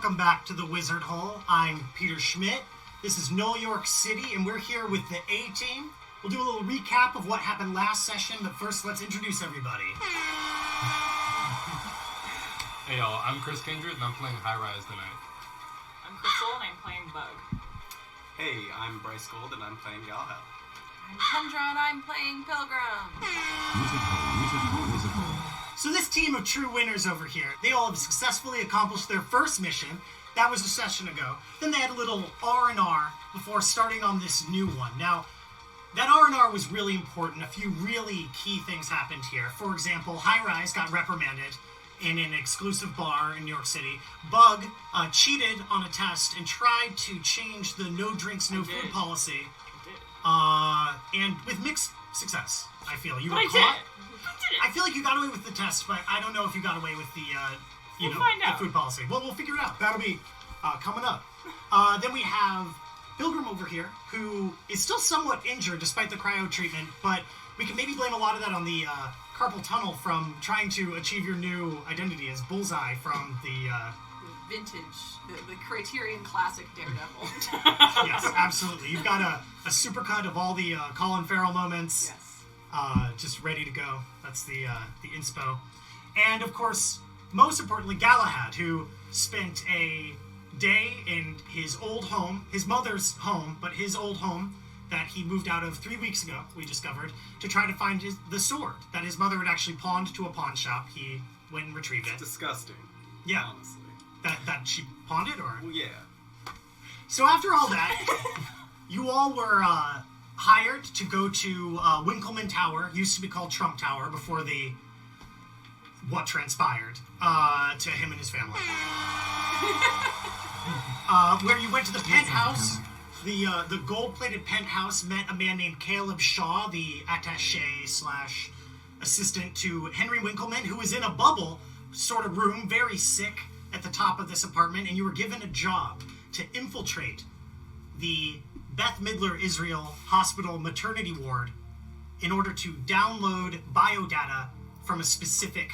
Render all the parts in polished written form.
welcome back to the Wizardhole. I'm Peter Schmidt. This is Null York City, and we're here with the A-team. We'll do a little recap of what happened last session, but first, let's introduce everybody. Hey y'all, I'm Chris Kindred, and I'm playing High Rise tonight. I'm Crystal, and I'm playing Bug. Hey, I'm Bryce Gold, and I'm playing Galahad. I'm Kendra, and I'm playing Pilgrim. So this team of true winners over here, they all have successfully accomplished their first mission. That was a session ago. Then they had a little R&R before starting on this new one. Now, that R&R was really important. A few really key things happened here. For example, High Rise got reprimanded in an exclusive bar in New York City. Bug cheated on a test and tried to change the no drinks, no food policy. And with mixed success, I feel. You were caught. I feel like you got away with the test, but I don't know if you got away with the, the food policy. Well, we'll figure it out. That'll be coming up. Then we have Pilgrim over here, who is still somewhat injured despite the cryo treatment, but we can maybe blame a lot of that on the carpal tunnel from trying to achieve your new identity as Bullseye from the Vintage, the Criterion Classic Daredevil. Yes, absolutely. You've got a supercut of all the Colin Farrell moments. Yes. Just ready to go. That's the inspo. And, of course, most importantly, Galahad, who spent a day in his old home, his mother's home, but his old home that he moved out of 3 weeks ago, we discovered, to try to find the sword that his mother had actually pawned to a pawn shop. He went and retrieved it. It's disgusting. Yeah. Honestly. That she pawned it, or? Well, yeah. So after all that, you all were hired to go to Winkleman Tower, used to be called Trump Tower, before what transpired to him and his family. Where you went to the penthouse, the gold-plated penthouse, met a man named Caleb Shaw, the attaché/assistant to Henry Winkleman, who was in a bubble sort of room, very sick, at the top of this apartment, and you were given a job to infiltrate the Bett-Midler Israel Hospital maternity ward in order to download biodata from a specific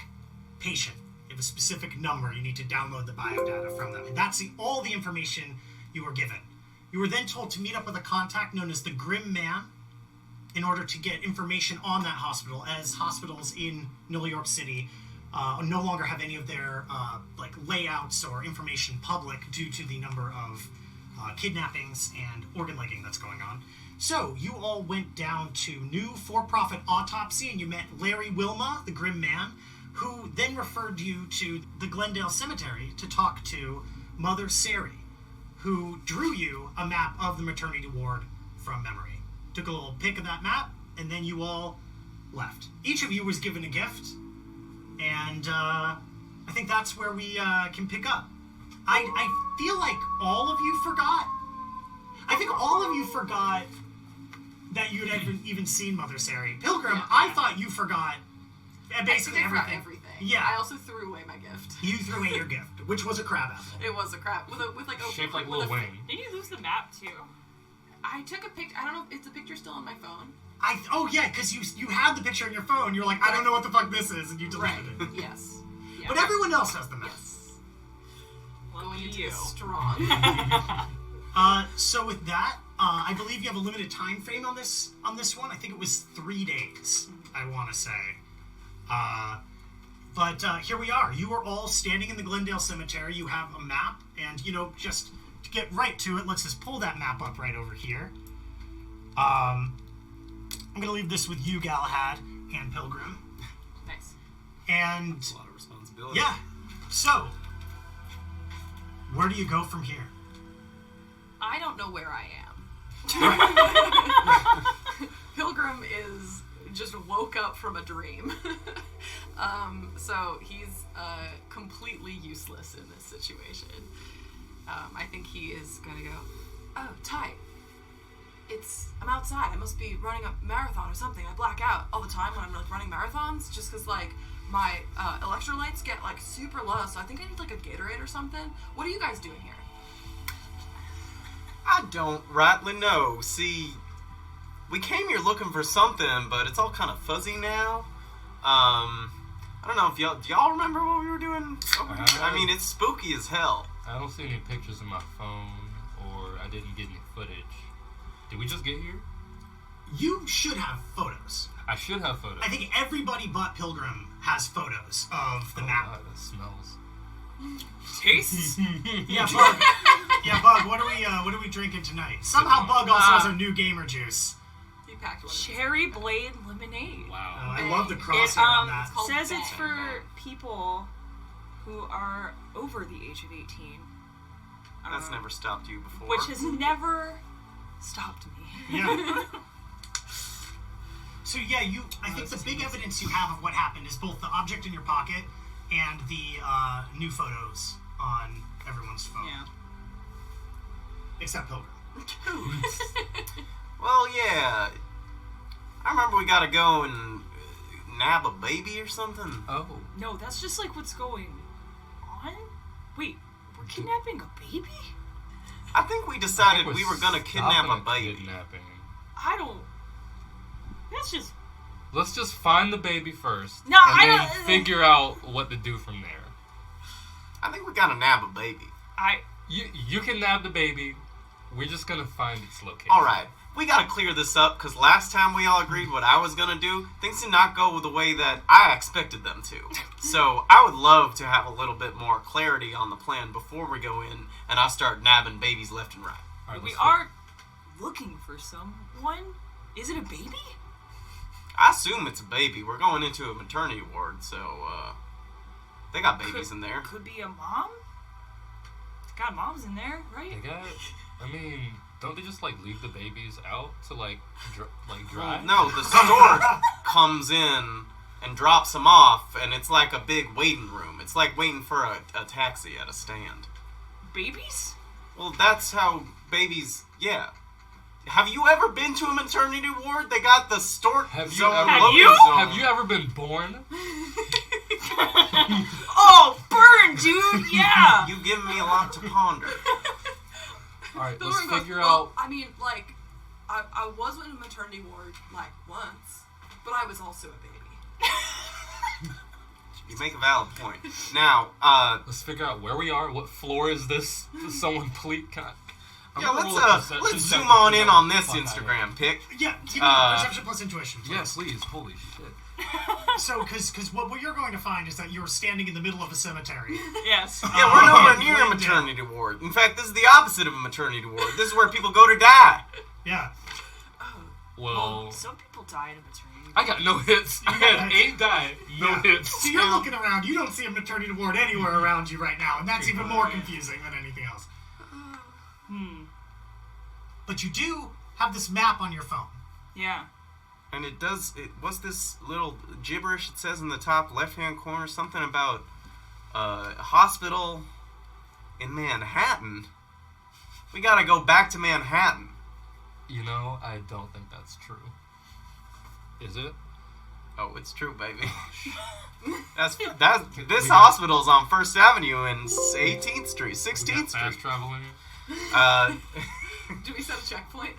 patient. You have a specific number, you need to download the biodata from them. And that's all the information you were given. You were then told to meet up with a contact known as the Grim Man in order to get information on that hospital, as hospitals in New York City no longer have any of their layouts or information public due to the number of kidnappings and organ legging that's going on. So you all went down to New For-Profit Autopsy, and you met Larry Wilma, the Grim Man, who then referred you to the Glendale Cemetery to talk to Mother Sari, who drew you a map of the maternity ward from memory. Took a little pic of that map, and then you all left. Each of you was given a gift, and I think that's where we can pick up. I feel like all of you forgot. I think all of you forgot that you had even seen Mother Sari. Pilgrim, yeah. I thought you forgot basically everything. Yeah. I also threw away my gift. You threw away your gift, which was a crab apple. It was a crab with shaped like Lil Wayne. Did you lose the map too? I took a picture. I don't know if the picture's still on my phone. Because you had the picture on your phone. You're like, I don't know what the fuck this is, and you deleted it. Yes. Yeah. But everyone else has the map. Yes. Going into you. Strong. So with that, I believe you have a limited time frame on this one. I think it was 3 days, I want to say. But here we are. You are all standing in the Glendale Cemetery. You have a map, and, just to get right to it, let's just pull that map up right over here. I'm going to leave this with you, Galahad, and Pilgrim. Nice. And that's a lot of responsibility. Yeah. So, where do you go from here? I don't know where I am. Pilgrim is just woke up from a dream. So he's completely useless in this situation. I think he is going to go, oh, tight. I'm outside. I must be running a marathon or something. I black out all the time when I'm running marathons just because my electrolytes get super low. So I think I need a Gatorade or something. What are you guys doing here? I don't rightly know. See, we came here looking for something, but it's all kind of fuzzy now. I don't know if do y'all remember what we were doing over here? I mean, it's spooky as hell. I don't see any pictures in my phone, or I didn't get any footage. Did we just get here? You should have photos. I should have photos. I think everybody but Pilgrim has photos of the map. God, that smells. Tastes? Yeah, Bug. Yeah, Bug. What are we drinking tonight? Somehow Bug also has a new gamer juice. He packed one. Cherry Blade Lemonade. Wow. I love the It crosshair on that. called says it's Bang. for people who are over the age of 18. That's never stopped you before. Which has never stopped me. Yeah. So yeah, I think the big evidence you have of what happened is both the object in your pocket and the new photos on everyone's phone. Yeah. Except Pilgrim. Well, yeah. I remember we gotta go and nab a baby or something. Oh. No, that's just like what's going on. Wait, we're kidnapping a baby? I think we decided we were gonna kidnap a baby. Kidnapping. I don't. That's just. Let's just find the baby first. No, and I then don't- figure out what to do from there. I think we gotta nab a baby. You can nab the baby. We're just gonna find its location. Alright, we gotta clear this up, because last time we all agreed what I was gonna do, things did not go the way that I expected them to. So, I would love to have a little bit more clarity on the plan before we go in and I start nabbing babies left and right. All right, We let's are looking for someone. Is it a baby? I assume it's a baby. We're going into a maternity ward, so, they got babies in there. Could be a mom? Got moms in there, right? They got. I mean, don't they just like leave the babies out to like dry? No, the store comes in and drops them off, and it's like a big waiting room. It's like waiting for a taxi at a stand. Babies? Well, that's how babies, yeah. Have you ever been to a maternity ward? They got the stork Have you zone, ever? Have loading you? zone. Have you ever been born? Oh, burn, dude! Yeah! You've given me a lot to ponder. All right, Pilgrim let's goes, figure well, out. I mean, like, I was in a maternity ward, like, once, but I was also a baby. You make a valid point. Now, Let's figure out where we are. What floor is this? Someone please can I? I'm yeah, gonna roll a let's perception zoom check on to in figure on out this what the fuck I am. Instagram pic. Yeah, give me perception plus intuition. Yeah, Please. please. Holy shit. So, because what you're going to find is that you're standing in the middle of a cemetery. Yes. Yeah, we're nowhere Oh, near a Glendale. maternity ward. In fact, this is the opposite of a maternity ward. This is where people go to die. Yeah. Well, Some people die in a maternity. I got no hits. I had 8 die, no Yeah. hits. So you're looking around. You don't see a maternity ward anywhere around you right now, and that's even more confusing than anything else. But you do have this map on your phone. Yeah. And it does, what's this little gibberish it says in the top left-hand corner? Something about a hospital in Manhattan. We gotta go back to Manhattan. You know, I don't think that's true. Is it? Oh, it's true, baby. This hospital's on 1st Avenue and 18th Street, 16th We got Street. fast traveling. Do we set a checkpoint?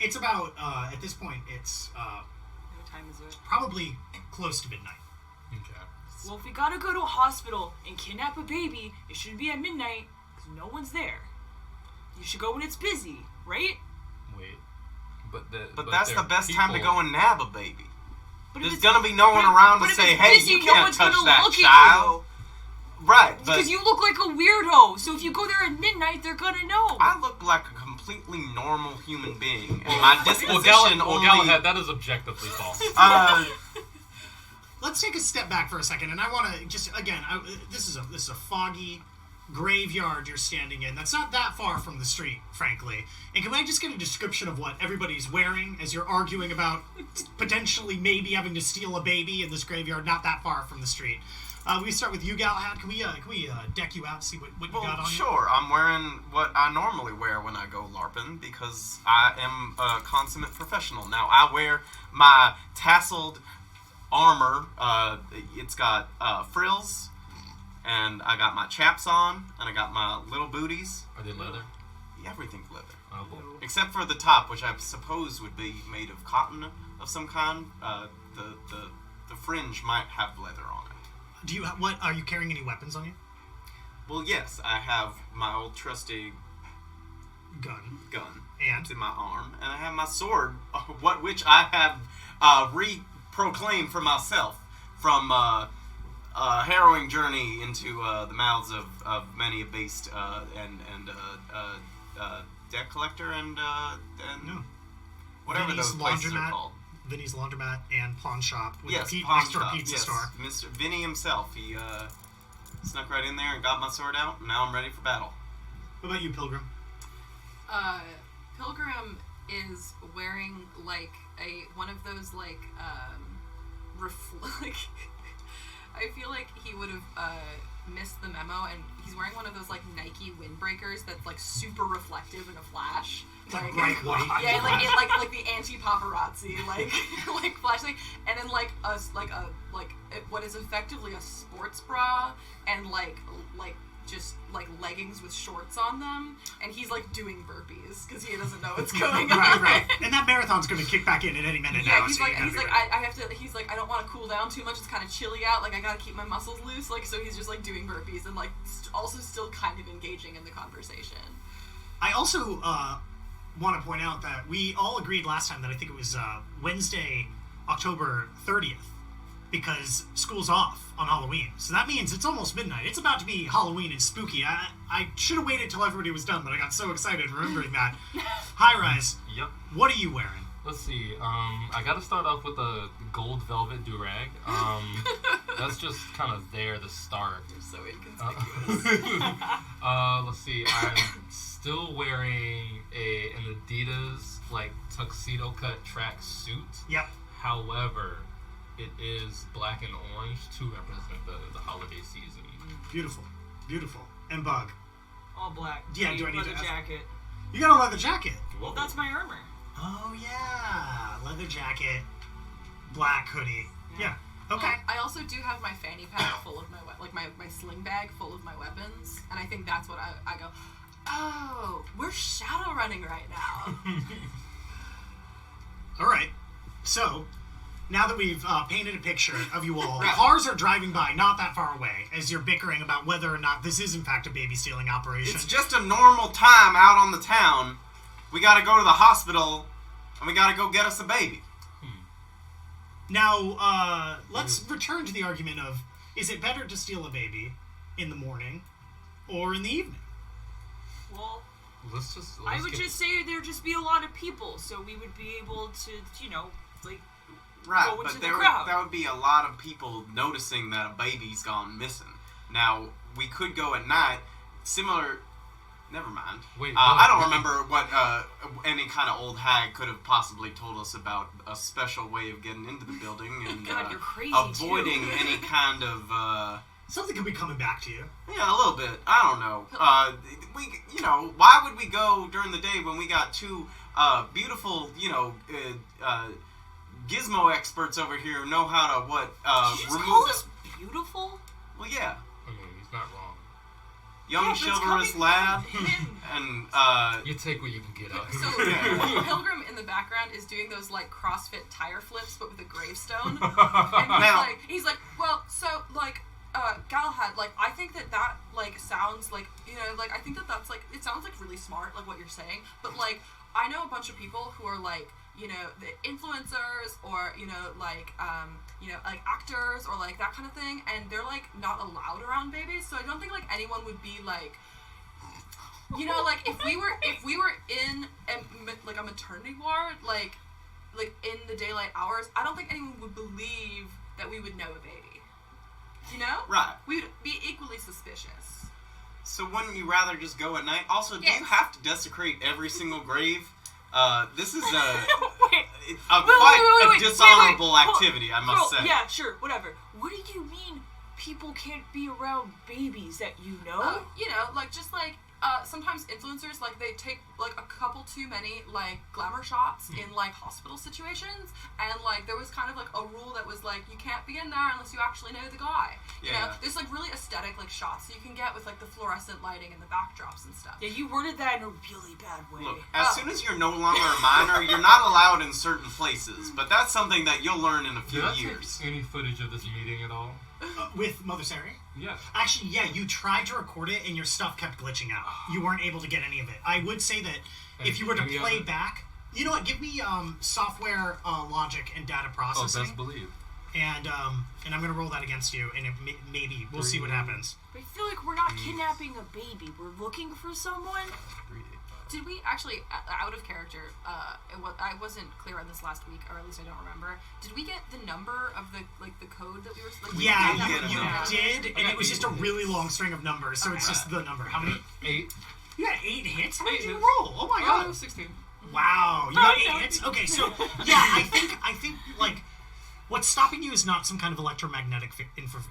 It's about, at this point, it's What time is it? probably close to midnight. Okay. Well, if we gotta go to a hospital and kidnap a baby, it should be at midnight, because no one's there. You should go when it's busy, right? Wait. But that's there the best people. time to go and nab a baby. But if There's it's- gonna be no one but- around but to if say, it's hey, busy, you no can't one's touch gonna that look at child. Right, but Because you look like a weirdo, so if you go there at midnight, they're gonna know. I look like a completely normal human being, and my Well, disposition Galahad, that is objectively false. Let's take a step back for a second, and I want to just again. This is a foggy graveyard you're standing in. That's not that far from the street, frankly. And can I just get a description of what everybody's wearing as you're arguing about potentially maybe having to steal a baby in this graveyard not that far from the street? We start with you, Galahad. Can we deck you out, see what you got Well, on you? sure. I'm wearing what I normally wear when I go LARPing because I am a consummate professional. Now, I wear my tasseled armor. It's got frills, and I got my chaps on, and I got my little booties. Are they leather? Everything's leather. Oh, boy. Except for the top, which I suppose would be made of cotton of some kind. The fringe might have leather on it. What are you carrying any weapons on you? Well, yes, I have my old trusty Gun. and And? in my arm, and I have my sword, which I have proclaimed for myself from harrowing journey into the mouths of many a beast and debt collector and No. whatever Vinny's those places are laundromat. called. Vinny's Laundromat and Pawn Shop with Yes, the pawn next door shop. pizza Yes, store. Mr. Vinny himself. He snuck right in there and got my sword out, and now I'm ready for battle. What about you, Pilgrim? Pilgrim is wearing like one of those like I feel like he would have missed the memo, and he's wearing one of those like Nike windbreakers that's like super reflective in a flash. Like bright white. Yeah, like the anti-paparazzi like flashlight, and then what is effectively a sports bra and like just like leggings with shorts on them, and he's like doing burpees because he doesn't know what's going on. Right. And that marathon's going to kick back in at any minute Yeah, now. he's so like you gotta be ready. I have to. He's like I don't want to cool down too much. It's kind of chilly out. Like I gotta keep my muscles loose. Like so he's just like doing burpees and like also still kind of engaging in the conversation. I also want to point out that we all agreed last time that I think it was Wednesday, October 30th, because school's off on Halloween. So that means it's almost midnight. It's about to be Halloween and spooky. I should have waited till everybody was done, but I got so excited remembering that. High Rise, Yep. what are you wearing? Let's see. I got to start off with a gold velvet durag. That's just kind of there, the start. You're so inconspicuous. Let's see. I'm still wearing an Adidas like tuxedo cut track suit. Yep. However, it is black and orange to represent the holiday season. Beautiful. And Bug, All black. Yeah, do I need leather to ask- jacket? you got a leather jacket. Well, that's my armor. Oh yeah, leather jacket, black hoodie. Yeah. Okay. I also do have my fanny pack full of my sling bag full of my weapons, and I think that's what I go. Oh, we're shadowrunning right now. All right. So, now that we've painted a picture of you all, cars are driving by not that far away as you're bickering about whether or not this is in fact a baby stealing operation. It's just a normal time out on the town. We gotta go to the hospital, and we gotta go get us a baby. Now, let's return to the argument of, is it better to steal a baby in the morning or in the evening? Well, Let's I would just say there'd just be a lot of people, so we would be able to, like, Right, go into but the crowd. that would be a lot of people noticing that a baby's gone missing. Now, we could go at night, similar... Never mind. Wait, I don't remember what any kind of old hag could have possibly told us about a special way of getting into the building and God, you're crazy, avoiding too. any kind of... Something could be coming back to you. Yeah, a little bit. I don't know. Why would we go during the day when we got two beautiful, gizmo experts over here who know how to Did you just remove call the... us beautiful? Well, yeah. I mean, he's not wrong. Young Yeah, but it's chivalrous coming lad, from him. and You take what you can get out. So Pilgrim in the background is doing those like CrossFit tire flips, but with a gravestone. And Now- he's like, well, so like, Galahad, like, I think that like sounds like, I think that's like, it sounds like really smart, like what you're saying, but like, I know a bunch of people who are like, the influencers or, like actors or like that kind of thing, and they're like not allowed around babies, so I don't think like anyone would be like, like if we were in a maternity ward, like in the daylight hours, I don't think anyone would believe that we would know a baby. Right. We'd be equally suspicious. So wouldn't you rather just go at night? Also, do Yes. you have to desecrate every single grave? This is Wait. quite wait, a dishonorable wait. activity, I must say. Yeah, sure, whatever. What do you mean people can't be around babies that you know? Sometimes influencers, like, they take, like, a couple too many, like, glamour shots in, like, hospital situations, and, like, there was kind of, like, a rule that was, like, you can't be in there unless you actually know the guy. There's, like, really aesthetic, like, shots that you can get with, like, the fluorescent lighting and the backdrops and stuff. Yeah, you worded that in a really bad way. Look, as soon as you're no longer a minor, you're not allowed in certain places, but that's something that you'll learn in a few Did I years. take any footage of this meeting at all? With Mother Sari? Yeah. Actually, yeah, you tried to record it and your stuff kept glitching out. You weren't able to get any of it. I would say that if you were to Any play of it? back... You know what? Give me software logic and data Oh, processing. best believe. And I'm going to roll that against you, and maybe we'll see what happens. I feel like we're not kidnapping a baby. We're looking for someone. 3, 8, 5. Did we actually, out of character, I wasn't clear on this last week, or at least I don't remember. Did we get the number of the code that we were... Like, Yeah, we got that you number? did, and it was just a really long string of numbers, so it's just the number. How many? 8. You got 8 hits? How many 8 did you hits. roll? Oh my god. 16. Wow, you got 8 hits? Okay, so, yeah, I think, like, what's stopping you is not some kind of electromagnetic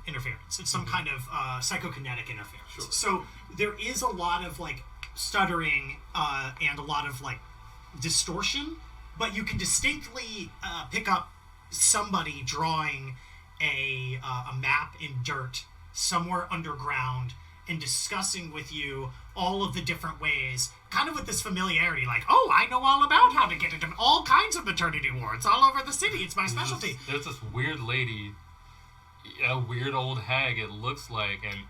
interference. It's some kind of psychokinetic interference. Sure. So there is a lot of, like, stuttering and a lot of, like, distortion, but you can distinctly pick up somebody drawing a map in dirt somewhere underground and discussing with you all of the different ways, kind of with this familiarity, like, oh, I know all about how to get into all kinds of maternity wards all over the city. It's my specialty. There's this weird lady, a weird old hag it looks like, and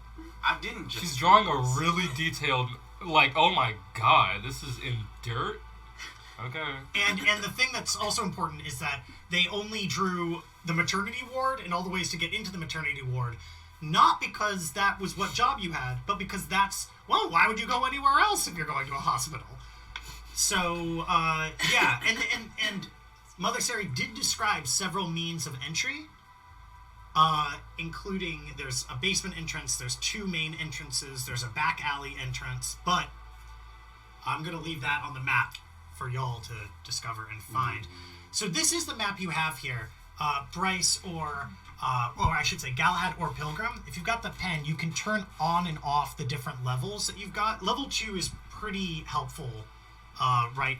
I didn't just... she's drawing a really detailed, like, oh my god, this is in dirt? Okay. And the thing that's also important is that they only drew the maternity ward and all the ways to get into the maternity ward, not because that was what job you had, but because that's, well, why would you go anywhere else if you're going to a hospital? So, yeah, and Mother Sari did describe several means of entry, including there's a basement entrance, there's 2 main entrances, there's a back alley entrance, but I'm going to leave that on the map for y'all to discover and find. So this is the map you have here. Bryce or I should say Galahad or Pilgrim, if you've got the pen, you can turn on and off the different levels that you've got. Level 2 is pretty helpful right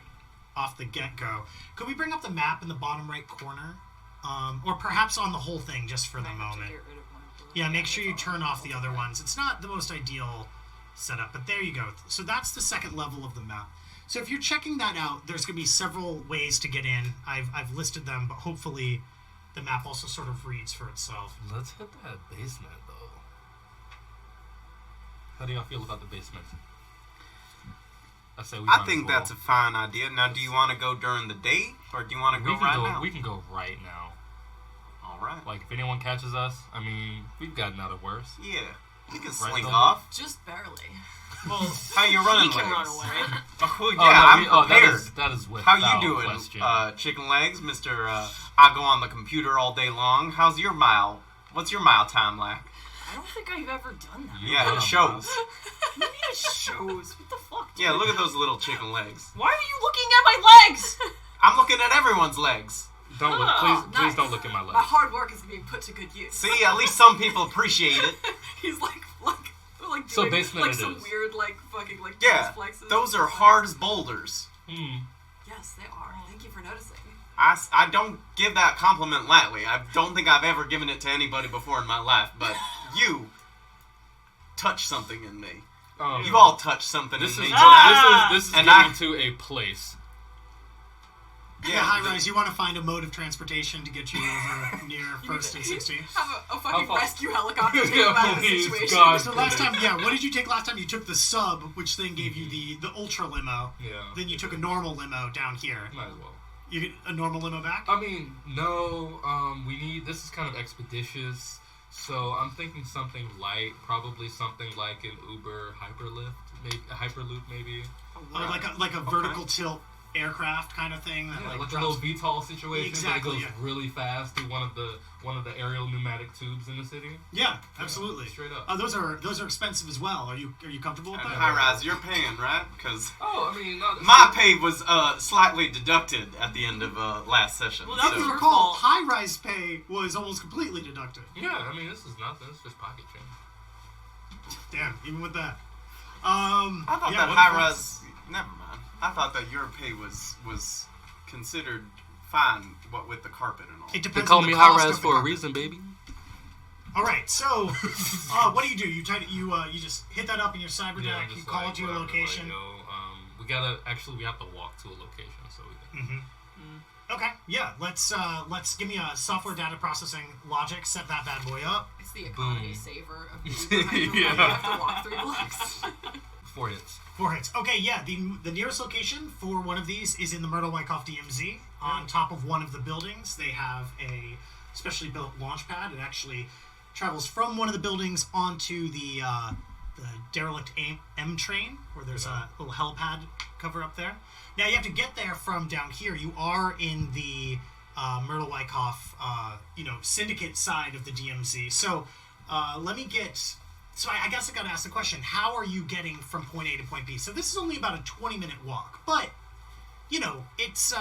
off the get-go. Could we bring up the map in the bottom right corner? Or perhaps on the whole thing just for the moment. Yeah, make sure you turn off the other ones. It's not the most ideal setup, but there you go. So that's the second level of the map. So if you're checking that out, there's going to be several ways to get in. I've listed them, but hopefully the map also sort of reads for itself. Let's hit that basement, though. How do y'all feel about the basement? I think that's a fine idea. Now, do you want to go during the day, or do you want to go right now? We can go right now. All right. Like, if anyone catches us, I mean, we've gotten out of worse. Yeah, we can Right, slink Tony? off. Just barely. Well, How you running, He can legs? run away. Oh, yeah, no, I'm prepared. that is without How you doing, question. chicken legs, Mr. I go on the computer all day long. How's your mile? What's your mile time like? I don't think I've ever done that. Yeah, it shows. Maybe it shows. What the fuck, dude? Yeah, look at those little chicken legs. Why are you looking at my legs? I'm looking at everyone's legs. Don't look, Oh, please nice. don't look at my My legs. hard work is being put to good use. See, at least some people appreciate it. He's like doing So basement like it some is. weird fucking Yeah, flexes. those are hard as boulders. Yes, they are. Thank you for noticing. I don't give that compliment lightly. I don't think I've ever given it to anybody before in my life, but you touch something in me. You all touch something This in is me. this is And getting to a place. yeah, high rise. You want to find a mode of transportation to get you over near First and 16. Have a fucking far- rescue helicopter take Yeah, him out of the please, situation. God. So last time, yeah, what did you take last time? You took the sub, which then gave you the ultra limo. Yeah. Then you took a normal limo down here. Might as well. You get a normal limo back? I mean, no, this is kind of expeditious, so I'm thinking something light, probably something like an Uber Hyperlift, maybe a Hyperloop maybe. Or like a vertical tilt aircraft kind of thing. That Yeah, like like a drops- little VTOL situation, Exactly, but it yeah. goes really fast through one of the aerial pneumatic tubes in the city. Yeah, absolutely. Straight up. Those are expensive as well. Are you comfortable with And that? High Rise, you're paying, right? Because Oh, I mean, no, my pay was slightly deducted at the end of last session. Well, If that you was so. recall, fault. high rise pay was almost completely deducted. Yeah, I mean, this is nothing. It's just pocket change. Damn, even with that. I thought yeah, that what High if Rise. Never mind. I thought that your pay was considered fine, what with the carpet and all. It They depends call on me the high cost res of the for a carpet. reason, baby. All right, so what do? You you just hit that up in your cyber Yeah, deck. I'm You just call like, it to your whatever, location. like, yo, we have to walk to a location, so we can. Okay, yeah. Let's give me a software data processing logic. Set that bad boy up. It's the economy Boom. saver of the Uber. Yeah. You have to walk 3 blocks. 4 hits. 4 hits. Okay, yeah. The nearest location for one of these is in the Myrtle Wyckoff DMZ. On top of one of the buildings, they have a specially built launch pad. It actually travels from one of the buildings onto the derelict M train, where there's a little helipad cover up there. Now you have to get there from down here. You are in the Myrtle Wyckoff, syndicate side of the DMZ. So let me get. So I guess I got to ask the question: how are you getting from point A to point B? So this is only about a 20-minute walk, but it's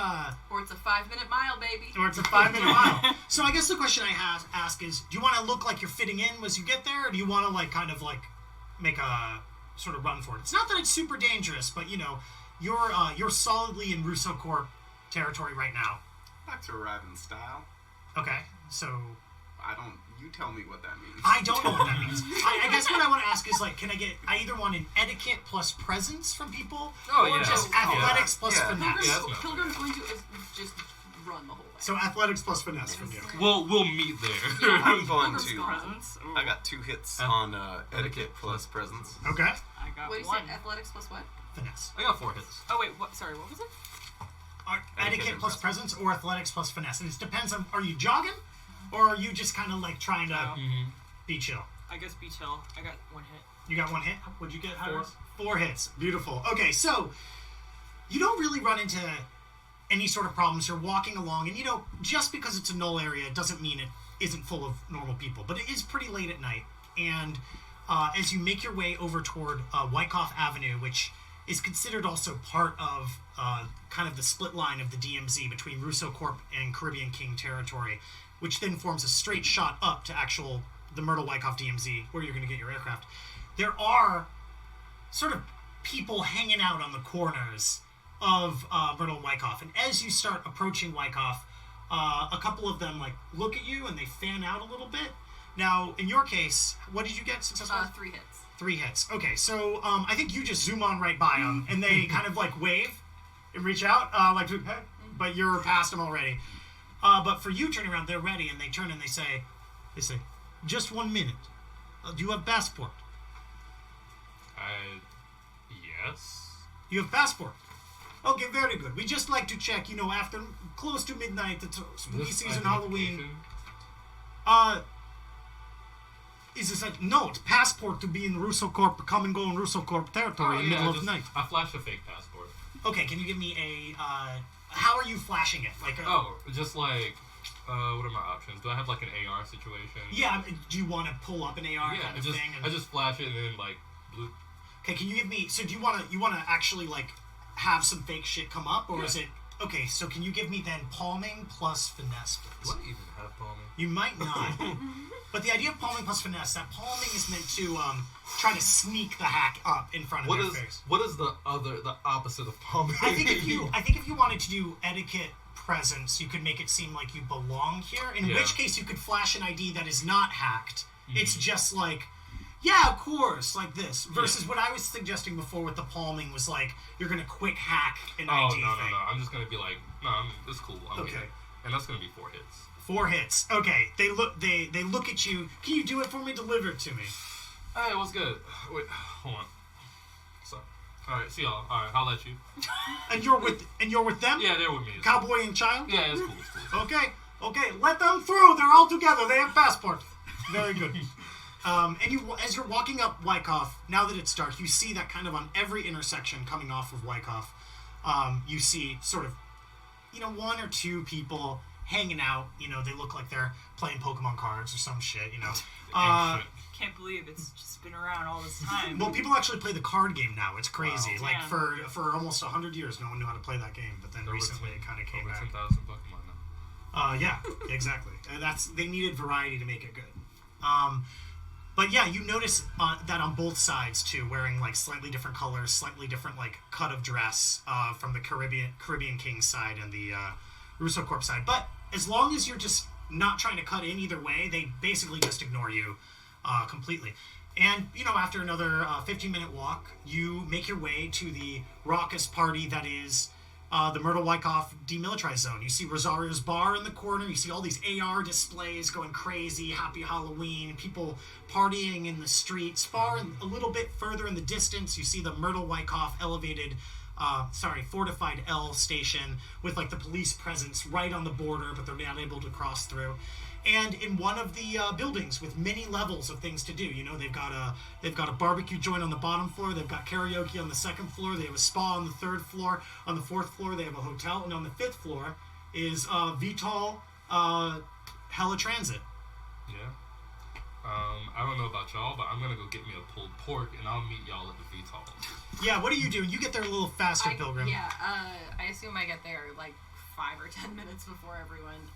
Or it's a 5-minute mile, baby. or it's a 5-minute mile. So I guess the question I ask is: do you want to look like you're fitting in as you get there, or do you want to make a sort of run for it? It's not that it's super dangerous, but you're solidly in Russo Corp territory right now. Back to arrive in style. Okay, so You tell me what that means. I don't know what that means. I guess what I want to ask is I either want an etiquette plus presence from people, Oh, or yeah. just athletics plus Yeah. finesse. Yeah, that's not Pilgrim's going to just run the whole way. So athletics plus finesse from you. We'll meet there. I'm going Pilgrim's to. gone. Presents. Ooh. I got 2 hits on etiquette plus presence. Okay, I got What do you one. say? Athletics plus what? finesse. I got 4 hits. Oh wait, what? Sorry, what was it? Etiquette and plus presence or athletics plus finesse. And it depends on, are you jogging or are you just kind of like trying to No. be chill? I guess Beach Hill. I got 1 hit. You got 1 hit? What'd you get? 4. 4 hits. Beautiful. Okay, so you don't really run into any sort of problems. You're walking along, and just because it's a null area doesn't mean it isn't full of normal people. But it is pretty late at night, and as you make your way over toward Wyckoff Avenue, which is considered also part of kind of the split line of the DMZ between Russo Corp and Caribbean King territory, which then forms a straight shot up to the Myrtle Wyckoff DMZ, where you're going to get your aircraft. There are sort of people hanging out on the corners of Myrtle and Wyckoff, and as you start approaching Wyckoff, a couple of them look at you and they fan out a little bit. Now, in your case, what did you get successful? 3 hits. 3 hits. Okay, so I think you just zoom on right by them, and they kind of wave and reach out, hey, but you're past them already. But for you turning around, they're ready, and they turn and they say, just 1 minute. Do you have passport? Yes. You have passport. Okay, very good. We just like to check, after close to midnight, it's spooky This season, Halloween. identification? Is this no, it's passport to be in Russo Corp, come and go in Russo Corp territory in the middle of the night. I flashed a fake passport. Okay, can you give me how are you flashing it? Just what are my options? Do I have an AR situation? Yeah, do you want to pull up an AR kind of thing? I just flash it and then blue. Okay, can you give me, so do you want to actually have some fake shit come up, or is it, okay, so can you give me then palming plus finesse, please? Do I even have palming? You might not. But the idea of palming plus finesse, that palming is meant to try to sneak the hack up in front of their face. What is the opposite of palming? I think if you wanted to do etiquette presence, you could make it seem like you belong here. In which case, you could flash an ID that is not hacked. Mm-hmm. It's just yeah, of course, like this. Versus what I was suggesting before with the palming was you're gonna quick hack an ID thing. No. I'm just gonna be it's cool. Okay. And that's gonna be 4 hits. 4 hits. Okay. They look at you. Can you do it for me? Deliver it to me. Hey, what's good? Wait, hold on. So, all right, see y'all. All right, I'll let you. And you're with them? Yeah, they're with me. Cowboy and child? Yeah, it's cool. Okay. Let them through. They're all together. They have passports. Very good. And as you're walking up Wyckoff, now that it's dark, you see that kind of on every intersection coming off of Wyckoff, you see sort of, 1 or 2 people hanging out. They look like they're playing Pokemon cards or some shit. Can't believe it's just been around all this time. Well, people actually play the card game now. It's crazy. Wow. For almost 100 years, no one knew how to play that game. But then recently, it kind of came back. 10,000 Pokemon now. Yeah, exactly. They needed variety to make it good. But yeah, you notice that on both sides too, wearing slightly different colors, slightly different cut of dress from the Caribbean King side and the Russo Corp side. But as long as you're just not trying to cut in either way, they basically just ignore you completely. And after another 15-minute walk, you make your way to the raucous party that is the Myrtle Wyckoff demilitarized zone. You see Rosario's bar in the corner. You see all these AR displays going crazy. Happy Halloween. People partying in the streets. A little bit further in the distance, you see the Myrtle Wyckoff fortified L station with like the police presence right on the border, but they're not able to cross through. And in one of the buildings with many levels of things to do, you know, they've got a barbecue joint on the bottom floor, they've got karaoke on the second floor, they have a spa on the third floor, on the fourth floor they have a hotel, and on the fifth floor is VTOL Hella Transit. Yeah. I don't know about y'all, but I'm gonna go get me a pulled pork, and I'll meet y'all at the VTOL. Yeah, what are you doing? You get there a little faster, Pilgrim. Yeah, I assume I get there like 5 or 10 minutes before everyone.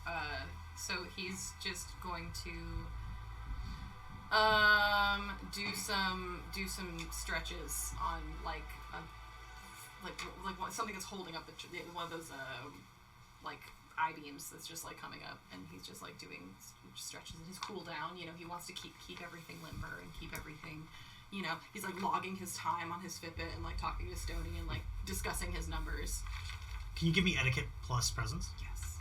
So he's just going to do some stretches on like something that's holding up one of those like I-beams that's just like coming up, and he's just like doing stretches in his cool down. You know, he wants to keep everything limber and keep everything. You know, he's like logging his time on his Fitbit and like talking to Stoney and like discussing his numbers. Can you give me etiquette plus presence? Yes.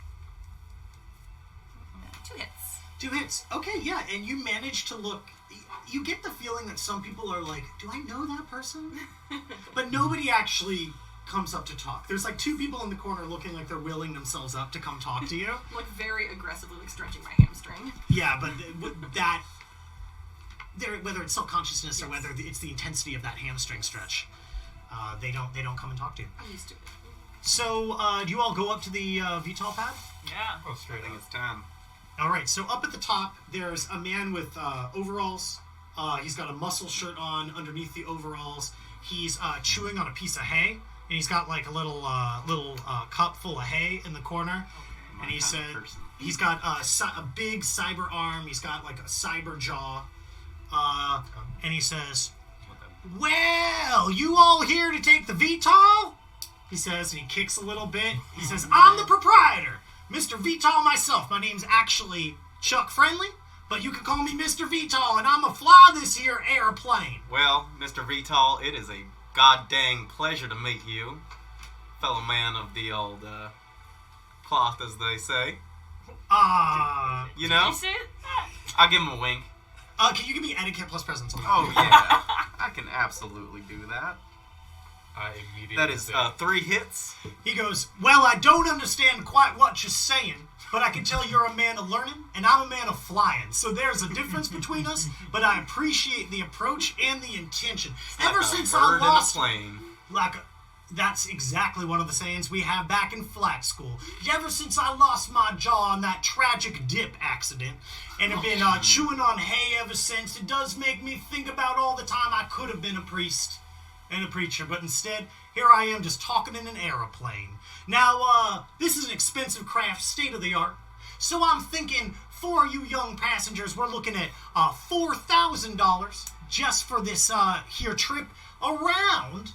2 hits. 2 hits. Okay, yeah, and you manage to look. You get the feeling that some people are like, do I know that person? But nobody actually comes up to talk. There's like 2 people in the corner looking like they're willing themselves up to come talk to you. Like very aggressively like stretching my hamstring. Yeah, but that, whether it's self-consciousness or whether it's the intensity of that hamstring stretch, they don't come and talk to you. I'm used to it. So, do you all go up to the VTOL pad? Yeah. Oh, straight I think up. it's time. All right, so up at the top, there's a man with overalls. He's got a muscle shirt on underneath the overalls. He's chewing on a piece of hay, and he's got like a little cup full of hay in the corner. Okay, And he said he's got a big cyber arm. He's got like a cyber jaw. And he says, "Well, you all here to take the VTOL?" He says, and he kicks a little bit. He says, "I'm the proprietor, Mr. VTOL myself. My name's actually Chuck Friendly, but you can call me Mr. VTOL, and I'm a fly this here airplane." Well, Mr. VTOL, it is a god-dang pleasure to meet you, fellow man of the old cloth, as they say. You know, You say it? I'll give him a wink. Can you give me etiquette plus presence on that? Oh, yeah. I can absolutely do that. I immediately That is say, 3 hits. He goes, "Well, I don't understand quite what you're saying, but I can tell you're a man of learning, and I'm a man of flying. So there's a difference between us, but I appreciate the approach and the intention. Ever like since a I bird lost..." in a plane. That's exactly one of the sayings we have back in flight school. Ever since I lost my jaw on that tragic dip accident, and have been chewing on hay ever since, it does make me think about all the time I could have been a priest and a preacher, but instead, here I am just talking in an aeroplane. Now, this is an expensive craft, state-of-the-art, so I'm thinking for you young passengers, we're looking at $4,000 just for this here trip around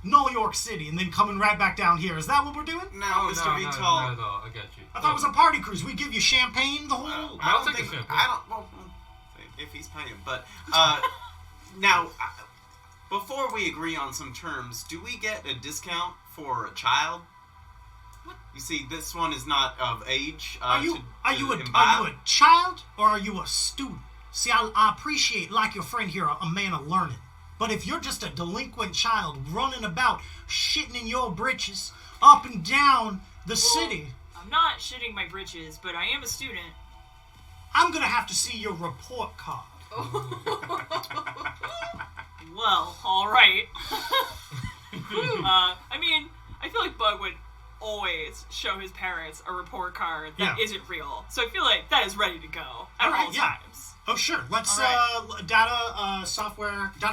Null York City, and then coming right back down here. Is that what we're doing? No, Oh, Mr. no, VTOL. not at all. I got you. I thought it was a party cruise. We give you champagne, the whole... I'll take a champagne. Well, if he's paying. But, now, before we agree on some terms, do we get a discount for a child? What? You see, this one is not of age Are you to imbibe. a child or are you a student? See, I appreciate, like your friend here, a man of learning. But if you're just a delinquent child running about, shitting in your britches, up and down the city, I'm not shitting my britches, but I am a student. I'm gonna have to see your report card. Well, alright. I mean, I feel like Bug would always show his parents a report card that Yeah. isn't real. So I feel like that is ready to go at Alright, all yeah. times. Oh, sure. Let's, data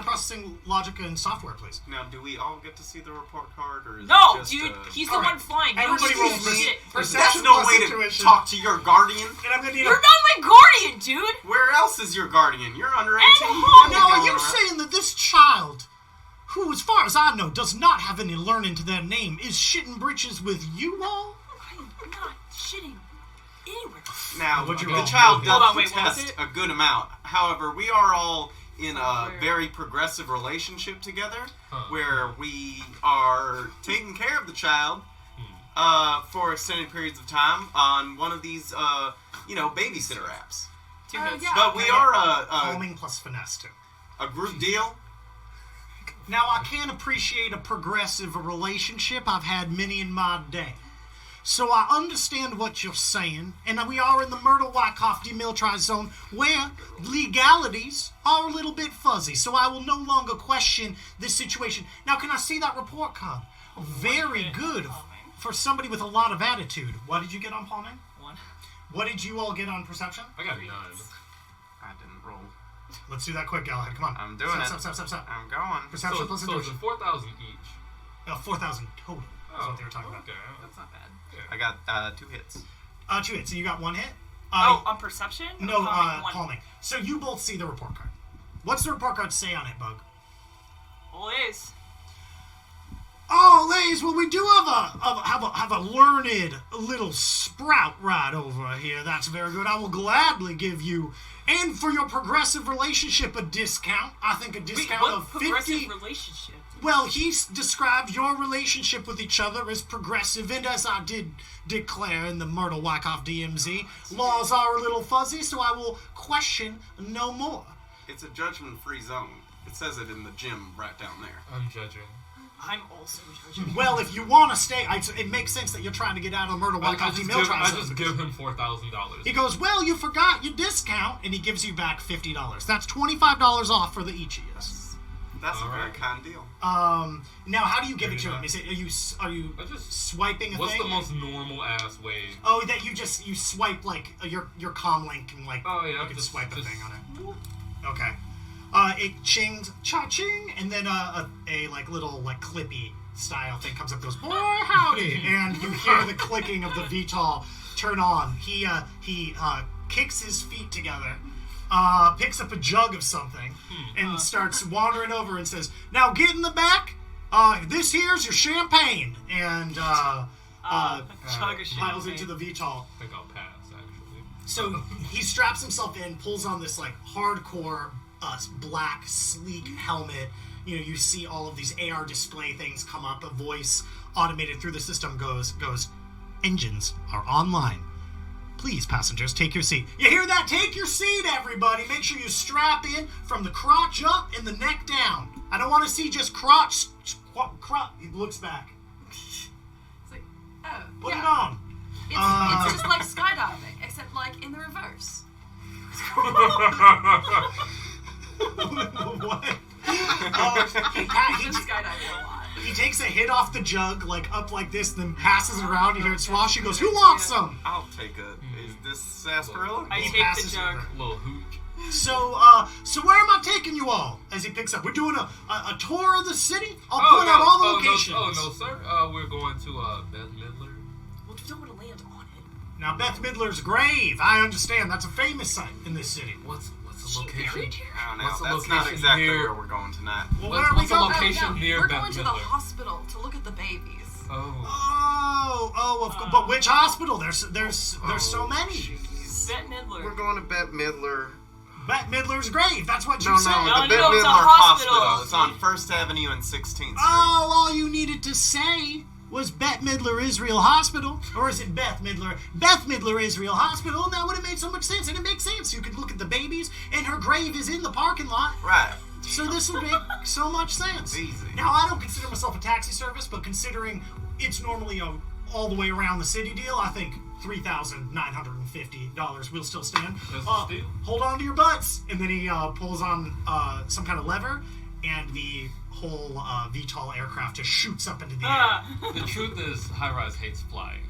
processing logic and software, please. Now, do we all get to see the report card, or is No, it just, dude, he's the all right. one flying. You Everybody don't roll do for shit. perception. That's no plus way to intuition. talk to your guardian. And I'm gonna need You're not my guardian, dude! Where else is your guardian? You're under 18. home. Now, are you saying that this child, who, as far as I know, does not have any learning to their name, is shitting britches with you all? I'm not shitting anywhere. Now, What'd you the roll? child Hold does on, wait, what was protest it? a good amount. However, we are all in a Software. very progressive relationship together, Huh. where we are taking care of the child, for extended periods of time on one of these, babysitter apps. 2 hits. Yeah. But we are Calming plus finesse too. a group deal. Now, I can appreciate a progressive relationship. I've had many in my day. So I understand what you're saying, and we are in the Myrtle-Wyckoff demilitarized zone where legalities are a little bit fuzzy, so I will no longer question this situation. Now, can I see that report card? Very good for somebody with a lot of attitude. What did you get on palming? 1. What did you all get on perception? I got 9. I didn't roll. Let's do that quick, Galahad. Come on. I'm doing stop, it. Stop, stop, stop, stop. I'm going. Perception So, plus so it's intuition. 4,000 each. 4,000 total is what they were talking about. Okay. That's not bad. I got 2 hits. 2 hits, and you got 1 hit? On perception? No, Or palming? 1. palming. So you both see the report card. What's the report card say on it, Bug? All A's. Oh, ladies, well, we do have a learned little sprout right over here. That's very good. I will gladly give you, and for your progressive relationship, a discount. I think a discount What of 50. progressive relationship? Well, he's described your relationship with each other as progressive, and as I did declare in the Myrtle-Wyckoff DMZ, laws are a little fuzzy, so I will question no more. It's a judgment-free zone. It says it in the gym right down there. I'm judging. I'm also judging. Well, if you want to stay, it makes sense that you're trying to get out of the I Myrtle-Wyckoff just demilitarized. give him $4,000. He goes, well, you forgot your discount, and he gives you back $50. That's $25 off for the each of you. That's a very Alright. kind deal. Now, how do you give it to Maybe him? not. Is it are you I just- swiping a What's thing? the most normal ass way? Oh, that you swipe like your comm link and like Oh, yeah, you can just- swipe a just- thing on it. Okay. It chings, cha-ching, and then a like little like clippy style thing comes up, goes, boy howdy, and you hear the clicking of the VTOL turn on. He kicks his feet together, picks up a jug of something, and starts wandering over and says, now get in the back, this here's your champagne, and Chug a piles champagne. into the VTOL. I think I'll pass, actually. So he straps himself in, pulls on this like hardcore black sleek helmet. You know, you see all of these AR display things come up. A voice automated through the system goes, engines are online. Please, passengers, take your seat. You hear that? Take your seat, everybody. Make sure you strap in from the crotch up and the neck down. I don't want to see just crotch. He looks back. It's like, oh, Put it yeah. on. It's just like skydiving, except like in the reverse. What? He I've been skydiving a lot. He takes a hit off the jug, like up like this, then passes it around. You hear it swash. He goes, "Who wants some?" I'll take a. Is this sarsaparilla? I He take the passes jug. over. Little hooch. So where am I taking you all? As he picks up, we're doing a tour of the city. I'll point out all the locations. No, sir. We're going to Bett-Midler. Well, you don't want to land on it. Now, Bett-Midler's grave. I understand that's a famous site in this city. What's the She location? buried here? I don't know. What's the That's not location exactly near- where we're going tonight. Well, What's- where are we what's the going? location near We're going to the Bett-Midler? hospital to look at the babies. But which hospital? There's so many. Bett-Midler. We're going to Bett-Midler. Bett-Midler's grave. That's what you No, said. no, No, the no, it's a Bett-Midler hospital. Hospital. It's on 1st Avenue and 16th Street. Oh, all you needed to say was Bett-Midler Israel Hospital, or is it Bett-Midler Israel Hospital, and that would have made so much sense. And it makes sense. You could look at the babies, and her grave is in the parking lot. Right. So this would make so much sense. Easy. Now, I don't consider myself a taxi service, but considering it's normally a all the way around the city deal, I think $3,950 will still stand. That's a steal. Hold on to your butts. And then he pulls on some kind of lever, and the whole VTOL aircraft just shoots up into the air. The truth is, High Rise hates flying.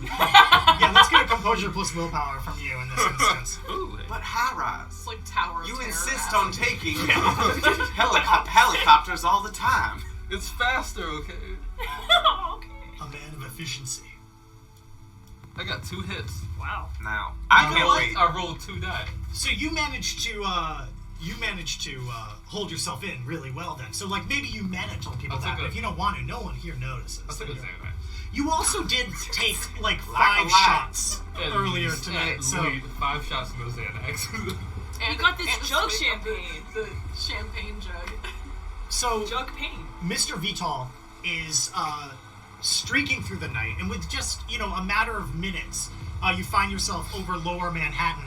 Yeah, let's get a composure plus willpower from you in this instance. Ooh, But high rise. It's like Tower of You Terror insist acid. on taking helicopters all the time. it's faster, okay? Okay. A man of efficiency. I got 2 hits. Wow. Now, I You know can't what? wait. I rolled 2 die. So you managed to hold yourself in really well then. So like maybe you meant to tell people I that, took but a- if you don't want to, no one here notices. I took a Xanax. You also did take like Like 5 a lot. shots At earlier least- tonight. at So least 5 shots in the Xanax. You got this and jug sweet- champagne. The champagne jug. so Jug pain. Mr. VTOL is streaking through the night, and with just, a matter of minutes, you find yourself over Lower Manhattan.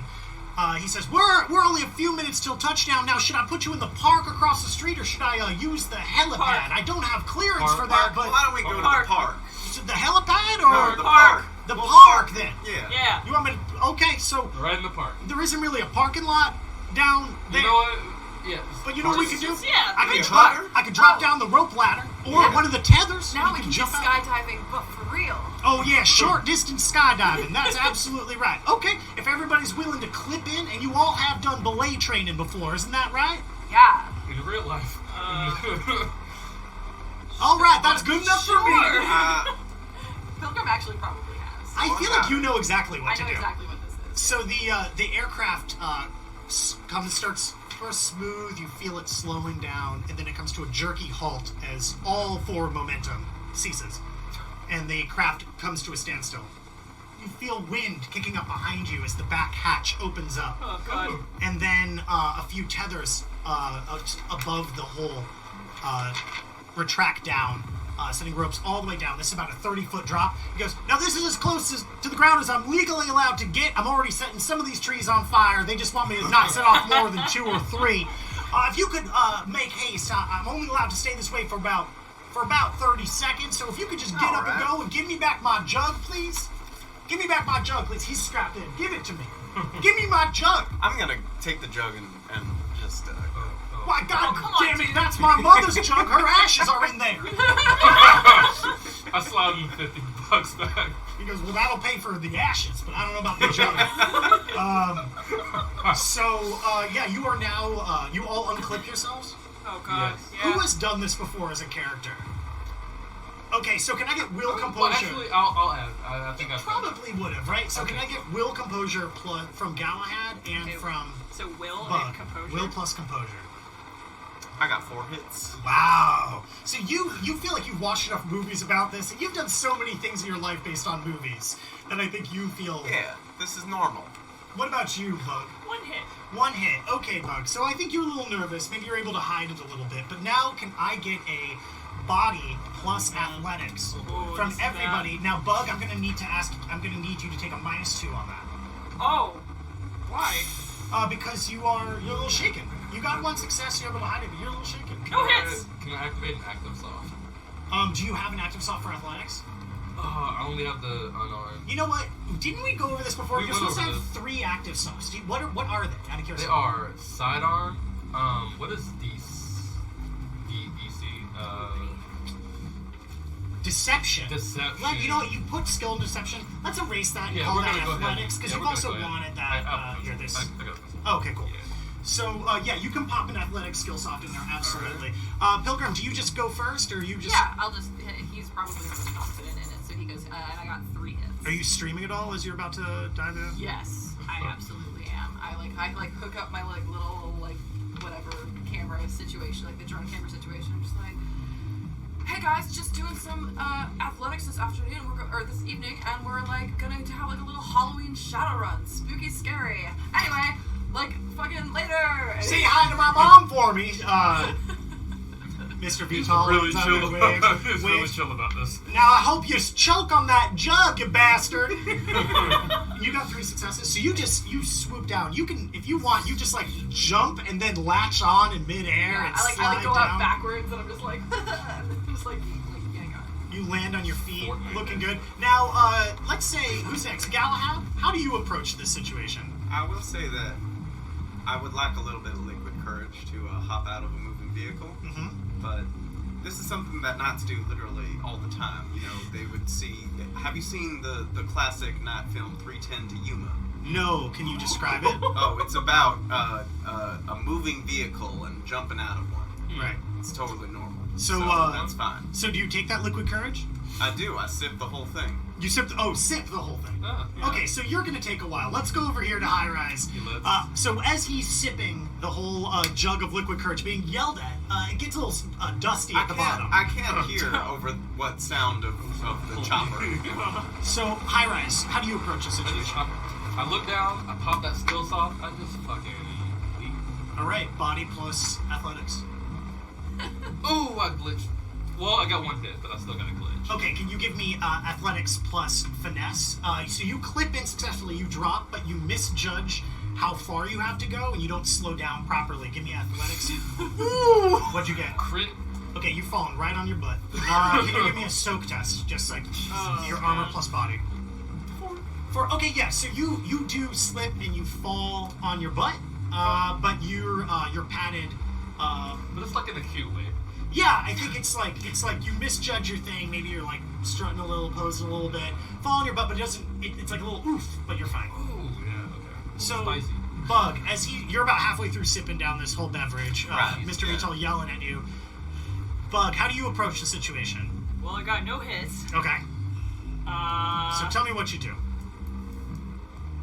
He says, we're only a few minutes till touchdown. Now, should I put you in the park across the street, or should I use the helipad? Park. I don't have clearance for that, but... Why don't we go to the park? The helipad, or... No, the park. The park, then. Yeah. You want me to... Okay, so... Right in the park. There isn't really a parking lot down there. You know what? Yeah. But you know what we could do? Yeah. I could drop down the rope ladder, or one of the tethers. Now we can do jump out. skydiving, but for real. Oh yeah, short distance skydiving. That's absolutely right. Okay, if everybody's willing to clip in, and you all have done belay training before, isn't that right? Yeah. In real life. All right, that's good enough for me. Pilgrim actually probably has. I feel like you know exactly what I to know do. exactly what this is. So the aircraft starts first smooth. You feel it slowing down, and then it comes to a jerky halt as all forward momentum ceases, and the craft comes to a standstill. You feel wind kicking up behind you as the back hatch opens up. Oh, God. And then a few tethers above the hole retract down, sending ropes all the way down. This is about a 30-foot drop. He goes, now this is as close to the ground as I'm legally allowed to get. I'm already setting some of these trees on fire. They just want me to not set off more than 2 or 3. If you could make haste, I'm only allowed to stay this way for about 30 seconds. So if you could just get up and go and give me back my jug, please. Give me back my jug, please. He's strapped in. Give it to me. Give me my jug. I'm gonna take the jug and just go. Why, God come damn on, it, dude. that's my mother's jug. Her ashes are in there. I slide him $50 back. He goes, well, that'll pay for the ashes, but I don't know about the jug. Yeah, you are now, you all unclip yourselves? Oh, God. Yes. Yeah. Who has done this before as a character? Okay, so can I get will composure? Well, actually, I'll add. I think I Probably would have, right? So Okay. can I get will composure from Galahad and Okay. from So will Bug? and composure. Will plus composure. I got 4 hits. Wow. So you feel like you've watched enough movies about this, and you've done so many things in your life based on movies that I think you feel... Yeah, this is normal. What about you, Bug? 1 hit. 1 hit. Okay, Bug. So I think you're a little nervous. Maybe you're able to hide it a little bit. But now can I get a body plus athletics Oh, from this is everybody? Now, Bug, I'm gonna need you to take a -2 on that. Oh. Why? Because you're a little shaken. You got 1 success, you're able to hide it, but you're a little shaken. No hits. Can I activate an active soft? Do you have an active soft for athletics? I only have the unarmed. You know what? Didn't we go over this before? We You're went supposed to over have this. 3 active softs. What are they? Out of curiosity. They are sidearm. What is DC? Deception. Deception. Like, you know what? You put skill in deception. Let's erase that and Yeah, call we're that gonna go ahead. athletics, because Yeah, you've we're also gonna go ahead. wanted that. I Here, this. got this. Okay, cool. Yeah. So, you can pop an athletics skill soft in there, absolutely. Pilgrim, do you just go first, or you just... Yeah, I'll just. He's probably the most confident in it, so he goes. And I got 3 hits. Are you streaming at all as you're about to dive in? Yes, I absolutely am. I hook up my little whatever camera situation, like the drone camera situation. I'm just like, hey guys, just doing some athletics this afternoon, or this evening, and we're like gonna have like a little Halloween Shadowrun, spooky, scary. Anyway, fucking later. Say hi to my mom for me, Mr. He's Vital. really chill about Wave. really chill about this. Now I hope you choke on that jug, you bastard. You got 3 successes, so you swoop down. You can, if you want, you just jump and then latch on in midair Yeah, and I slide go down. out backwards, and I'm just like, just getting on. You land on your feet, Fortnite. looking good. Now, let's say, who's next? Galahad? How do you approach this situation? I will say that I would lack a little bit of liquid courage to hop out of a moving vehicle, but this is something that Knots do literally all the time. You know, they would see... Have you seen the classic Knot film 310 to Yuma? No, can you describe it? Oh, it's about a moving vehicle and jumping out of one. Right. It's totally normal. So, that's fine. So do you take that liquid courage? I do. I sip the whole thing. You sip the whole thing. Ah, yeah. Okay, so you're gonna take a while. Let's go over here to High Rise. Yeah, So as he's sipping the whole jug of liquid courage being yelled at, it gets a little dusty at the bottom. I can't hear over what sound of the chopper. So High Rise, how do you approach the situation? I look down, I pop that skill soft, I just fucking leave. All right, body plus athletics. Ooh, I glitched. Well, I got one hit, but I still got a glitch. Okay, can you give me athletics plus finesse? So you clip in successfully, you drop, but you misjudge how far you have to go, and you don't slow down properly. Give me athletics. What'd you get? Crit. Okay, you've fallen right on your butt. Can you give me a soak test? Just like your armor plus body. Okay, yeah. So you do slip and you fall on your butt, but you're padded. But it's like in a cute way. Yeah, I think it's like you misjudge your thing. Maybe you're like strutting a little, posing a little bit, fall on your butt, but it doesn't. It's like a little oof, but you're fine. Ooh, yeah, okay. So, Spicy. Bug, as you're about halfway through sipping down this whole beverage, Right, Mr. yeah. Vital yelling at you. Bug, how do you approach the situation? Well, I got no hits. Okay. So tell me what you do.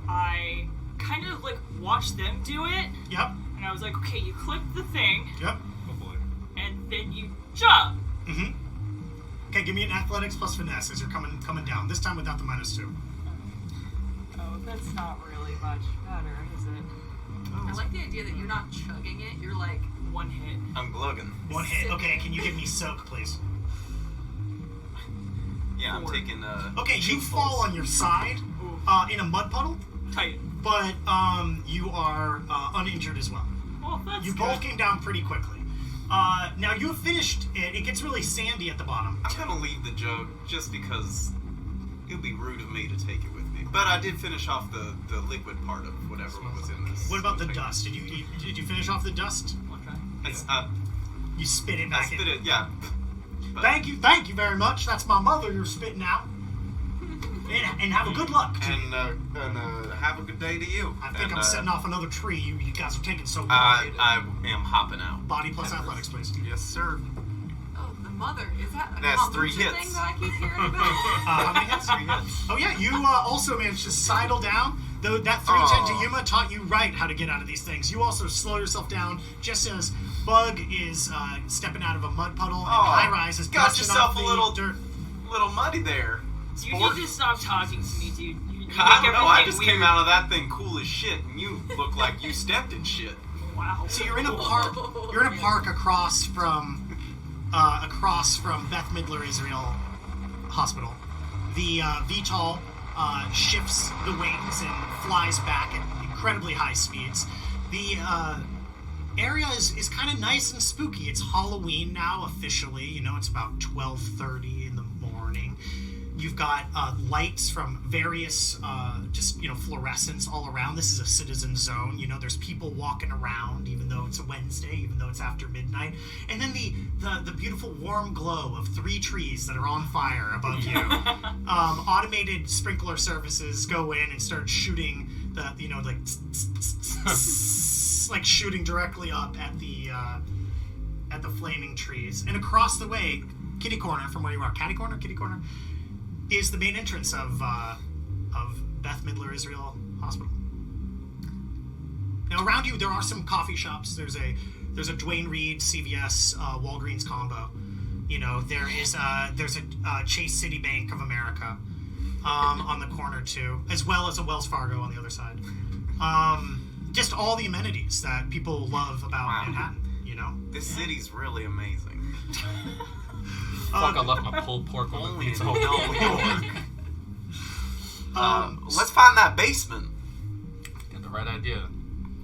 I kind of like watched them do it, Yep. and I was like, okay, you clip the thing, Yep. Oh boy. and then you jump. Mm-hmm. Okay, give me an athletics plus finesse as you're coming down. This time without the -2. Oh, that's not really much better, is it? I like the idea that you're not chugging it. You're like, One hit. I'm glugging. One hit. Okay, can you give me soak, please? Yeah, I'm 4. taking Okay, you cheekfuls. fall on your side in a mud puddle, Tight. but you are uninjured as well. Well, that's You good. both came down pretty quickly. Now you have finished it. It gets really sandy at the bottom. I'm gonna leave the jug just because it would be rude of me to take it with me. But I did finish off the liquid part of whatever was in this. What about the dust? Did you finish off the dust? One try. It's, You spit it I back spit in. it, yeah. But, Thank you very much. That's my mother you're spitting out. And have a good luck. To you. And have a good day to you. I think I'm setting off another tree. You guys are taking so long. I am hopping out. Body plus athletics, please. Yes, sir. oh, the mother. Is that a That's 3 kombucha hits. thing that I keep hearing about? How many hits? 3 hits. Oh yeah, you also managed to sidle down. Though that 310 to Yuma taught you right how to get out of these things. You also slow yourself down just as Bug is stepping out of a mud puddle and High Rise is got dusting yourself off a the little dirt. little muddy there. You Sport. need to stop talking to me, dude. You make I don't know. I everything just weird. came out of that thing cool as shit, and you look like you stepped in shit. Wow. So you're in a park. You're in a park across from Bett-Midler Israel Hospital. The VTOL shifts the wings and flies back at incredibly high speeds. The area is kind of nice and spooky. It's Halloween now officially. You know, it's about 12:30 in the morning. You've got lights from various, fluorescents all around. This is a citizen zone. You know, there's people walking around, even though it's a Wednesday, even though it's after midnight. And then the beautiful warm glow of 3 trees that are on fire above you. Automated sprinkler services go in and start shooting like shooting directly up at the flaming trees. And across the way, kitty corner from where you are, kitty corner, is the main entrance of Bett-Midler Israel Hospital. Now around you there are some coffee shops. There's a Dwayne Reed CVS Walgreens combo. You know, there's a Chase City Bank of America on the corner too, as well as a Wells Fargo on the other side. Just all the amenities that people love about Manhattan, you know? This city's really amazing. Fuck, I left my pulled pork on the Only in pizza. Null York. Let's find that basement. Got the right idea.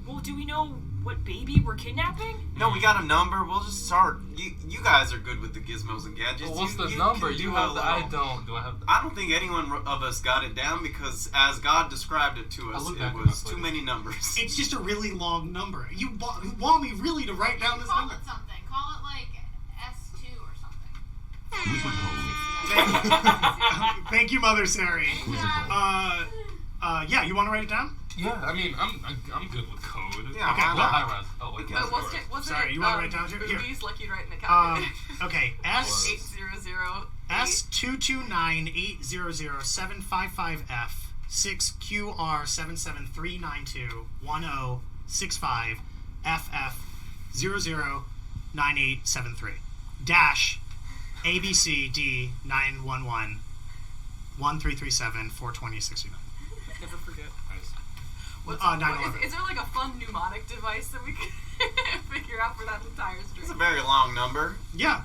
Well, do we know what baby we're kidnapping? No, we got a number. We'll just start. You guys are good with the gizmos and gadgets. Well, what's you, the you number? can do You a have the. I little- don't. Do I have the? I don't think anyone of us got it down because, as God described it to I'll us, look it back at was my too footage. many numbers. It's just a really long number. You want me really to write down this Call number? it something. Call it like S2 or something. Thank you, Mother Sari. Yeah, you want to write it down? Yeah, I mean, I'm good with code. Yeah, Okay, why well, not? High rise. Oh wait, Okay. that's But correct. was Sorry, it, you wanna write down here? Here. movies like you'd write in a calculator? Okay, S 800. S229800755F 6QR773921065 FF009873 dash ABCD 911 1337 42069. Never forget. Nice. What's, 9/11. is there like a fun mnemonic device that we can figure out for that entire It's a string? very long number. Yeah.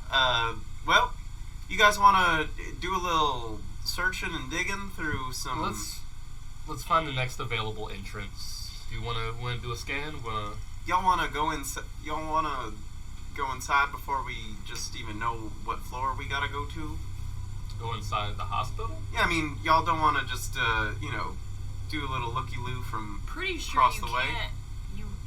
Well, You guys want to do a little searching and digging through some... Let's find the next available entrance. Do you want to do a scan? Y'all want to go inside before we just even know what floor we gotta go to? Go inside the hospital? Yeah, I mean, y'all don't want to just, do a little looky-loo from Pretty sure across you the way? can't.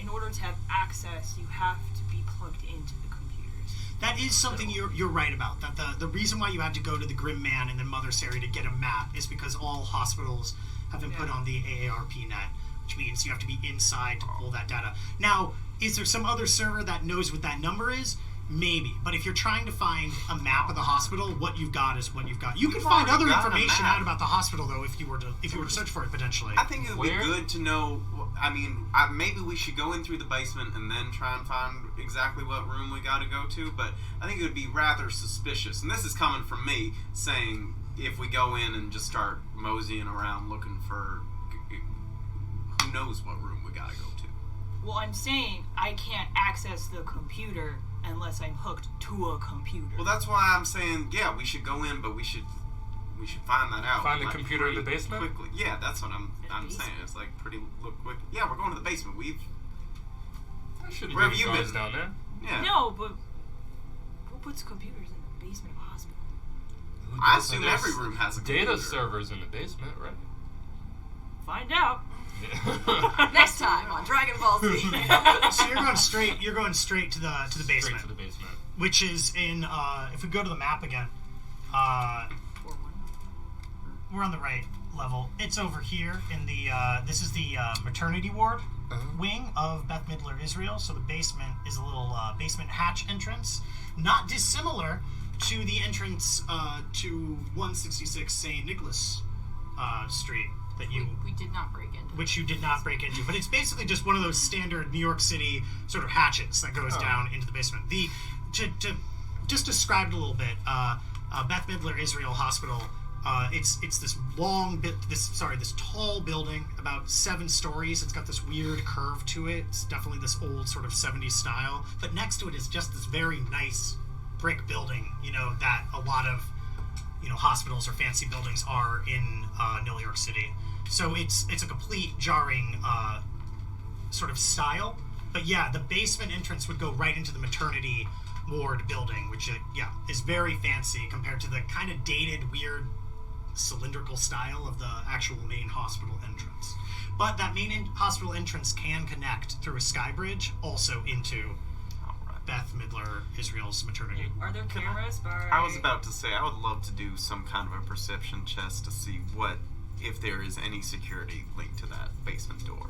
In order to have access, you have to be plugged into the computers. That is something you're right about. That the reason why you had to go to the Grim Man and then Mother Sari to get a map is because all hospitals have been put on the AARP net, which means you have to be inside to pull that data. Now, is there some other server that knows what that number is? Maybe. But if you're trying to find a map of the hospital, what you've got is what you've got. You can find other information out about the hospital, though, if you were to search for it potentially. I think it would be good to know. I mean, maybe we should go in through the basement and then try and find exactly what room we got to go to. But I think it would be rather suspicious. And this is coming from me saying if we go in and just start moseying around looking for who knows what room we got to go to. Well, I'm saying I can't access the computer unless I'm hooked to a computer. Well, that's why I'm saying, yeah, we should go in, but we should find that out. Find the computer in the basement? Quickly. Yeah, that's what I'm saying. It's like look quick. Yeah, we're going to the basement. There shouldn't Where be have you guards been? down there. Yeah. No, but who puts computers in the basement of a hospital? I assume every room has a computer. Data servers in the basement, right? Find out. Yeah. Next time on Dragon Ball Z. So you're going straight to the basement. Straight to the basement. Which is in, if we go to the map again, we're on the right level. It's over here in the, this is the maternity ward wing of Bett-Midler Israel. So the basement is a little basement hatch entrance, not dissimilar to the entrance to 166 St. Nicholas Street that we did not break into. which you did not break into. But it's basically just one of those standard New York City sort of hatches that goes down into the basement. To just describe it a little bit, Bett-Midler Israel Hospital, it's this this tall building, about 7 stories. It's got this weird curve to it. It's definitely this old sort of 70s style. But next to it is just this very nice brick building, that a lot of, hospitals or fancy buildings are in Null York City. So it's a complete jarring sort of style. But yeah, the basement entrance would go right into the maternity ward building, which is very fancy compared to the kind of dated, weird, cylindrical style of the actual main hospital entrance. But that main hospital entrance can connect through a sky bridge also into Bett-Midler Israel's maternity ward. Are there cameras? I was about to say, I would love to do some kind of a perception test to see if there is any security linked to that basement door.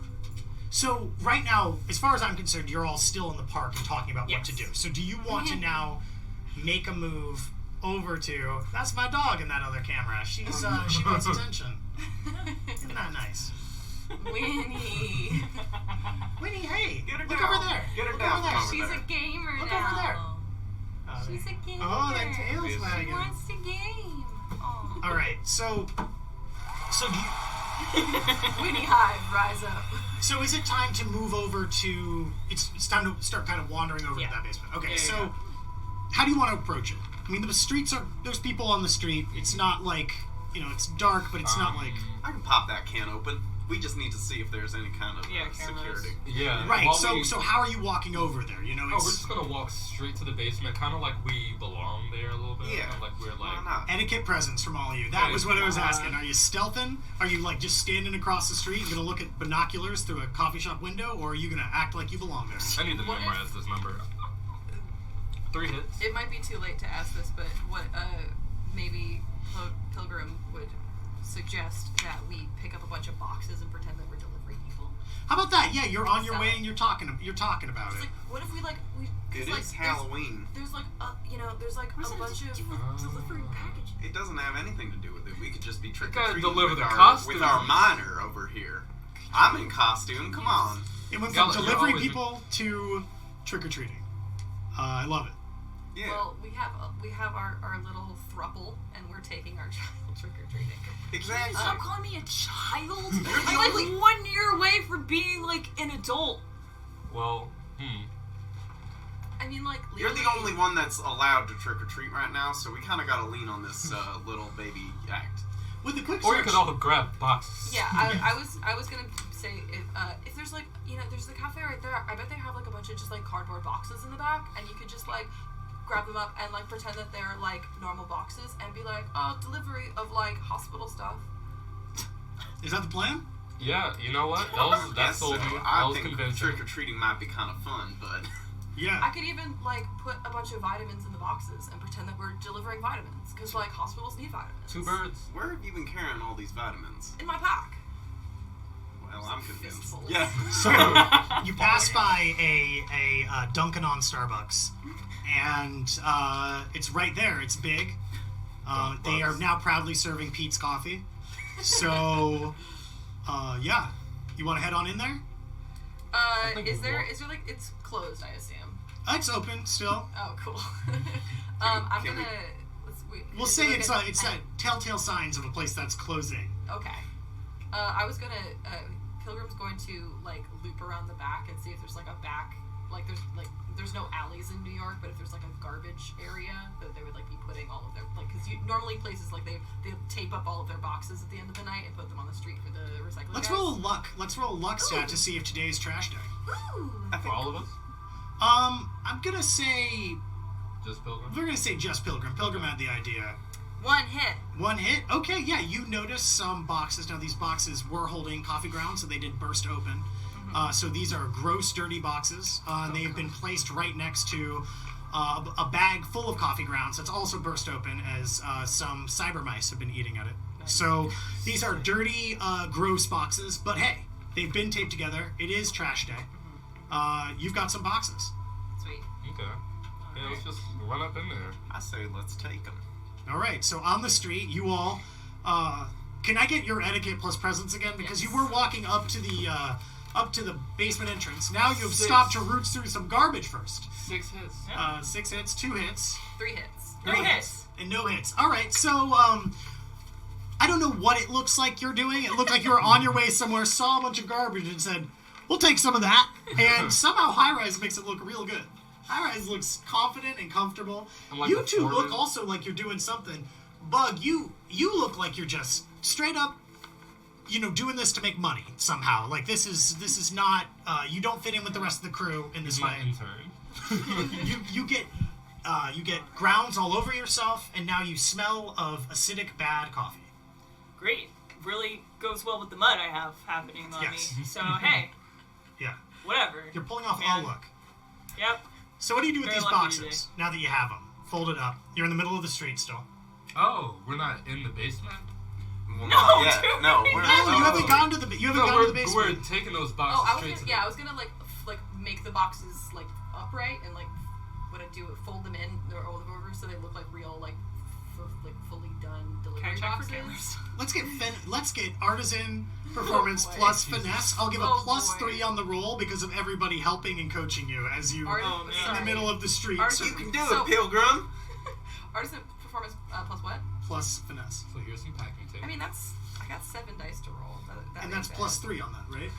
So, right now, as far as I'm concerned, you're all still in the park and talking about what to do. So, do you want to now make a move over to... That's my dog in that other camera. She wants attention. Isn't that nice? Winnie. Winnie, hey! Get her look down. over there. Get her Look down. over there. She's a gamer Look now. over there. She's a gamer. Oh, that tail's She wagging. wants to game. Oh. All right, so Winnie Hive, rise up. So is it time to move over to... It's time to start kind of wandering over to that basement. Okay, so how do you want to approach it? I mean, the streets are... There's people on the street. It's not like... it's dark, but it's not like... I can pop that can open. We just need to see if there's any kind of security. Yeah. Right, while so how are you walking over there? we're just gonna walk straight to the basement, kind of like we belong there a little bit. Yeah. Kinda like we're Why like... not? Etiquette presence from all of you. That was what I was asking. Are you stealthing? Are you like just standing across the street and gonna look at binoculars through a coffee shop window, or are you gonna act like you belong there? I need to What memorize this number. 3 hits. It might be too late to ask this, but what maybe Pilgrim would suggest that we pick up a bunch of boxes and pretend that we're delivery people. How about that? Yeah, you're on your Sell way it. and you're talking about It's it. like, what if we It like, is Halloween. There's like a bunch of delivery package. It doesn't have anything to do with it. We could just be trick gotta or treating deliver with the our costumes. minor over here. I'm in costume. Come on. It went from Gala, you're delivery always- people to trick or treating. I love it. Yeah. Well, we have our little throuple, and we're taking our child trick or treating. Exactly. Stop calling me a child. You're the I'm like only- 1 year away from being like an adult. Well, I mean, like, You're the legally- only one that's allowed to trick or treat right now, so we kind of got to lean on this little baby act. With the quick Or you search, could all grab boxes. Yeah, I was gonna say if there's like there's the cafe right there. I bet they have like a bunch of just like cardboard boxes in the back, and you could just like grab them up and like pretend that they're like normal boxes and be like, oh, delivery of like hospital stuff. is that the plan? Yeah, you know what? That sold me. I was think convincing. trick or treating might be kind of fun, but Yeah. I could even like put a bunch of vitamins in the boxes and pretend that we're delivering vitamins because like hospitals need vitamins. 2 birds. where have you been carrying all these vitamins? In my pack. Well, I'm convinced. Fistfuls. Yeah. So you pass by a Dunkin' on Starbucks, and it's right there. It's big. They are now proudly serving Pete's coffee. So, yeah, you want to head on in there? think Is there we'll- like it's closed? I assume. It's open still. Oh, cool. I'm can we- gonna. We'll is say it it's like telltale signs of a place that's closing. Okay. I was gonna. Pilgrim's going to like loop around the back and see if there's like a back. There's no alleys in New York, but if there's like a garbage area that they would like be putting all of their because normally places like they tape up all of their boxes at the end of the night and put them on the street for the recycling. Let's guys. roll a luck. Let's roll a luck stat Ooh. to see if today's trash day. Ooh. For all of us? I'm gonna say Just Pilgrim? we're gonna say just Pilgrim. Pilgrim had the idea. 1 hit. 1 hit. Okay, yeah. You notice some boxes. Now these boxes were holding coffee grounds, so they did burst open. So these are gross, dirty boxes. And they have been placed right next to a bag full of coffee grounds that's also burst open as some cyber mice have been eating at it. So these are dirty, gross boxes. But hey, they've been taped together. It is trash day. You've got some boxes. Sweet. Okay. Yeah, let's just run up in there. I say let's take them. All right. So on the street, you all. Can I get your etiquette plus presence again? Because Yes. you were walking up to the basement entrance. Now you've 6. stopped to root through some garbage first. 6 hits. 6 hits, 2 hits, 3 hits. No hits. and no hits. All right, so I don't know what it looks like you're doing. It looked like you were on your way somewhere, saw a bunch of garbage, and said, "We'll take some of that." And somehow High Rise makes it look real good. High Rise looks confident and comfortable. And like You the two look foreman. also like you're doing something. Bug, you look like you're just straight up, doing this to make money somehow. Like this is not. You don't fit in with the rest of the crew in this My way. intern. You get grounds all over yourself, and now you smell of acidic bad coffee. Great. Really goes well with the mud I have happening on Yes. me. So hey, Yeah, whatever. you're pulling off Man. a look. Yep. So what do you do with Very these lucky boxes now that you have them folded up? You're in the middle of the street still. Oh, we're not in the basement? Well, No, not yet. dude, No, we we're don't. No, you haven't gone to the we're basement. taking those Oh, boxes I was straight gonna, to yeah, I was gonna like make the boxes like upright and like when I do it, fold them in or over so they look like real like fully done delivery Can I check for boxes. cameras? Let's get artisan performance Oh, boy. plus finesse. I'll give a Oh, plus boy. 3 on the roll because of everybody helping and coaching you as you Artisan, Oh, man. in the sorry. middle of the street. Artisan- You can do So- it, Pilgrim. Artisan performance plus what? Plus finesse, So here's some packing tape. I mean I got 7 dice to roll. That and ain't that's bad. plus 3 on that, right?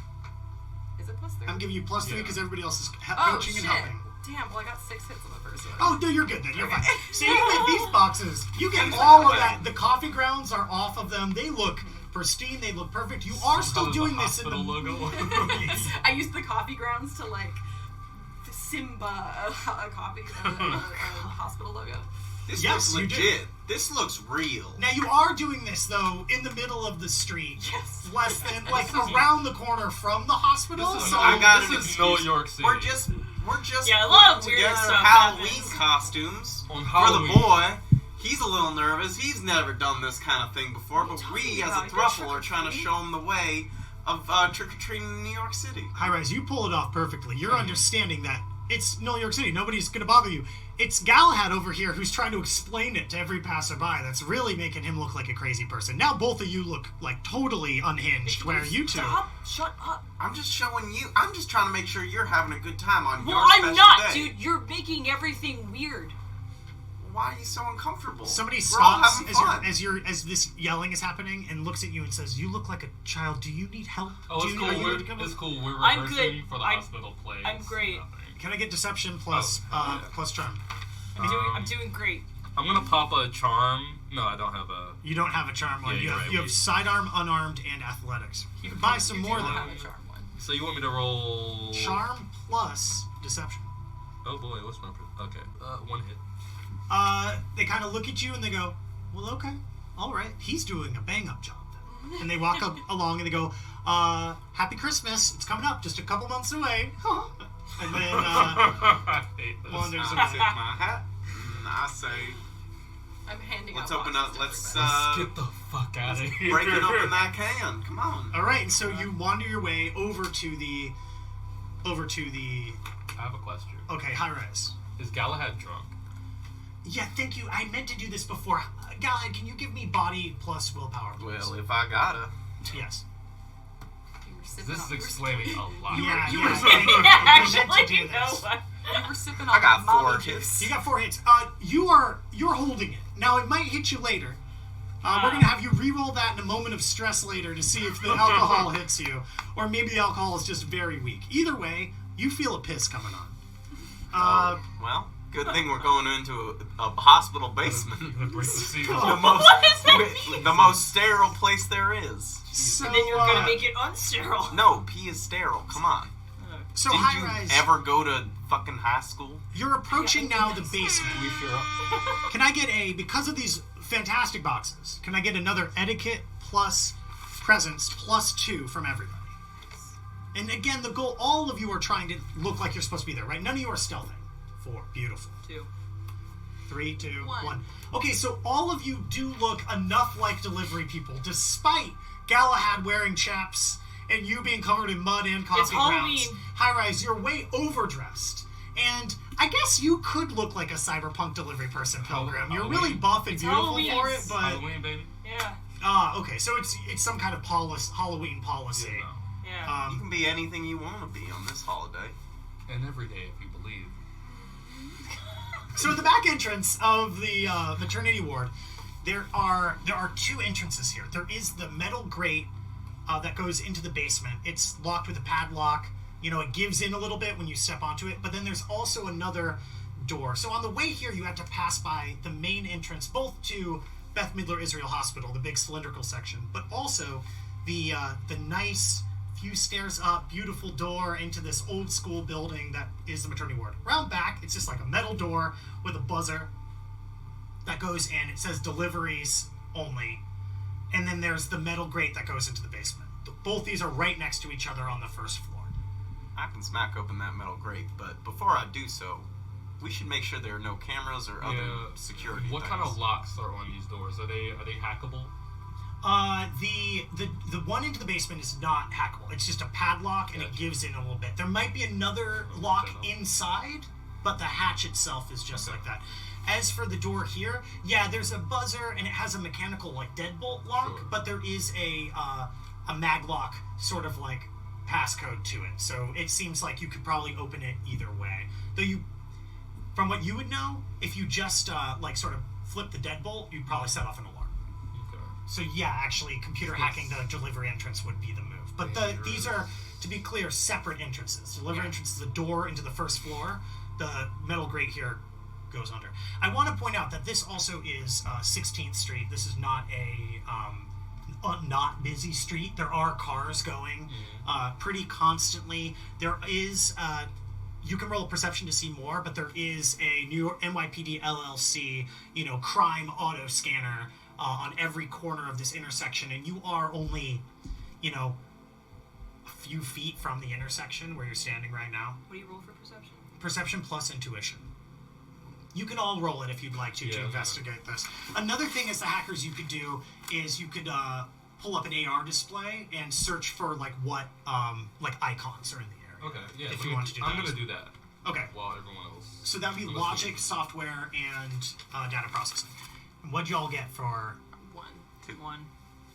Is it plus 3? I'm giving you plus 3 Yeah. because everybody else is Oh coaching shit! and helping. Damn. Well, I got 6 hits on the first one. Oh, no, you're good then. You're Okay. fine. See, with these boxes, you get all of that. The coffee grounds are off of them. They look pristine. They look perfect. You are still There's doing a this in the hospital logo. I used the coffee grounds to like Simba a hospital logo. This Yes, looks you did. legit. This looks real. Now you are doing this though in the middle of the street, Yes. less than like around the corner from the hospital. This is, So I got this an is Null excuse. York City. We're just Yeah, a lot of putting weird together stuff Halloween happens. costumes On for Halloween. the boy. He's a little nervous. He's never done this kind of thing before, but What are we you as talking a about? throuple are trying to Trick-or-treating? show him the way of trick-or-treating in New York City. High Rise, you pull it off perfectly. You're understanding that it's Null York City. Nobody's gonna bother you. It's Galahad over here who's trying to explain it to every passerby. That's really making him look like a crazy person. Now both of you look like totally unhinged. Where you two? Stop! Shut up! I'm just showing you. I'm just trying to make sure you're having a good time on Well, your I'm special not, day. dude. You're making everything weird. Why are you so uncomfortable? Somebody We're all stops having fun. as this yelling is happening and looks at you and says, "You look like a child. Do you need help? Oh, Do it's you, cool. are you We're, ready to come it's in?" cool. We're I'm rehearsing good. for the I'm- hospital plays. I'm great. Nothing. Can I get deception plus plus charm? I'm doing great. I'm gonna pop a charm. No, I don't have a. You don't have a charm one. Yeah, you you're have, right. you have sidearm, unarmed, and athletics. You can buy some more I though. have a charm one. So you want me to roll? Charm plus deception. Oh boy, what's my? Okay, one hit. They kind of look at you and they go, "Well, okay, all right. He's doing a bang-up job then." And they walk up along and they go, "Happy Christmas! It's coming up, just a couple months away." And then I hate this. wanders I away. tip my hat. And I say, I'm handing let's out open boxes up. to Let's Let's get the fuck out of here. break it open that can. Come on. All right, so you wander your way over to the. I have a question. Okay, high rise. Is Galahad drunk? Yeah, thank you. I meant to do this before. Galahad, can you give me body plus willpower, please? Well, if I gotta. Yes. You were sipping This on, is you were explaining a lot. Yeah, you yeah. were- I meant to Actually, do you know this. what? You were sipping on I got mommy 4 juice. hits. You got 4 hits. You're holding it. Now it might hit you later. We're gonna have you re-roll that in a moment of stress later to see if the alcohol hits you, or maybe the alcohol is just very weak. Either way, you feel a piss coming on. Well, good thing we're going into a hospital basement. Gonna break the seal. the most What does that mean? the most sterile place there is. So, And then you're gonna make it unsterile. No, pee is sterile. Come on. So Did high you rise. ever go to fucking high school? You're approaching now the basement. We sure are. Can I get because of these fantastic boxes, can I get another etiquette plus presence plus 2 from everybody? And again, the goal, all of you are trying to look like you're supposed to be there, right? None of you are stealthing. 4. Beautiful. 2. 3, 2, 1. 1. Okay, so all of you do look enough like delivery people, despite Galahad wearing chaps and you being covered in mud and coffee It's grounds. Halloween. High rise, you're way overdressed. And I guess you could look like a cyberpunk delivery person, Pilgrim. You're really Halloween. buff and It's beautiful Halloween. for it, but Halloween, baby. Yeah. okay, so it's some kind of Halloween policy. You know. Yeah. You can be anything you want to be on this holiday. And every day, if you believe. So at the back entrance of the maternity ward, there are 2 entrances here. There is the metal grate that goes into the basement. It's locked with a padlock. You know, it gives in a little bit when you step onto it. But then there's also another door. So on the way here, you have to pass by the main entrance, both to Bett-Midler Israel Hospital, the big cylindrical section, but also the nice few stairs up, beautiful door into this old school building that is the maternity ward. Round back, it's just like a metal door with a buzzer that goes in. It says deliveries only. And then there's the metal grate that goes into the basement. Both these are right next to each other on the first floor. I can smack open that metal grate, but before I do so, we should make sure there are no cameras or other security What things. kind of locks are on these doors? Are they hackable? The one into the basement is not hackable. It's just a padlock, and it gives in a little bit. There might be another lock inside, but the hatch itself is just like that. As for the door here, yeah, there's a buzzer, and it has a mechanical, like, deadbolt lock, Sure. but there is a maglock sort of, like, passcode to it. So it seems like you could probably open it either way. Though from what you would know, if you just, sort of flip the deadbolt, you'd probably set off an alarm. Okay. So yeah, actually, computer hacking the delivery entrance would be the move. But these are, to be clear, separate entrances. Delivery entrance is the door into the first floor. The metal grate here goes under. I want to point out that this also is 16th Street. This is not a not busy street. There are cars going pretty constantly. There is. You can roll a perception to see more, but there is a New York NYPD LLC, crime auto scanner on every corner of this intersection, and you are only, a few feet from the intersection where you're standing right now. What do you roll for perception? Perception plus intuition. You can all roll it if you'd like to investigate this. Another thing as the hackers you could do is you could pull up an AR display and search for what icons are in the area. Okay, yeah. If you want to do I'm that. going to do that. Okay. While everyone else. So that would be logic, software, and data processing. And what'd y'all get for... 1. 1.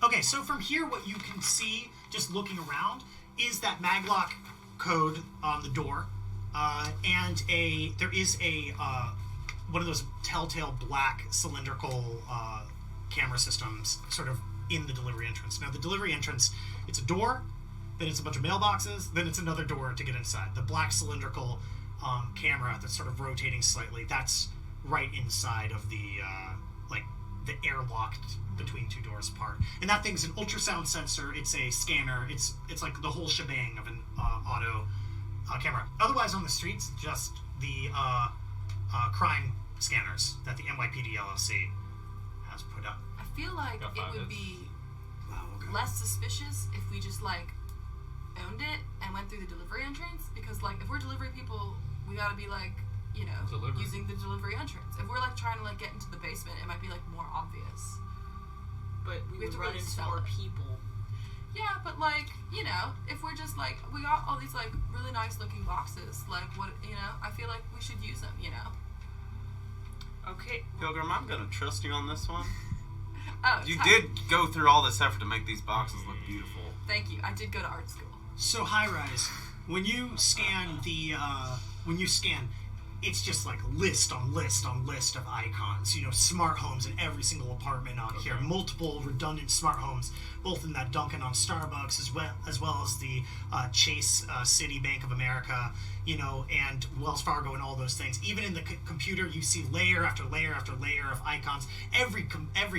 Okay, so from here, what you can see, just looking around, is that maglock code on the door, and there is a one of those telltale black cylindrical camera systems sort of in the delivery entrance. Now, the delivery entrance, it's a door, then it's a bunch of mailboxes, then it's another door to get inside. The black cylindrical camera that's sort of rotating slightly. That's right inside of the the airlock between two doors apart. And that thing's an ultrasound sensor. It's a scanner. It's like the whole shebang of an auto camera. Otherwise, on the streets, just the crime scanners that the NYPD LLC has put up. I feel like Got it five would hits. be Wow, okay. less suspicious if we just like owned it and went through the delivery entrance, because like if we're delivery people, we gotta be like, you know, Delivery. using the delivery entrance. If we're like trying to like get into the basement, it might be like more obvious. But we We have would to run really into sell more it. people. Yeah, but like, you know, if we're just like, we got all these like really nice looking boxes, like what, you know, I feel like we should use them, you know. Okay. Pilgrim, I'm gonna trust you on this one. Oh, You Ty, did go through all this effort to make these boxes look beautiful. Thank you. I did go to art school. So high rise, when you scan it's just like list on list on list of icons. You know, smart homes in every single apartment on here. Multiple redundant smart homes, both in that Dunkin' on Starbucks as well as the Chase City Bank of America. You know, and Wells Fargo and all those things. Even in the computer, you see layer after layer after layer of icons. Every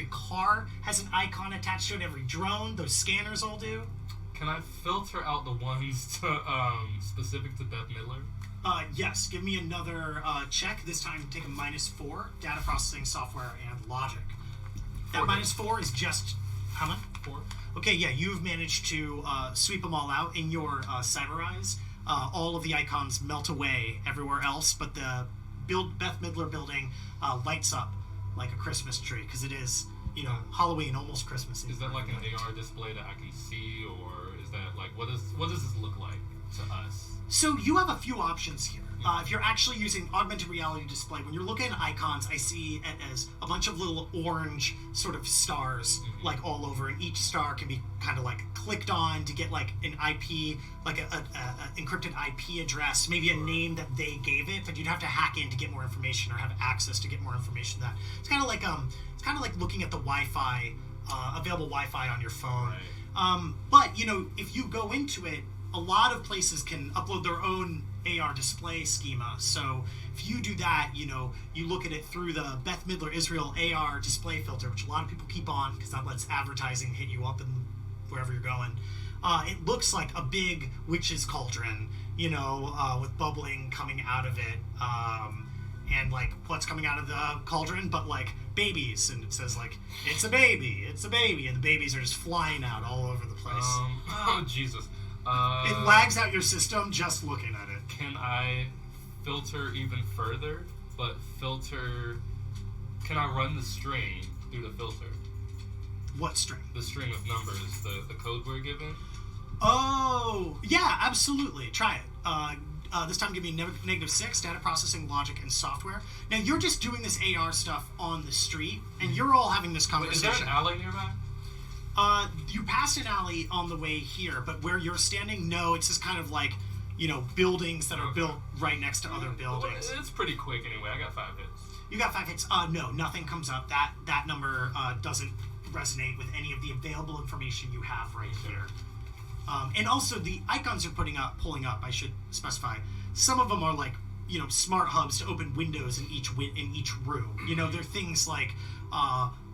car has an icon attached to it. Every drone, those scanners all do. Can I filter out the ones to, specific to Bett-Midler? Yes, give me another check. This time take a -4, data processing, software, and logic. That -4 is just, how much? 4. Okay, yeah, you've managed to sweep them all out in your cyber eyes. All of the icons melt away everywhere else, but the Bett-Midler building lights up like a Christmas tree, because it is, you know, Halloween, almost Christmas. Is that like an AR display that I can see, or is that like, what does this look like to us? So you have a few options here. If you're actually using augmented reality display, when you're looking at icons, I see it as a bunch of little orange sort of stars, like all over, and each star can be kind of like clicked on to get like an IP, like a encrypted IP address, maybe a name that they gave it, but you'd have to hack in to get more information or have access to get more information. That it's kind of like looking at the Wi-Fi, available Wi-Fi on your phone. Right. But you know, if you go into it, a lot of places can upload their own AR display schema. So if you do that, you know, you look at it through the Bett-Midler Israel AR display filter, which a lot of people keep on because that lets advertising hit you up in wherever you're going. It looks like a big witch's cauldron, you know, with bubbling coming out of it, and like what's coming out of the cauldron, but like babies, and it says like it's a baby, and the babies are just flying out all over the place. Oh Jesus. It lags out your system just looking at it. Can I filter even further? But can I run the string through the filter? What string? The string of numbers, the code we're given? Oh, yeah, absolutely. Try it. This time give me -6, data processing, logic, and software. Now, you're just doing this AR stuff on the street, and you're all having this Is conversation. there an alley nearby? You passed an alley on the way here, but where you're standing, no, it's just kind of like, you know, buildings that are built right next to other buildings. It's pretty quick anyway. I got 5 hits. You got 5 hits. No, nothing comes up. That number doesn't resonate with any of the available information you have right here. And also, the icons you're pulling up, I should specify, some of them are like, you know, smart hubs to open windows in each room. You know, they're things like,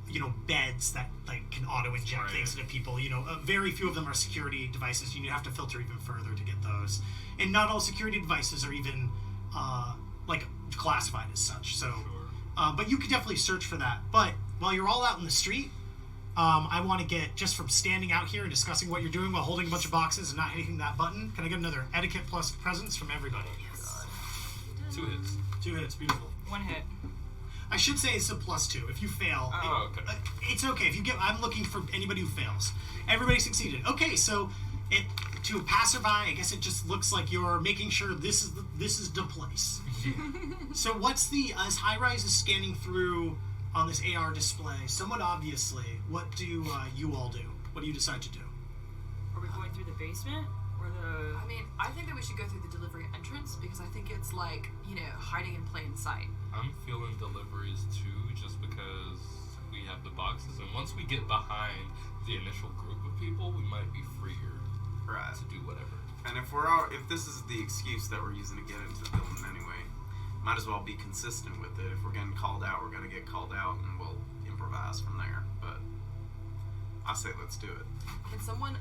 you know, beds that like can auto-inject things into people. You know, very few of them are security devices. You have to filter even further to get those. And not all security devices are even like classified as such. So, but you could definitely search for that. But while you're all out in the street, I want to get, just from standing out here and discussing what you're doing while holding a bunch of boxes and not hitting that button, can I get another etiquette plus presence from everybody? Yes. 2 hits. 2 hits, beautiful. 1 hit. I should say it's a +2. If you fail, Oh, okay. It's okay. If you get, I'm looking for anybody who fails. Everybody succeeded. Okay, so to a passerby, I guess it just looks like you're making sure this is the place. So what's as high rise is scanning through on this AR display, somewhat obviously, what do you all do? What do you decide to do? Are we going through the basement or the? I mean, I think that we should go through the delivery entrance because I think it's like, you know, hiding in plain sight. I'm feeling deliveries too, just because we have the boxes, and once we get behind the initial group of people, we might be freer Right. to do whatever. And if this is the excuse that we're using to get into the building anyway, might as well be consistent with it. If we're getting called out, we're gonna get called out, and we'll improvise from there. But I say let's do it. Can someone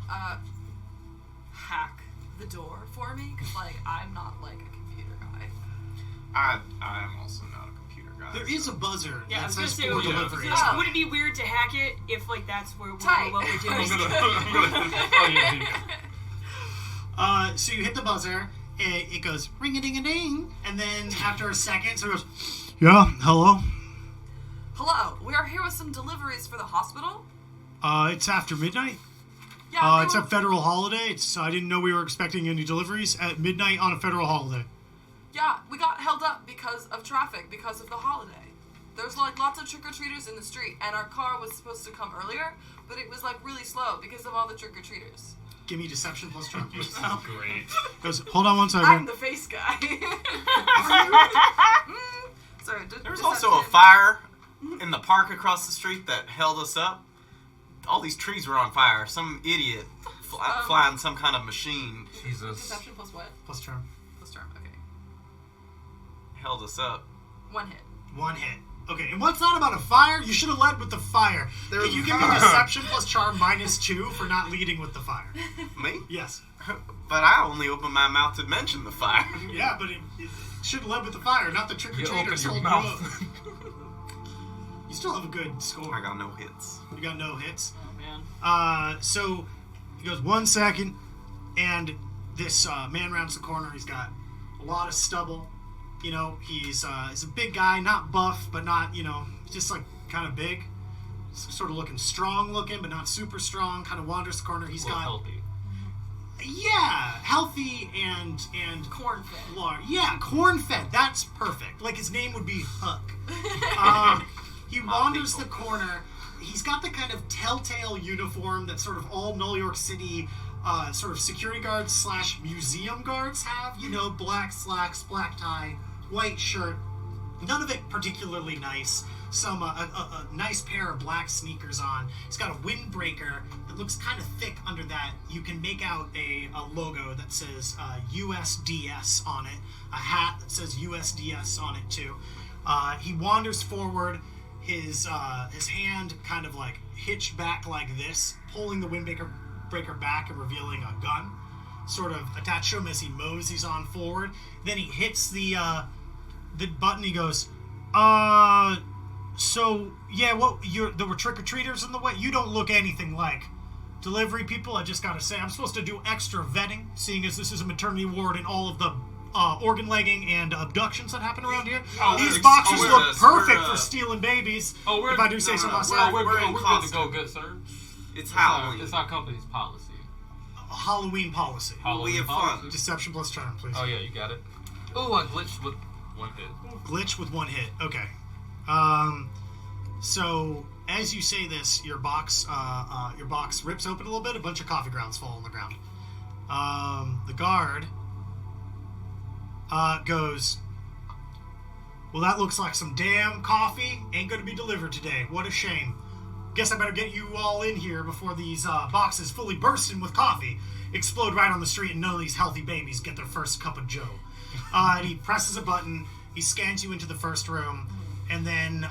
hack the door for me? Because I'm not a computer guy. I am also not a computer guy. There is a buzzer Yeah, I that was gonna says say, for would delivery. would it be weird to hack it if that's what Tight. we're doing? So you hit the buzzer, it goes ring-a-ding-a-ding, and then after a second, so it goes, yeah, hello? Hello, we are here with some deliveries for the hospital. It's after midnight. Yeah, It's a federal holiday. I didn't know we were expecting any deliveries at midnight on a federal holiday. Yeah, we got held up because of traffic, because of the holiday. There's lots of trick-or-treaters in the street, and our car was supposed to come earlier, but it was really slow because of all the trick-or-treaters. Give me deception plus charm, please. Great. Goes, hold on one second. I'm the face guy. Sorry, There's also a fire in the park across the street that held us up. All these trees were on fire. Some idiot flying some kind of machine Jesus. Deception plus what? Plus charm. Plus charm, okay. held us up. 1 hit. 1 hit. Okay, and what's not about a fire? You should have led with the fire. Can you give me deception plus charm -2 for not leading with the fire? Me? Yes. But I only opened my mouth to mention the fire. Yeah, but it should have led with the fire, not the You trick-or-treaters open your holding you mouth. up. You still have a good score. I got no hits. You got no hits. Oh man. So he goes 1 second, and this man rounds the corner. He's got a lot of stubble. You know, he's a big guy, not buff, but not, just kind of big. Sort of looking strong looking, but not super strong. Kind of wanders the corner. He's got healthy. Yeah, healthy and Corn-fed. large. Yeah, corn-fed. That's perfect. Like his name would be Huck. He wanders the corner. He's got the kind of telltale uniform that sort of all Null York City sort of security guards / museum guards have. Black slacks, black tie, white shirt. None of it particularly nice. Some a nice pair of black sneakers on. He's got a windbreaker that looks kind of thick under that. You can make out a logo that says USDS on it. A hat that says USDS on it too. He wanders forward. His hand kind of hitched back like this, pulling the windbreaker back and revealing a gun, sort of attached to him as he moseys on forward. Then he hits the button. He goes, so yeah, there were trick-or-treaters in the way. You don't look anything like delivery people. I just gotta say, I'm supposed to do extra vetting, seeing as this is a maternity ward and all of the organ legging and abductions that happen around here. These boxes look perfect for stealing babies. If I do say so myself. We're in good to costume. go, good sir. It's Halloween. It's our company's policy. Halloween policy. We have fun. Deception plus charm, please. Oh yeah, you got it. Oh, I glitched with 1 hit. Glitch with 1 hit. Okay. So as you say this, your box rips open a little bit. A bunch of coffee grounds fall on the ground. The guard goes, well, that looks like some damn coffee. Ain't gonna be delivered today. What a shame. Guess I better get you all in here before these boxes fully bursting with coffee explode right on the street and none of these healthy babies get their first cup of joe. And he presses a button. He scans you into the first room and then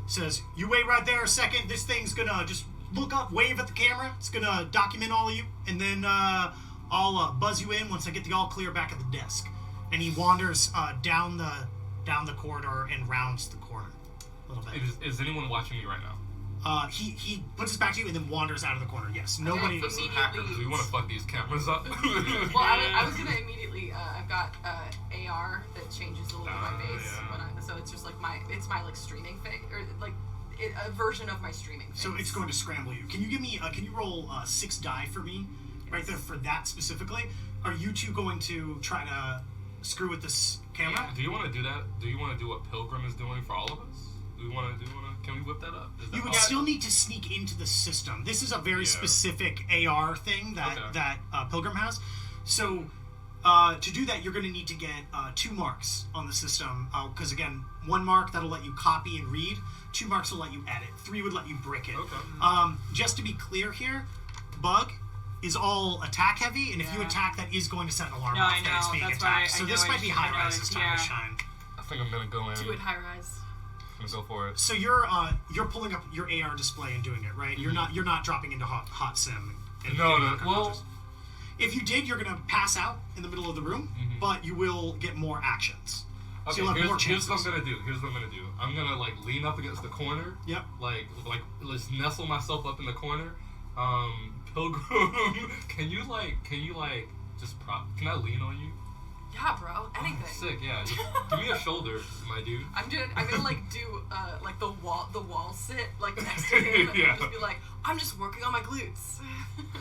says, you wait right there a second. This thing's gonna just look up, wave at the camera. It's gonna document all of you, and then I'll buzz you in once I get the all clear back at the desk. And he wanders down the corridor and rounds the corner a little bit. Is anyone watching me right now? He puts his back to you and then wanders out of the corner. Yes, nobody. Immediately. Do we want to fuck these cameras up? Well, I was gonna immediately. I've got AR that changes the look of my face yeah. so it's just my streaming face or a version of my streaming face. So it's going to scramble you. Can you give me? Can you roll 6 die for me, right there for that specifically? Are you two going to try to screw with this camera? Do you want to do that? Do you want to do what Pilgrim is doing for all of us? Can we whip that up? You would still need to sneak into the system. This is a very specific AR thing that Pilgrim has. So to do that, you're going to need to get 2 marks on the system. Because again, 1 mark that'll let you copy and read. 2 marks will let you edit. 3 would let you brick it. Okay. Just to be clear here, Bug, is all attack heavy, and if you Yeah. attack, that is going to set an alarm No, off I that it's know. being That's attacked. why So I this know might be I High should- Rise's time yeah. to shine. I think I'm gonna go in. Do it, high rise. I'm gonna go for it. So you're pulling up your AR display and doing it, right? You're not dropping into hot sim. And No, getting no, knocked well- unconscious. If you did, you're gonna pass out in the middle of the room, but you will get more actions. So Okay, you'll have more here's chances. what I'm gonna do. Here's what I'm gonna do. I'm gonna like lean up against the corner. Yep. Like let's nestle myself up in the corner. Pilgrim, can you just can I lean on you? Yeah, bro. Anything. Sick, yeah. Just give me a shoulder, my dude. I'm gonna like do like the wall sit like next to him and Yeah. just be like, I'm just working on my glutes.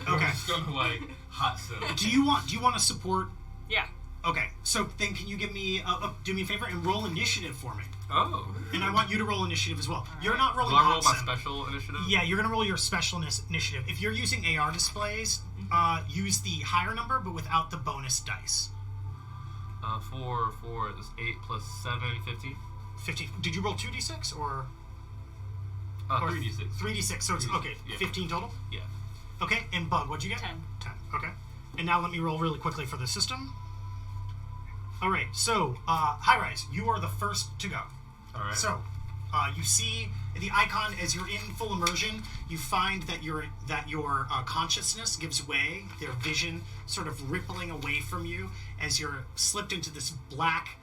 Okay. I'm just gonna like hot sim. Do you want to support? Yeah. Okay. So then, can you give me do me a favor and roll initiative for me? Oh. And I want you to roll initiative as well. You're not rolling Do I hot roll my sim. special initiative? Yeah, you're gonna roll your special initiative. If you're using AR displays, use the higher number but without the bonus dice. 4, this 8 plus 7, 15. 15. Did you roll 2d6 or 3d6. 3d6? So it's 3d6, okay. yeah. 15 total. Yeah. Okay. And Bug, what'd you get? 10. 10. Okay. And now let me roll really quickly for the system. All right. So, High Rise, you are the first to go. All right. So, you see the icon as you're in full immersion. You find that your consciousness gives way. Their vision sort of rippling away from you as you're slipped into this black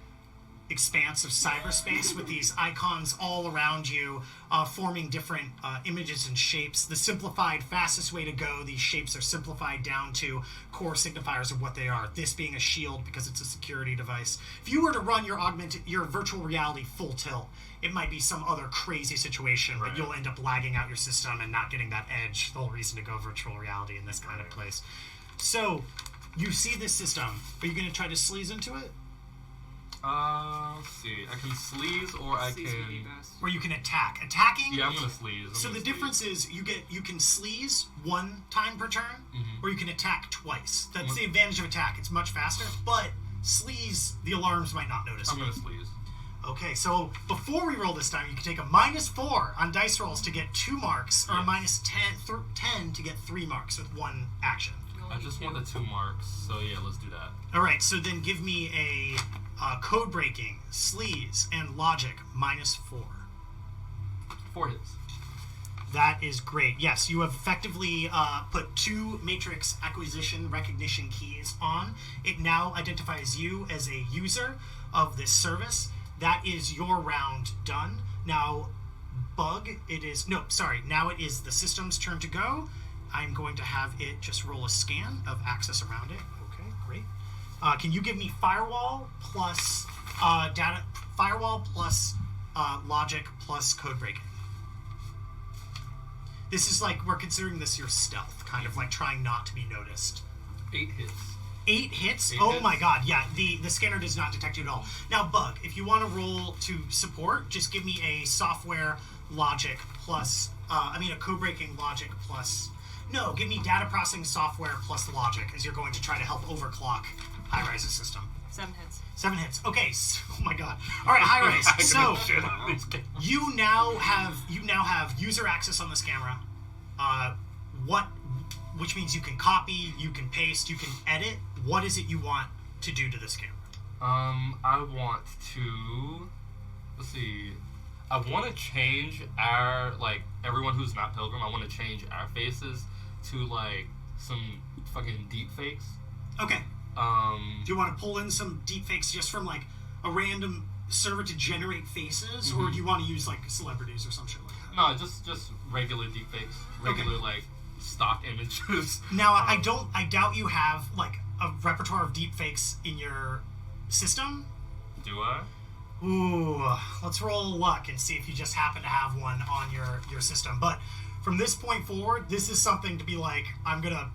expanse of cyberspace with these icons all around you, forming different images and shapes. The simplified, fastest way to go, these shapes are simplified down to core signifiers of what they are. This being a shield because it's a security device. If you were to run your virtual reality full tilt, it might be some other crazy situation, but Right. you'll end up lagging out your system and not getting that edge. The whole reason to go virtual reality in this kind of place. So, you see this system. Are you going to try to sleaze into it? Let's see. I can sleaze or I Sleaze would be can. best. Or you can attack. Attacking. Yeah, I'm gonna sleaze. So the difference is you can sleaze one time per turn, or you can attack twice. That's the advantage of attack. It's much faster, but sleaze, the alarms might not notice. I'm gonna sleaze. Okay, so before we roll this time, you can take a -4 on dice rolls to get 2 marks, or a Yes. -10 to get 3 marks with one action. I just want the 2 marks, so yeah, let's do that. All right, so then give me a code breaking, sleaze, and logic -4. 4 hits. That is great. Yes, you have effectively put 2 matrix acquisition recognition keys on. It now identifies you as a user of this service. That is your round done. Now, Bug, now it is the system's turn to go. I'm going to have it just roll a scan of access around it. Okay, great. Can you give me firewall plus logic plus code breaking? This is like, we're considering this your stealth, kind of like trying not to be noticed. 8 hits. 8 hits? 8 Oh hits. my god, yeah, the scanner does not detect you at all. Now, Bug, if you want to roll to support, just give me a software logic plus, a code breaking logic plus, no, give me data processing software plus logic, as you're going to try to help overclock High Rise's system. 7 hits. 7 hits. Okay, oh my god. All right, High Rise. So, Shit out of these games. you now have user access on this camera, which means you can copy, you can paste, you can edit. What is it you want to do to this camera? I want to. Let's see. I want to change our everyone who's not Pilgrim. I want to change our faces to some fucking deep fakes. Okay. Do you want to pull in some deepfakes just from a random server to generate faces, or do you want to use celebrities or some shit like that? No, just regular deep fakes. Regular stock images. Now, I doubt you have a repertoire of deepfakes in your system. Do I? Ooh, let's roll luck and see if you just happen to have one on your system. But from this point forward, this is something to be I'm gonna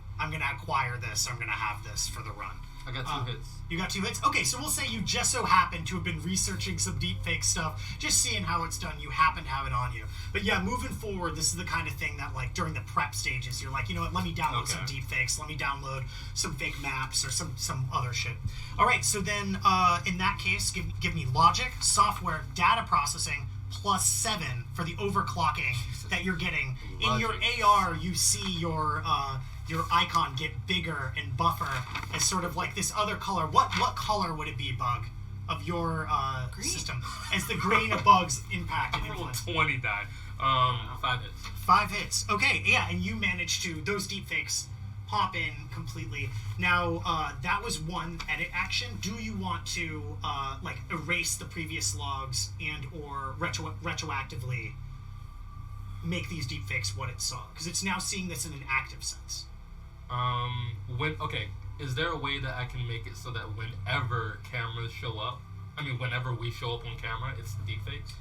acquire this. I'm gonna have this for the run. I got 2 hits. You got 2 hits? Okay, so we'll say you just so happen to have been researching some deepfake stuff, just seeing how it's done. You happen to have it on you. But yeah, moving forward, this is the kind of thing that during the prep stages, you're you know what, let me download some deepfakes. Let me download some fake maps or some other shit. All right, so then in that case, give me logic, software, data processing, plus 7 for the overclocking that you're getting. In your Logic. AR, you see your your icon get bigger and buffer as sort of like this other color. What color would it be, Bug, of your system? As the green of Bug's impact and I rolled influence. 20 die. 5 hits. 5 hits. Okay, yeah, and you managed to, those deepfakes pop in completely. Now, that was one edit action. Do you want to, like, erase the previous logs and or retroactively make these deepfakes what it saw? Because it's now seeing this in an active sense. Okay, is there a way that I can make it so that whenever cameras show up, whenever we show up on camera, it's the deepfakes?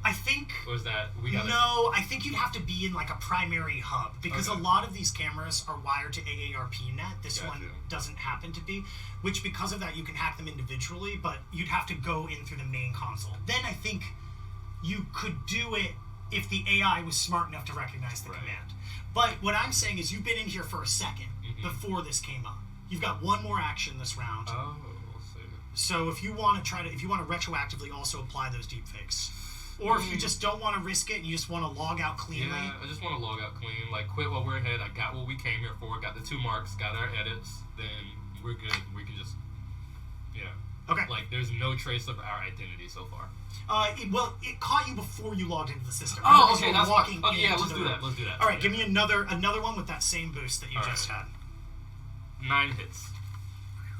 I think... Or is that... No, I think you'd have to be in, like, a primary hub, because a lot of these cameras are wired to AARP-net. This one doesn't happen to be, which, because of that, you can hack them individually, but you'd have to go in through the main console. Then I think you could do it if the AI was smart enough to recognize the command. But what I'm saying is you've been in here for a second before this came up. You've got one more action this round. Oh, we'll see. So if you want to retroactively also apply those deepfakes, or if you just don't want to risk it and you just want to log out cleanly. Yeah, I just want to log out clean. Like, quit while we're ahead. I got what we came here for. Got the 2 marks. Got our edits. Then we're good. We can just... Yeah. Okay. Like, there's no trace of our identity so far. It caught you before you logged into the system. Oh, okay, that's walking fine. Okay, yeah, into let's the do room. that. Let's do that. All right, give me another one with that same boost that you All just right. had. 9 hits.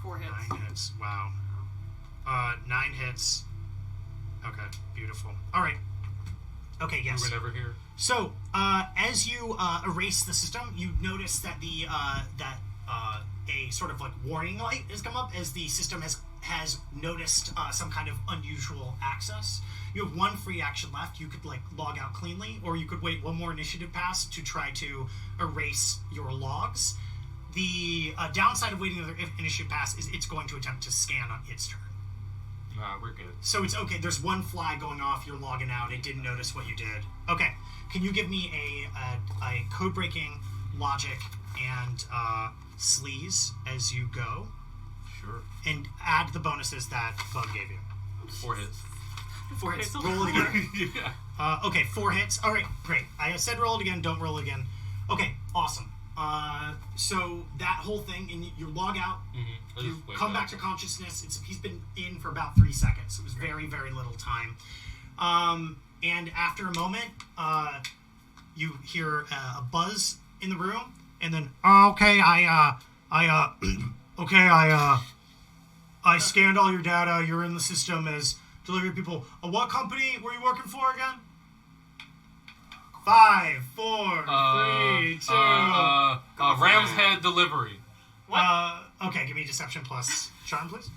4 hits. 9 hits. Wow. 9 hits. Okay, beautiful. All right. Okay, yes. We were never here. So, as you erase the system, you notice that a sort of like warning light has come up as the system has noticed some kind of unusual access. You have 1 free action left. You could like log out cleanly, or you could wait 1 more initiative pass to try to erase your logs. The downside of waiting another initiative pass is it's going to attempt to scan on its turn. Nah, we're good. So it's okay. There's 1 flag going off. You're logging out. It didn't notice what you did. Okay. Can you give me a code-breaking logic and sleaze as you go? Sure. And add the bonuses that Bug gave you. 4 hits. 4 hits. Okay, Roll it again. Yeah. Okay, 4 hits. All right, great. I said roll it again. Don't roll it again. Okay, awesome. So that whole thing, and you log out. You come back to consciousness. He's been in for about 3 seconds. It was very, very little time. And after a moment, you hear a buzz in the room, and then I scanned all your data. You're in the system as delivery people. What company were you working for again? 5, 4, 3, 2. Ram's Head Delivery. Okay, give me deception plus charm, please.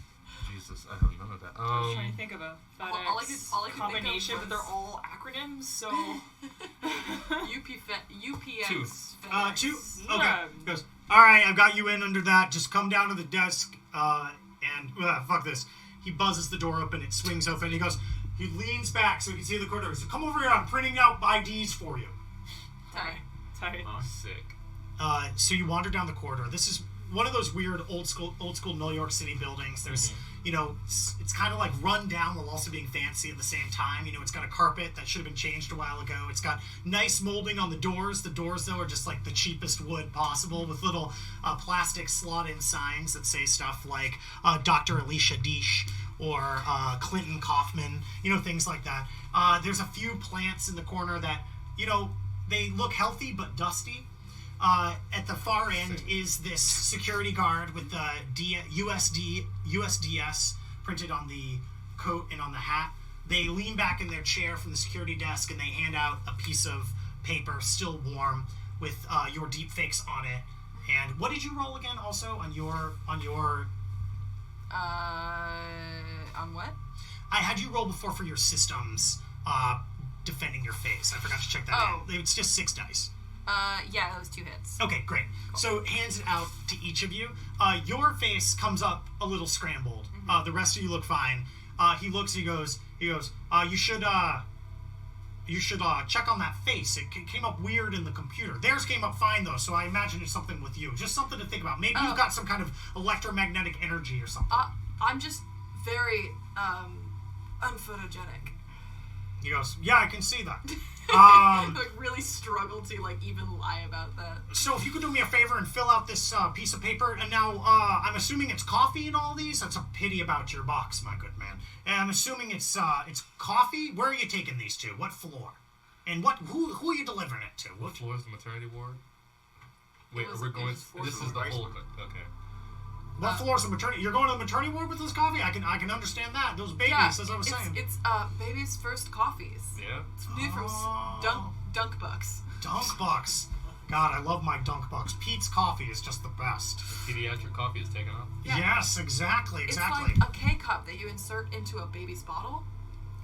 Jesus, I have none of that. I was trying to think of a FedEx all I could combination, think of but they're was- all acronyms, so... UPS. 2. Okay. Yeah. He goes, all right, I've got you in under that. Just come down to the desk, and fuck this. He buzzes the door open. It swings open. He goes. He leans back so he can see the corridor. He says, come over here. I'm printing out IDs for you. Tight. Oh, sick. So you wander down the corridor. This is one of those weird old school Null York City buildings. There's, it's kind of like run down while also being fancy at the same time. It's got a carpet that should have been changed a while ago. It's got nice molding on the doors. The doors, though, are just like the cheapest wood possible with little plastic slot-in signs that say stuff like Dr. Alicia Deesh or Clinton Kaufman, things like that. There's a few plants in the corner that, they look healthy but dusty. At the far end is this security guard with the USDS printed on the coat and on the hat. They lean back in their chair from the security desk and they hand out a piece of paper, still warm, with your deepfakes on it. And what did you roll again? Also on your On what? I had you roll before for your systems defending your face. I forgot to check that in. It's just 6 dice. Yeah, that was 2 hits. Okay, great. Cool. So hands it out to each of you. Your face comes up a little scrambled. The rest of you look fine. He looks. He goes. You should check on that face. It came up weird in the computer. Theirs came up fine though, so I imagine it's something with you. Just something to think about. Maybe you've got some kind of electromagnetic energy or something. I'm just very unphotogenic. He goes, yeah, I can see that. Like really struggle to like even lie about that. So if you could do me a favor and fill out this piece of paper, and now I'm assuming it's coffee in all these. That's a pity about your box, my good man. And I'm assuming it's coffee. Where are you taking these to? What floor? And who are you delivering it to? What floor is the maternity ward? Wait, It was- we're it going. was fourth This is the floor. whole. Okay. What floor is the maternity? You're going to the maternity ward with this coffee? I can understand that. Those babies, Yeah, as I was saying. it's baby's first coffees. Yeah. It's new from Dunk Bucks. Dunk Bucks. God, I love my Dunk Bucks. Pete's coffee is just the best. Pediatric coffee is taken up. Yeah. Yes, exactly. It's like a K-cup that you insert into a baby's bottle,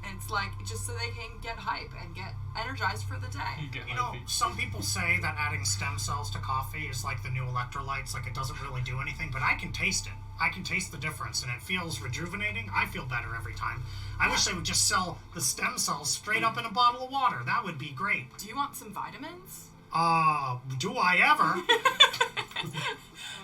and it's like just so they can get hype and get energized for the day. Get You know, hypey. some people say that adding stem cells to coffee is like the new electrolytes, like it doesn't really do anything, but I can taste it. I can taste the difference, and it feels rejuvenating. I feel better every time. I wish they would just sell the stem cells straight up in a bottle of water. That would be great. Do you want some vitamins? Do I ever?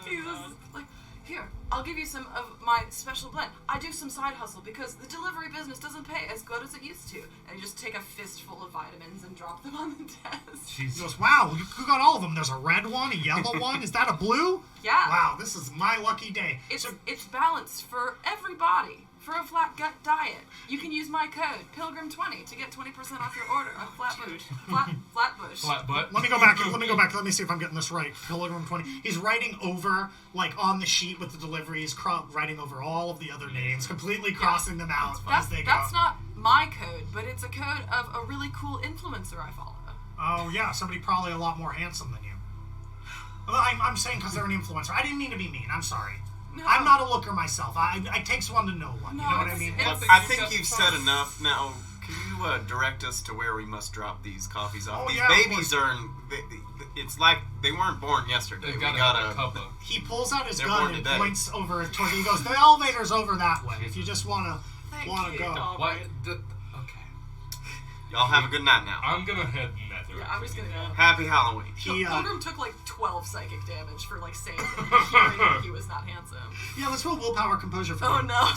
He's just like, here, I'll give you some of my special blend. I do some side hustle because the delivery business doesn't pay as good as it used to. And you just take a fistful of vitamins and drop them on the desk. He goes, wow, you got all of them. There's a red one, a yellow one. Is that a blue? Yeah. Wow, this is my lucky day. It's balanced for everybody. For a flat gut diet, you can use my code Pilgrim20 to get 20% off your order of Flatbush. Flatbush. Flat butt. Let me go back. Let me see if I'm getting this right. Pilgrim 20. He's writing over, like, on the sheet with the deliveries, writing over all of the other names, completely crossing them out as they go. That's not my code, but it's a code of a really cool influencer I follow. Oh, yeah, somebody probably a lot more handsome than you. Well, I'm saying because they're an influencer. I didn't mean to be mean. I'm sorry. No. I'm not a looker myself. I takes one to know one. No, you know what I it's- mean? it's- I think you've said enough. Now, can you direct us to where we must drop these coffees off? Oh, These yeah, of babies are in... It's like they weren't born yesterday. They've We got a gotta... cuppa. He pulls out his They're gun born and today. points over towards you. He goes, the elevator's over that way. If you just want Thank to you. go. What? Okay. Y'all have a good night now. I'm gonna head in that direction. Yeah, I'm just gonna go. Happy Halloween. He, Pilgrim took like 12 psychic damage for like saying hearing that he was not handsome. yeah, let's roll willpower composure for Oh him. no.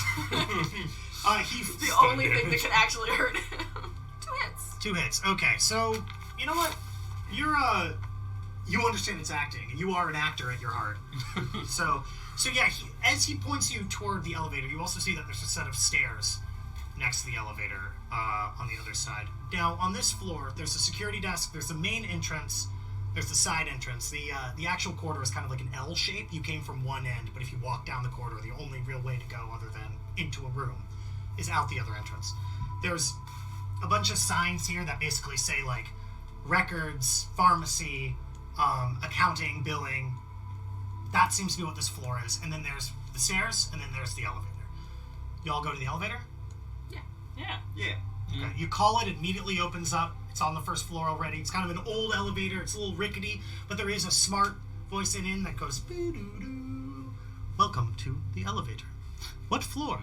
He The only thing that could actually hurt him. 2 hits. 2 hits. Okay, so you know what? You're you understand it's acting, and you are an actor at your heart. so yeah. As he points you toward the elevator, you also see that there's a set of stairs next to the elevator on the other side. Now, on this floor, there's a security desk. There's the main entrance. There's the side entrance. The actual corridor is kind of like an L shape. You came from one end, but if you walk down the corridor, the only real way to go, other than into a room, is out the other entrance. There's a bunch of signs here that basically say, like, records, pharmacy, accounting, billing. That seems to be what this floor is. And then there's the stairs, and then there's the elevator. You all go to the elevator? Yeah. Yeah. Okay. You call it, immediately opens up. It's on the first floor already. It's kind of an old elevator. It's a little rickety, but there is a smart voice in that goes, "Boo-doo-doo. Welcome to the elevator. What floor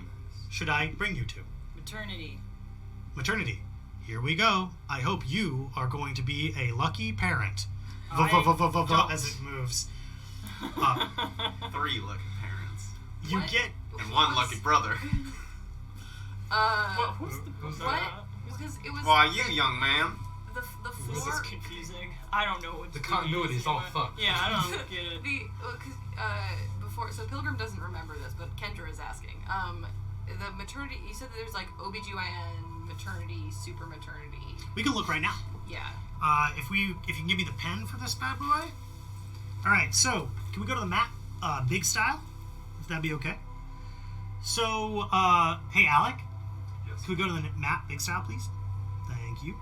should I bring you to?" Maternity. Maternity. Here we go. I hope you are going to be a lucky parent. I As it moves. 3 lucky parents. You What? get... And 1 lucky brother. Who's What? that? Because it was Why, you young man. the This is floor. confusing. I don't know what The to do continuity with is all this fucked. Yeah, I don't get it. Before, so Pilgrim doesn't remember this, but Kendra is asking. The maternity. You said that there's like OBGYN, maternity, super maternity. We can look right now. Yeah. If you can give me the pen for this bad boy. All right, so can we go to the map, big style? If that'd be okay. So, hey Alec, Yes. can we go to the map, big style, please? Thank you.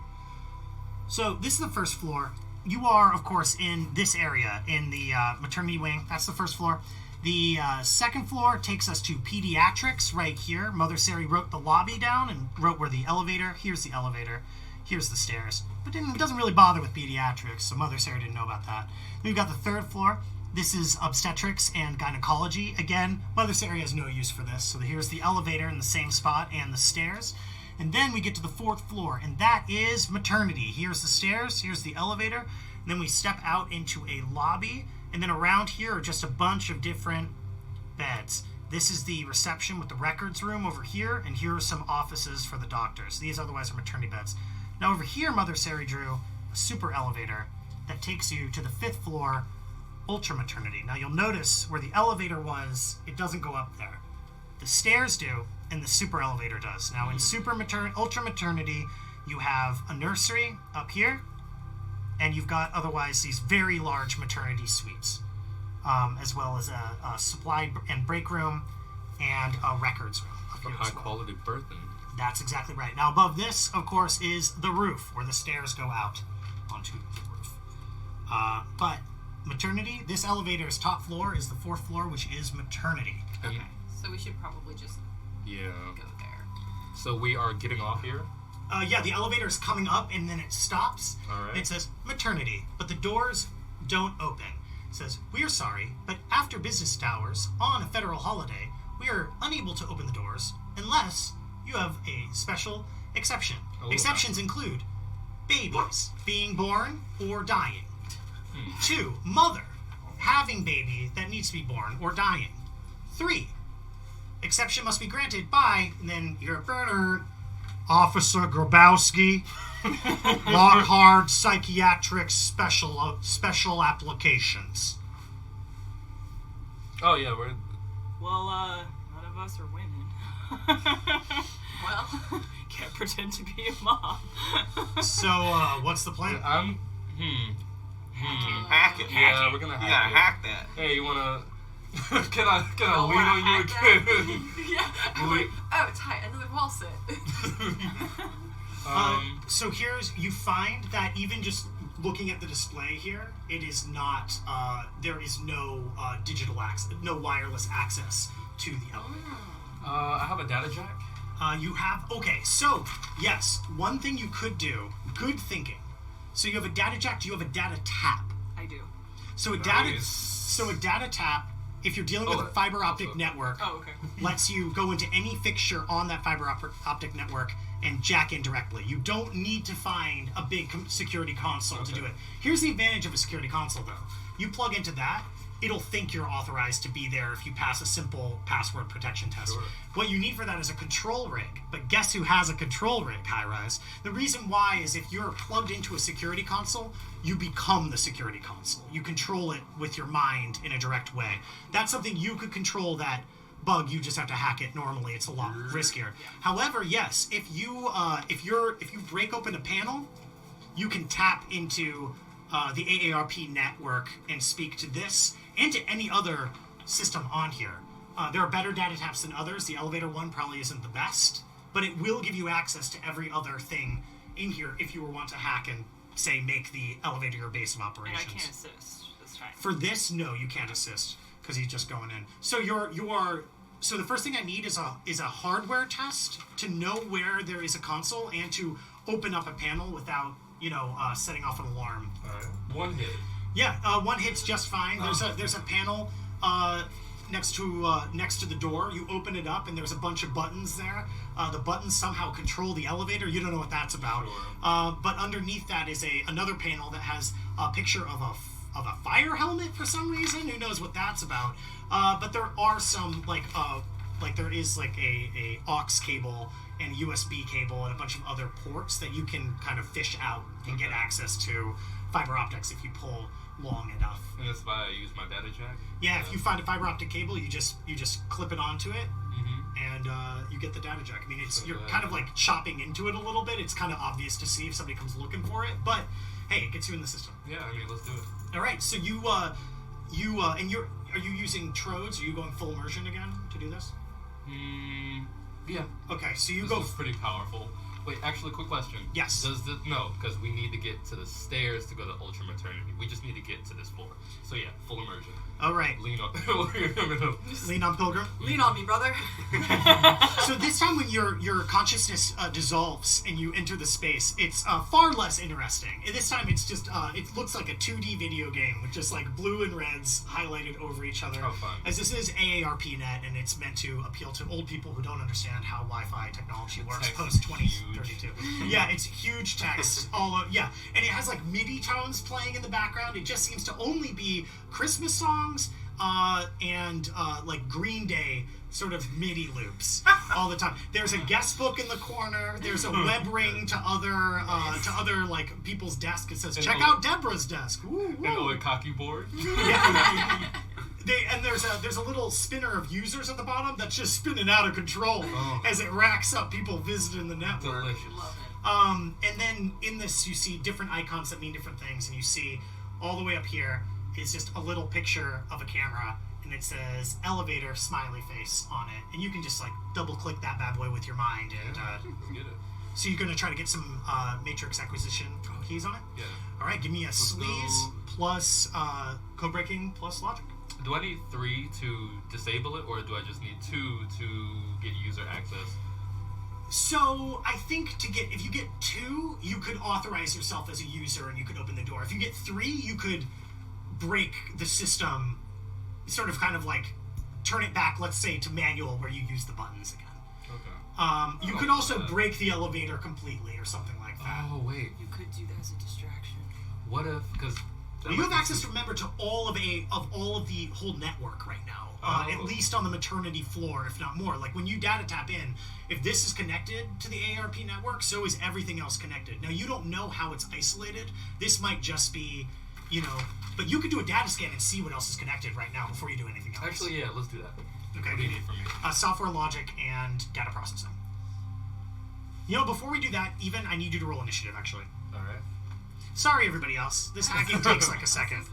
So this is the first floor. You are, of course, in this area in the maternity wing. That's the first floor. The second floor takes us to pediatrics right here. Mother Sari wrote the lobby down and wrote where the elevator. Here's the elevator. Here's the stairs. But it doesn't really bother with pediatrics, so Mother Sari didn't know about that. Then we've got the third floor. This is obstetrics and gynecology. Again, Mother Sari has no use for this. So here's the elevator in the same spot and the stairs. And then we get to the fourth floor, and that is maternity. Here's the stairs, here's the elevator, and then we step out into a lobby, and then around here are just a bunch of different beds. This is the reception with the records room over here, and here are some offices for the doctors. These otherwise are maternity beds. Now over here, Mother Sari drew a super elevator that takes you to the 5th floor Ultra Maternity. Now you'll notice where the elevator was, it doesn't go up there. The stairs do, and the super elevator does. Now in Ultra Maternity, you have a nursery up here, and you've got otherwise these very large maternity suites, as well as a supply and break room and a records room up For here high as well. quality birthing. That's exactly right. Now above this, of course, is the roof, where the stairs go out onto the roof. But maternity, this elevator's top floor is the 4th floor, which is maternity. And So we should probably just yeah. go there. So we are getting off here. Yeah, the elevator is coming up and then it stops. All right. And it says maternity, but the doors don't open. It says, "We are sorry, but after business hours on a federal holiday, we are unable to open the doors unless you have a special exception. Oh, Exceptions include babies being born or dying. 2, mother having baby that needs to be born or dying. 3, exception must be granted by," and then you're a burner, "Officer Grabowski, Lockhart Psychiatric Special Applications." Oh yeah, we're. Well, none of us are women. Well, Can't pretend to be a mom. So, what's the plan? I'm. Hack it. Yeah, we're gonna You hack gotta it. hack that. Hey, you wanna? can I Oh, lean on you hack that? again? yeah. I'm like, oh, tight, another wall sit. So you find that even just looking at the display here, it is not, there is no digital access, no wireless access to the elevator. I have a data jack. You have, okay, so, yes, one thing you could do, good thinking. So you have a data jack, do you have a data tap? I do. So a Nice. data tap, if you're dealing with a fiber optic network, Oh, okay. lets you go into any fixture on that fiber optic network and jack in directly. You don't need to find a big security console to do it. Here's the advantage of a security console, though. You plug into that, it'll think you're authorized to be there if you pass a simple password protection test. Sure. What you need for that is a control rig. But guess who has a control rig, High-Rise? The reason why is if you're plugged into a security console, you become the security console. You control it with your mind in a direct way. That's something you could control. That bug, you just have to hack it. Normally it's a lot riskier. However, yes, if you break open a panel, you can tap into the AARP network and speak to this and to any other system on here. There are better data taps than others. The elevator one probably isn't the best, but it will give you access to every other thing in here if you want to hack and, say, make the elevator your base of And operations. I can't assist this time. For this, no, you can't assist because he's just going in. So so the first thing I need is a hardware test to know where there is a console and to open up a panel without setting off an alarm. Alright. One hit. Yeah, one hit's just fine. There's a panel next to the door. You open it up and there's a bunch of buttons there. The buttons somehow control the elevator. You don't know what that's about. Sure. But underneath that is another panel that has a picture of a fire helmet for some reason. Who knows what that's about? But there are some there is a aux cable and USB cable and a bunch of other ports that you can kind of fish out and get access to fiber optics if you pull long enough. And that's why I use my data jack. Yeah, if you find a fiber optic cable, you just clip it onto it, and you get the data jack. I mean, you're kind of like chopping into it a little bit. It's kind of obvious to see if somebody comes looking for it, but hey, it gets you in the system. Yeah, I mean, let's do it. All right, so are you using trodes? Are you going full immersion again to do this? Yeah. Okay, so you This go. is pretty powerful. Wait, actually, quick question. Yes. No, because we need to get to the stairs to go to Ultra Maternity. We just need to get to this floor. So yeah, full immersion. All right, Lean on. lean on Pilgrim. Lean on me, brother. So this time when your consciousness dissolves and you enter the space, it's far less interesting. And this time it's just, it looks like a 2D video game with just like blue and reds highlighted over each other. Oh, fun. As this is AARP.net and it's meant to appeal to old people who don't understand how Wi-Fi technology works text post is 2032. Yeah, it's huge text. Yeah, and it has like MIDI tones playing in the background. It just seems to only be Christmas songs, and like Green Day sort of MIDI loops all the time. There's a guest book in the corner. There's a web ring to other like people's desk. It says, "Check out Deborah's desk." Ooh, An Oikaki board. There's a little spinner of users at the bottom that's just spinning out of control as it racks up people visiting the network. Delicious. Love it. And then in this you see different icons that mean different things, and you see all the way up here is just a little picture of a camera, and it says elevator smiley face on it, and you can just like double click that bad boy with your mind, and Get it. so you're going to try to get some matrix acquisition keys on it. Yeah. All right, give me a sleaze plus code breaking plus logic. Do I need 3 to disable it, or do I just need 2 to get user access? So I think if you get 2, you could authorize yourself as a user and you could open the door. If you get 3, you could break the system, sort of kind of like turn it back, let's say, to manual where you use the buttons again. Okay. You could also break the elevator completely or something like that. Oh, wait. You could do that as a distraction. What if, because... Well, you have access, remember, to all of the whole network right now. At least on the maternity floor, if not more. Like when you data tap in, if this is connected to the AARP network, so is everything else connected. Now you don't know how it's isolated. This might just be, but you could do a data scan and see what else is connected right now before you do anything else. Actually, yeah, let's do that. Okay. What do you need from me? Software logic and data processing. Before we do that, I need you to roll initiative, actually. All right. Sorry, everybody else. This hacking takes like a second.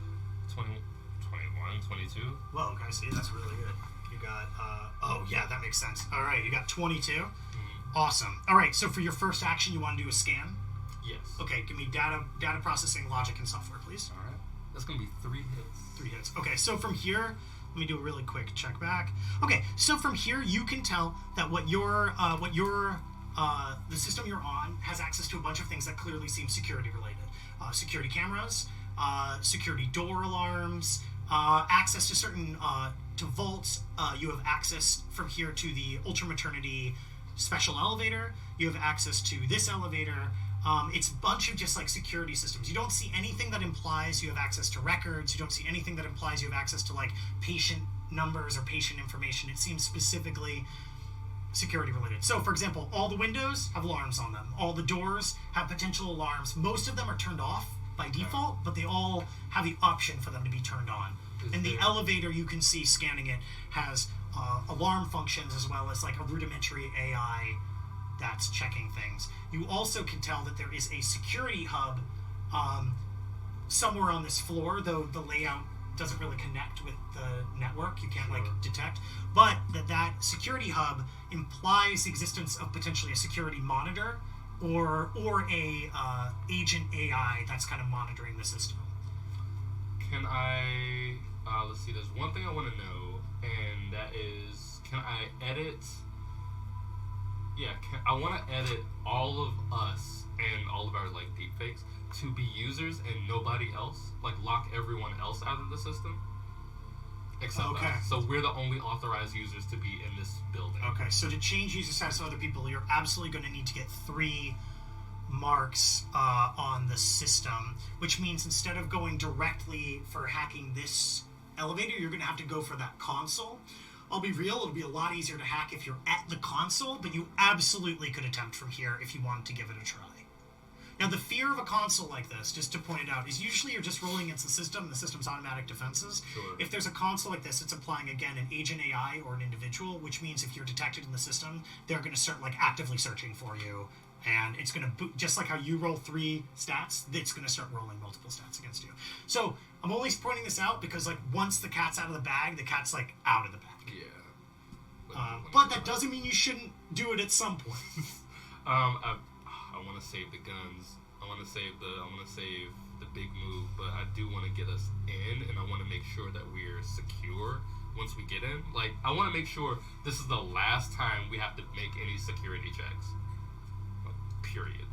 20, 21, 22. Whoa, okay, see, that's really good. You got, that makes sense. All right, you got 22. Mm-hmm. Awesome. All right, so for your first action, you want to do a scan? Yes. Okay, give me data processing, logic, and software, please. All right. That's going to be 3 hits. 3 hits. Okay, so from here, let me do a really quick check back. Okay, so from here, you can tell that the system you're on has access to a bunch of things that clearly seem security related. Security cameras, security door alarms, access to certain to vaults. You have access from here to the Ultra Maternity special elevator. You have access to this elevator. It's a bunch of just like security systems. You don't see anything that implies you have access to records. You don't see anything that implies you have access to like patient numbers or patient information. It seems specifically security related. So, for example, all the windows have alarms on them. All the doors have potential alarms. Most of them are turned off by default, but they all have the option for them to be turned on. And the elevator, you can see scanning it, has alarm functions as well as like a rudimentary AI that's checking things. You also can tell that there is a security hub somewhere on this floor, though the layout doesn't really connect with the network. You can't like detect, but that security hub implies the existence of potentially a security monitor or a agent AI that's kind of monitoring the system. Can I let's see, there's one thing I want to know, and that is, can I edit I want to edit all of us and all of our like deepfakes to be users and nobody else, like lock everyone else out of the system except us. So we're the only authorized users to be in this building. Okay, so to change user status of other people, you're absolutely going to need to get 3 marks on the system, which means instead of going directly for hacking this elevator, you're going to have to go for that console. I'll be real, it'll be a lot easier to hack if you're at the console, but you absolutely could attempt from here if you wanted to give it a try. Now, the fear of a console like this, just to point it out, is usually you're just rolling against the system and the system's automatic defenses. Sure. If there's a console like this, it's applying, again, an agent AI or an individual, which means if you're detected in the system, they're going to start like actively searching for you, and it's going to, just like how you roll 3 stats, it's going to start rolling multiple stats against you. So, I'm only pointing this out because like once the cat's out of the bag, the cat's like out of the bag. Yeah. But that doesn't mean you shouldn't do it at some point. I want to save the guns. I want to save the big move, but I do want to get us in, and I want to make sure that we're secure once we get in. Like, I want to make sure this is the last time we have to make any security checks. Like, period.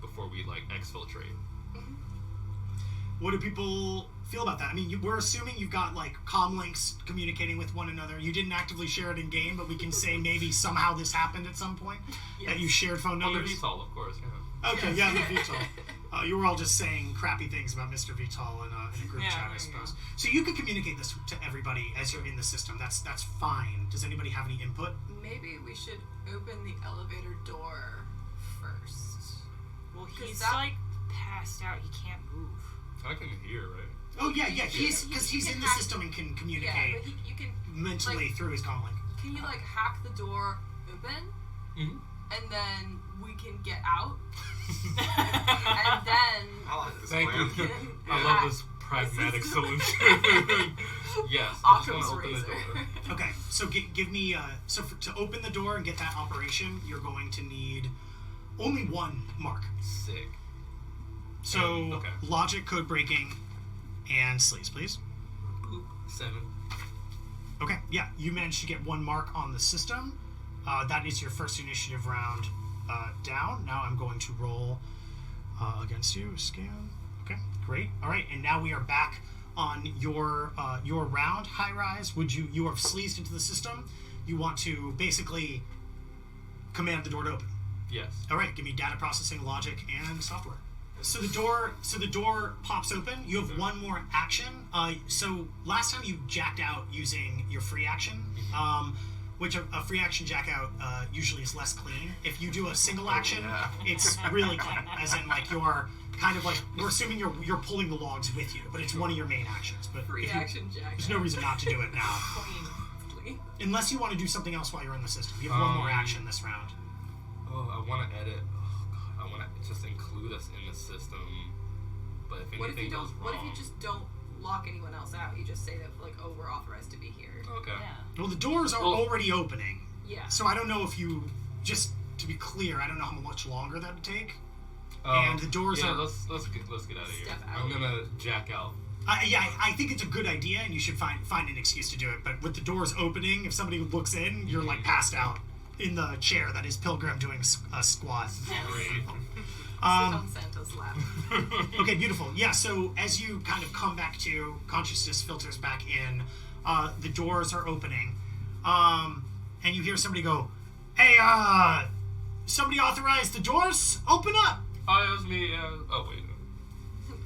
Before we like exfiltrate. What do people feel about that? I mean, we're assuming you've got like comm links communicating with one another. You didn't actively share it in game, but we can say maybe somehow this happened at some point. Yes. That you shared phone On the numbers. VTOL, of course. Yeah. Okay, yeah, the VTOL. You were all just saying crappy things about Mr. Vital in a group Yeah, chat, I there you suppose. So you could communicate this to everybody as you're in the system. That's fine. Does anybody have any input? Maybe we should open the elevator door first. Well, 'Cause he's that- like passed out. He can't move. I can hear, right? Oh yeah. He's because he's He in can the hack- system and can Yeah, communicate but you can. mentally like- through his comlink. Can you like hack the door open, Mm-hmm. and then we can get out, and then I like this Thank plan. you. can I hack love this pragmatic the solution. Yes, I just want Occam's to open the razor. door. Okay, so give me to open the door and get that operation, you're going to need only one mark. Sick. So Okay. logic, code breaking, and sleaze, please. Boop. 7. Okay, yeah, you managed to get one mark on the system. That is your first initiative round down. Now I'm going to roll against you. Scan. Okay, great. All right, and now we are back on your round. High rise. You are sleazed into the system. You want to basically command the door to open. Yes. All right, give me data processing, logic, and software. So the door pops open. You have one more action. So last time you jacked out using your free action, which a free action jack out usually is less clean. If you do a single action, yeah. it's really clean. As in, like, you're kind of like, we're assuming you're pulling the logs with you, but it's one of your main actions. But free if you- action jack. there's no reason not to do it now, Clean. unless you want to do something else while you're in the system. You have one more action this round. Oh, I want to edit. Oh, God. I want to just include us in the system. But if What if you anything don't? goes wrong... What if you just don't lock anyone else out? You just say that like, oh, we're authorized to be here. Okay. Yeah. Well, the doors are Well- already opening. Yeah. So I don't know if you, just to be clear, I don't know how much longer that would take. Oh, And the doors yeah, are- let's get out of here. Step out. I'm gonna jack out. I think it's a good idea, and you should find an excuse to do it. But with the doors opening, if somebody looks in, you're like passed out in the chair that is Pilgrim doing a squat. Great. Sit on Santa's lap. Okay, beautiful. Yeah, so as you kind of come back to, consciousness filters back in, the doors are opening, and you hear somebody go, "Hey, somebody authorized the doors? Open up!" Oh, it was me. Oh, wait.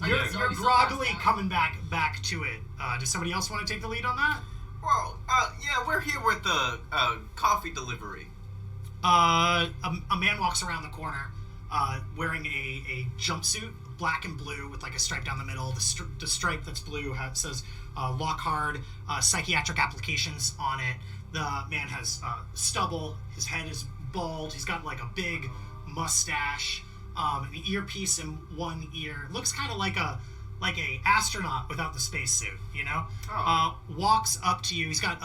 You're, Yeah. you're groggily coming back to it. Does somebody else want to take the lead on that? Well, yeah, we're here with the coffee delivery. A man walks around the corner wearing a jumpsuit, black and blue, with like a stripe down the middle. The stripe that's blue says Lockhart Psychiatric Applications on it. The man has stubble. His head is bald. He's got like a big mustache, an earpiece in one ear. Looks kind of like a astronaut without the spacesuit, you know. Oh. Walks up to you. He's got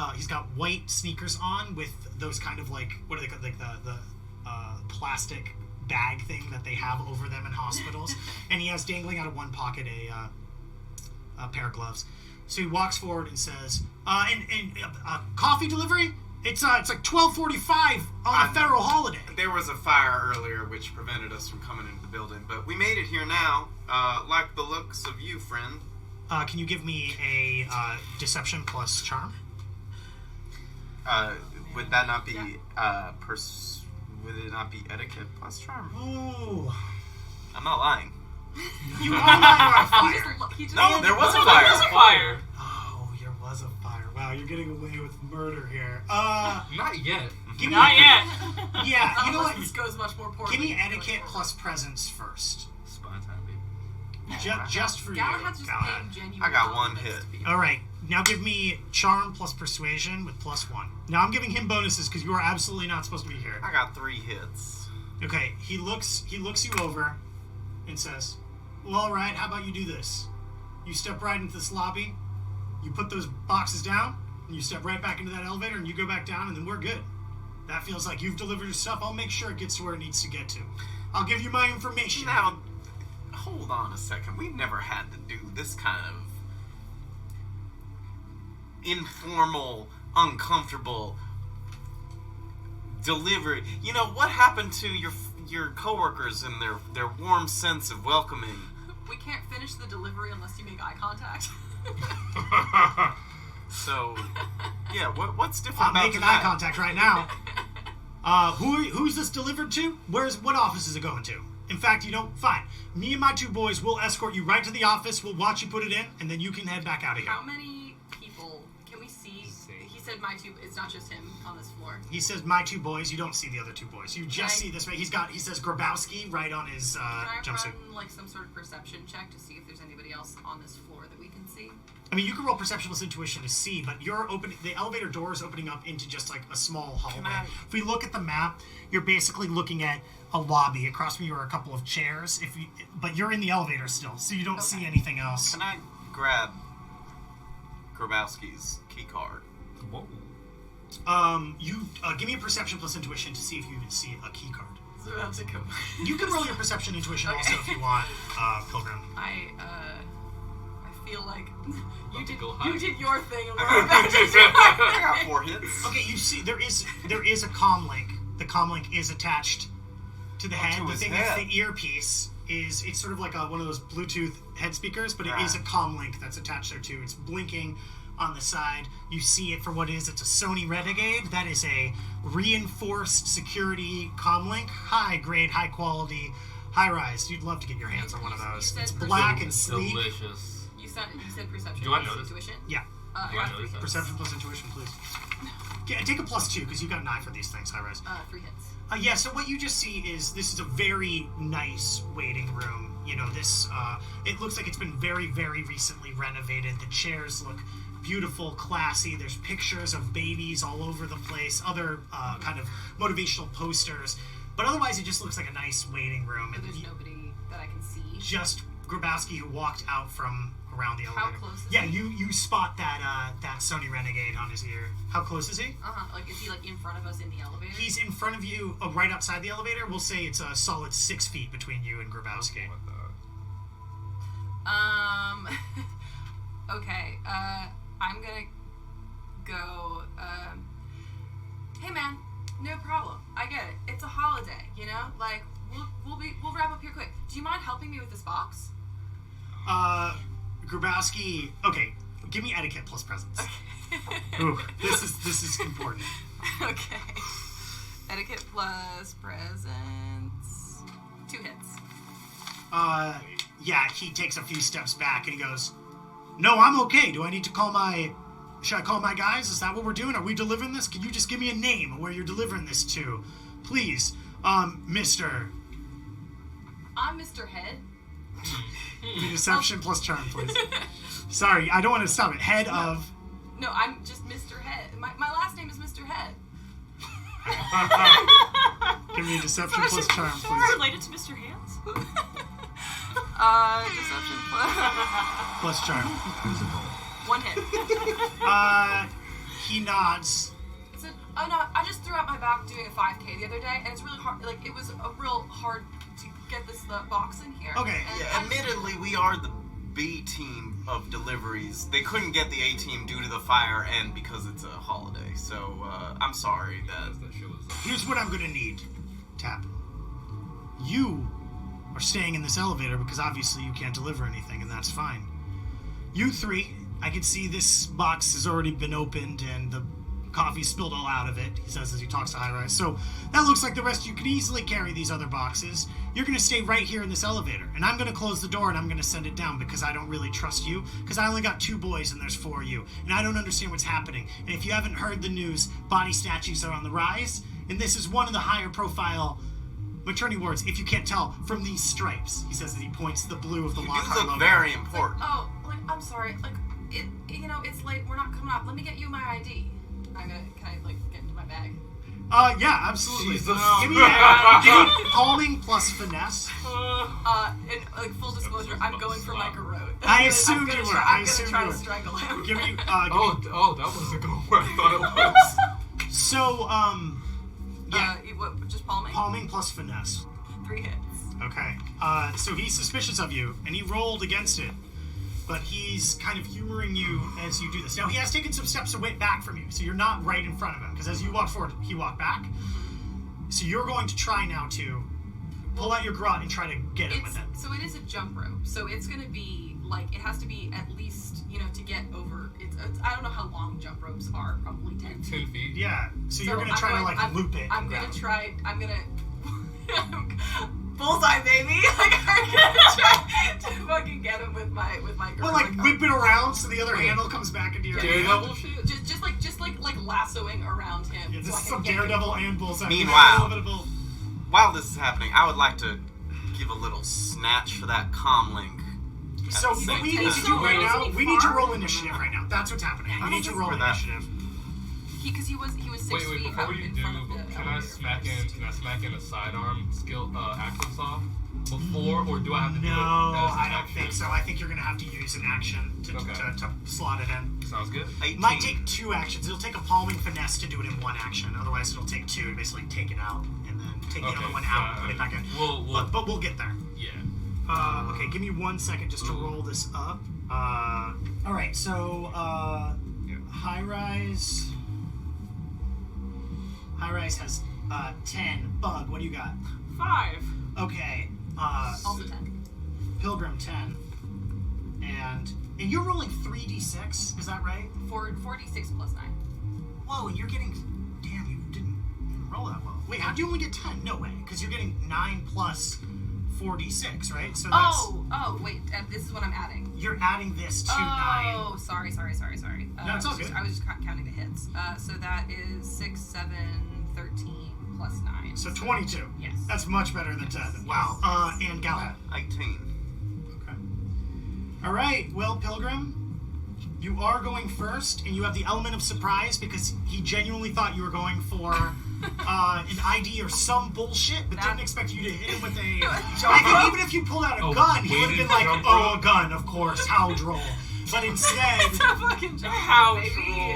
white sneakers on with those kind of like, what are they called, like the plastic bag thing that they have over them in hospitals, and he has dangling out of one pocket a pair of gloves. So he walks forward and says, coffee delivery? It's like 12:45 on a federal holiday. There was a fire earlier which prevented us from coming into the building, but we made it here now. Like the looks of you, friend. Can you give me a deception plus charm? Would that not be would it not be etiquette plus charm? Ooh. I'm not lying. You are on He fire. just No, there was a There's fire. a fire. Oh, there was a fire. Wow, you're getting away with murder here. Not yet. Give me Not yet. Yeah, you know Unless what? this goes much more poorly. Give me going etiquette forward. plus presence first. Spy time, baby. Just for you, Galahad's just Galahad. paying genuine I got one compliments hit. to people. All right, now give me charm plus persuasion with +1. Now I'm giving him bonuses because you are absolutely not supposed to be here. I got 3 hits. Okay, he looks you over and says, "Well, all right, how about you do this? You step right into this lobby, you put those boxes down, and you step right back into that elevator, and you go back down, and then we're good. That feels like you've delivered your stuff. I'll make sure it gets to where it needs to get to. I'll give you my information." Now, hold on a second. We've never had to do this kind of informal, uncomfortable delivery. You know, what happened to your coworkers and their warm sense of welcoming? We can't finish the delivery unless you make eye contact. So, yeah, what's different I'm about making that? eye contact right now. Who's this delivered to? What office is it going to? In fact, fine. Me and my 2 boys will escort you right to the office. We'll watch you put it in, and then you can head back out of here. How many people can we see? He said my 2. It's not just him on this floor. He says my 2 boys. You don't see the other 2 boys. You just see this. He says Grabowski right on his jumpsuit. Can I run like some sort of perception check to see if there's anybody else on this floor that we can see? I mean, you can roll perception plus intuition to see, but the elevator door is opening up into just like a small hallway. If we look at the map, you're basically looking at a lobby. Across from you are a couple of chairs. But you're in the elevator still, so you don't see anything else. Can I grab Grabowski's key card? Whoa. You give me a perception plus intuition to see if you even see a key card. It's about to come. You can roll your perception intuition also if you want, Pilgrim. I feel like you did Go your thing and we're about to do I got 4 hits. Okay, you see there is a comm link. The comm link is attached to the head. to The his thing head. is, the earpiece it's sort of like one of those Bluetooth head speakers, but it is a Right. comm link that's attached there too. It's blinking on the side. You see it for what it is. It's a Sony Renegade. That is a reinforced security comm link. High grade, high quality, high rise. You'd love to get your hands on one of those. You It's said black and sleek. Delicious. You said perception. Do I plus notice? intuition? Yeah. I Do I got notice 3 hits. Perception plus intuition, please. Yeah, take a +2 because you got an eye for these things. High rise. 3 hits. Yeah, so what you just see is this is a very nice waiting room. This, it looks like it's been very, very recently renovated. The chairs look beautiful, classy. There's pictures of babies all over the place, other kind of motivational posters. But otherwise, it just looks like a nice waiting room. But And there's nobody that I can see. just Grabowski who walked out from around the elevator. How close is Yeah, he? you spot that Sony Renegade on his ear. How close is he? Like, is he like in front of us in the elevator? He's in front of you, right outside the elevator. We'll say it's a solid 6 feet between you and Grabowski. What the? Okay. I'm gonna go. Hey man, no problem. I get it. It's a holiday, Like we'll wrap up here quick. Do you mind helping me with this box? Grabowski. Okay, give me etiquette plus presence. Ooh, this is important. Okay. Etiquette plus presence. 2 hits. Yeah, he takes a few steps back and he goes, "No, I'm okay. Do I need to should I call my guys? Is that what we're doing? Are we delivering this? Can you just give me a name of where you're delivering this to? Please, Mr. I'm Mr. Head. Give me deception plus charm, please. Sorry, I don't want to stop it. Head of... No, I'm just Mr. Head. My last name is Mr. Head. Give me a deception plus charm, Are please. related to Mr. Hands? Deception plus Plus charm. 1 hit. He nods. It's no, I just threw out my back doing a 5K the other day, and it's really hard. Like, it was real hard to get this box in here. Okay. And Yeah, admittedly, we are the B team of deliveries. They couldn't get the A team due to the fire and because it's a holiday. So I'm sorry that. That shit was. Here's what I'm gonna need, Tap. You are staying in this elevator because obviously you can't deliver anything, and that's fine. You 3, I can see this box has already been opened and the coffee spilled all out of it, he says as he talks to High Rise. So that looks like the rest of you could easily carry these other boxes. You're going to stay right here in this elevator, and I'm going to close the door and I'm going to send it down because I don't really trust you, because I only got 2 boys and there's 4 of you, and I don't understand what's happening. And if you haven't heard the news, body statues are on the rise, and this is one of the higher profile maternity wards, if you can't tell, from these stripes, he says as he points to the blue of the You Lockhart do look logo. very important. Oh, I'm sorry. It's late. We're not coming up. Let me get you my ID. Can I get into my bag? Yeah, absolutely. Jesus. Give me palming plus finesse. And full disclosure, I'm going for Micah Road. I assumed you were. I assumed try you to were. strangle him. Give me, Oh, that wasn't going where I thought it was. so, yeah, Just palming? palming plus finesse. 3 hits. Okay. So he's suspicious of you, and he rolled against it. But he's kind of humoring you as you do this. Now, he has taken some steps away back from you, so you're not right in front of him, because as you walk forward, he walked back. So you're going to try now to pull out your garrote and try to get him with it. So it is a jump rope. So it's going to be, it has to be at least, to get over. I don't know how long jump ropes are, probably 10 feet. 10 feet. Yeah, so you're going to try to, loop it. I'm and going grab to him. try, I'm going to bullseye, baby. Like I'm gonna try to fucking get him with my Well, like whip it around so the other handle comes back into your hand. Daredevil shit. just like lassoing around him. Yeah, this so is I some can get Daredevil and Bullseye. Meanwhile- A little bit of both. While this is happening, I would like to give a little snatch for that comm link. at So the what same we need to time. do right now, Isn't he we need to far? roll initiative right now. That's what's happening. We need to roll For that. initiative. Because he was 6 Wait, feet before out you in do, front of the can I elevator smack first. in a sidearm skill action saw before, or do I have to do it No, as an I don't action? think so. I think you're going to have to use an action Okay. to slot it in. Sounds good. 18. Might take 2 actions. It'll take a palming finesse to do it in 1 action. Otherwise, it'll take 2 to basically take it out and then take the other one out and put it back in. But we'll get there. Yeah. Okay, give me 1 second just to roll this up. All right, so high rise. High rise has 10. Bug, what do you got? 5. Okay. Also 10. Pilgrim 10. And you're rolling 3d6, is that right? 46 plus 9. Whoa, and you're getting. Damn, you didn't roll that well. Wait, how do you only get 10? No way, because you're getting 9 plus 4d6, right? So that's. Oh, wait. This is what I'm adding. You're adding this to 9. Oh, sorry. No, it's all good. I was just counting the hits. So that is 6, 7, 13 plus 9. So 22. Yes. That's much better than 10. Wow. And Galahad. 18. Okay. All right, well, Pilgrim, you are going first, and you have the element of surprise because he genuinely thought you were going for an ID or some bullshit, but didn't expect you to hit him with a. I think even if you pulled out a gun, he would have been like, jump "Oh, rope. a gun, of course, how droll." But instead, It's a fucking joke, How baby.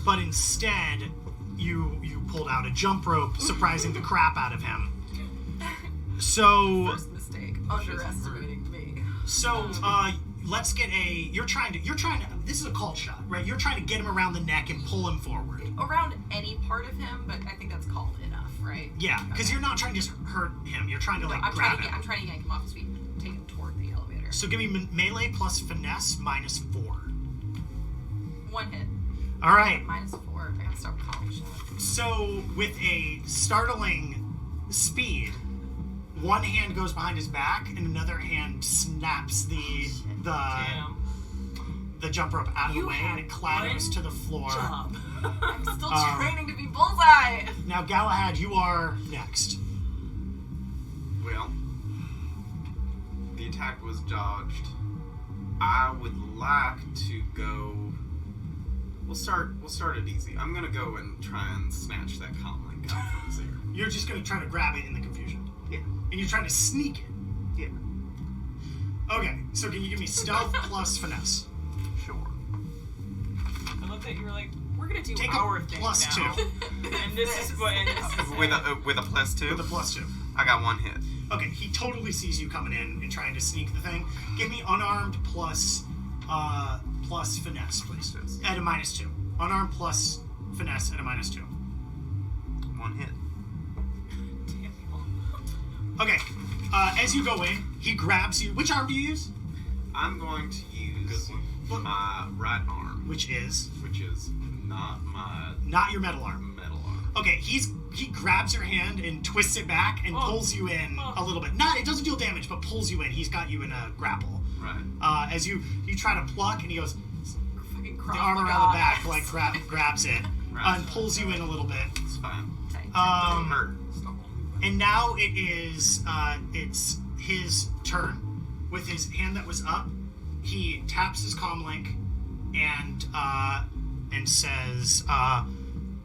but instead, you pulled out a jump rope, surprising the crap out of him. So. First mistake. Underestimating me. So, let's get a. You're trying to. This is a call shot, right? You're trying to get him around the neck and pull him forward. Around any part of him, but I think that's called enough, right? Yeah, because you're not trying to just hurt him. You're trying to like I'm grab trying him. to yank him off his feet and take him toward the elevator. So give me melee plus finesse minus 4. 1 hit. All right. Minus 4. I gotta start calling shots. So with a startling speed, one hand goes behind his back and another hand snaps the Damn. jump rope out of the You way and had it clatters one to the floor. Job. I'm still training to be bullseye. Now Galahad, you are next. Well, the attack was dodged. I would like to go. We'll start it easy. I'm gonna go and try and snatch that comm link out from his ear. You're just gonna try to grab it in the confusion. Yeah. And you're trying to sneak it. Yeah. Okay, so can you give me stealth plus finesse? Sure. I love that you were like, we're gonna do Take a our thing plus now. 2. And this is what. And this is With a plus 2. With a plus 2. I got 1 hit. Okay, he totally sees you coming in and trying to sneak the thing. Give me unarmed plus finesse, please. At a minus 2. Unarmed plus finesse at a minus 2. 1 hit. Okay, as you go in, he grabs you. Which arm do you use? I'm going to use my right arm, Which is which is not my not your metal arm. metal arm. Okay, he grabs your hand and twists it back and pulls you in a little bit. It doesn't deal damage, but pulls you in. He's got you in a grapple. Right. As you try to pluck, and he goes, Fucking the arm around the back, like grabs it, Right. and pulls you in a little bit. It's fine. Um, Hurt. Stop. And now it is, it's his turn. With his hand that was up, he taps his comm link and says,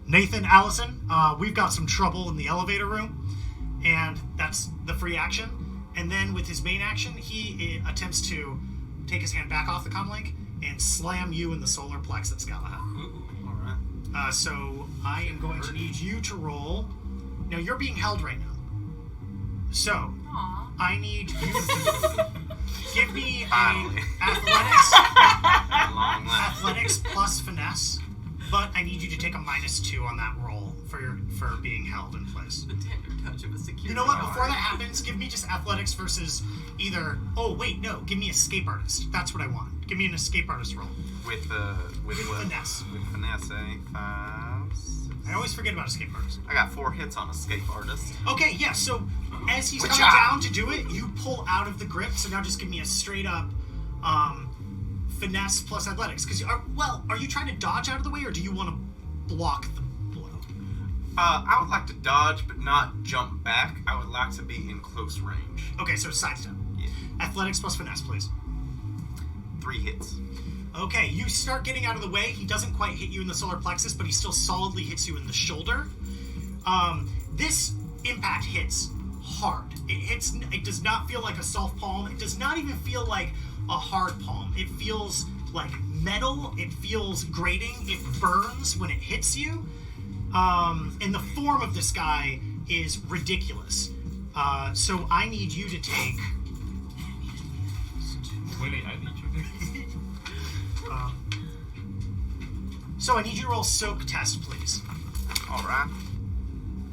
Nathan, Allison, we've got some trouble in the elevator room. And that's the free action. And then with his main action, he attempts to take his hand back off the comm link and slam you in the solar plexus, Galahad. Ooh, all right. So I am going to need you to roll. Now you're being held right now. So Aw. I need you to give me Finally. a athletics, At long last. athletics plus finesse. But I need you to take a minus 2 on that roll for being held in place. The tender touch of a security You know what? guard. Before that happens, give me just athletics versus either. Oh wait, no. Give me escape artist. That's what I want. Give me an escape artist roll. With With what? finesse. With finesse, 5, 6, I always forget about escape artist. I got 4 hits on escape artist. Okay, yeah, so as he's coming Witcha! down to do it, you pull out of the grip, so now just give me a straight up finesse plus athletics. Because, are you trying to dodge out of the way, or do you want to block the blow? I would like to dodge, but not jump back. I would like to be in close range. Okay, so sidestep. Yeah. Athletics plus finesse, please. 3 hits. Okay, you start getting out of the way. He doesn't quite hit you in the solar plexus, but he still solidly hits you in the shoulder. This impact hits hard. It does not feel like a soft palm. It does not even feel like a hard palm. It feels like metal. It feels grating. It burns when it hits you. And the form of this guy is ridiculous. So I need you to take... Winnie, I need you. So I need you to roll soak test, please. Alright.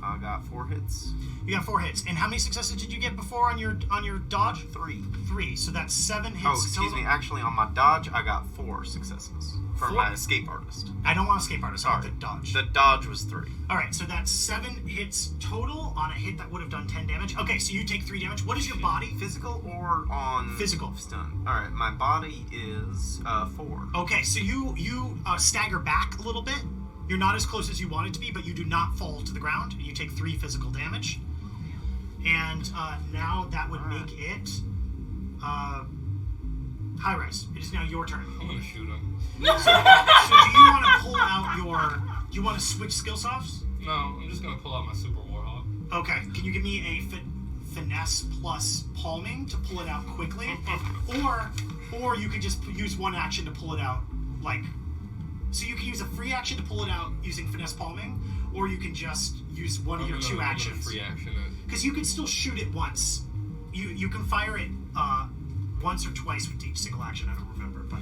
I got 4 hits. You got 4 hits. And how many successes did you get before on your dodge? 3. 3. So that's 7 hits. Oh, excuse total. me. Actually, on my dodge, I got 4 successes for 4? my escape artist. I don't want escape artist. I want Sorry. the dodge. The dodge was 3. All right, so that's 7 hits total on a hit that would have done 10 damage. Okay, so you take 3 damage. What is your body? Physical or on... Physical. Stun. Alright, my body is 4. Okay, so you stagger back a little bit. You're not as close as you wanted to be, but you do not fall to the ground. You take 3 physical damage. And now that would make it high rise. It is now your turn. I'm gonna shoot him. So do you want to pull out your... Do you want to switch skill softs? No, I'm just gonna pull out my super warhawk. Okay, can you give me a finesse plus palming to pull it out quickly? Or you could just use one action to pull it out, like... So you can use a free action to pull it out using finesse palming, or you can just use one of your 2 actions. Free action it. Because you can still shoot it once. You can fire it once or twice with each single action. I don't remember, but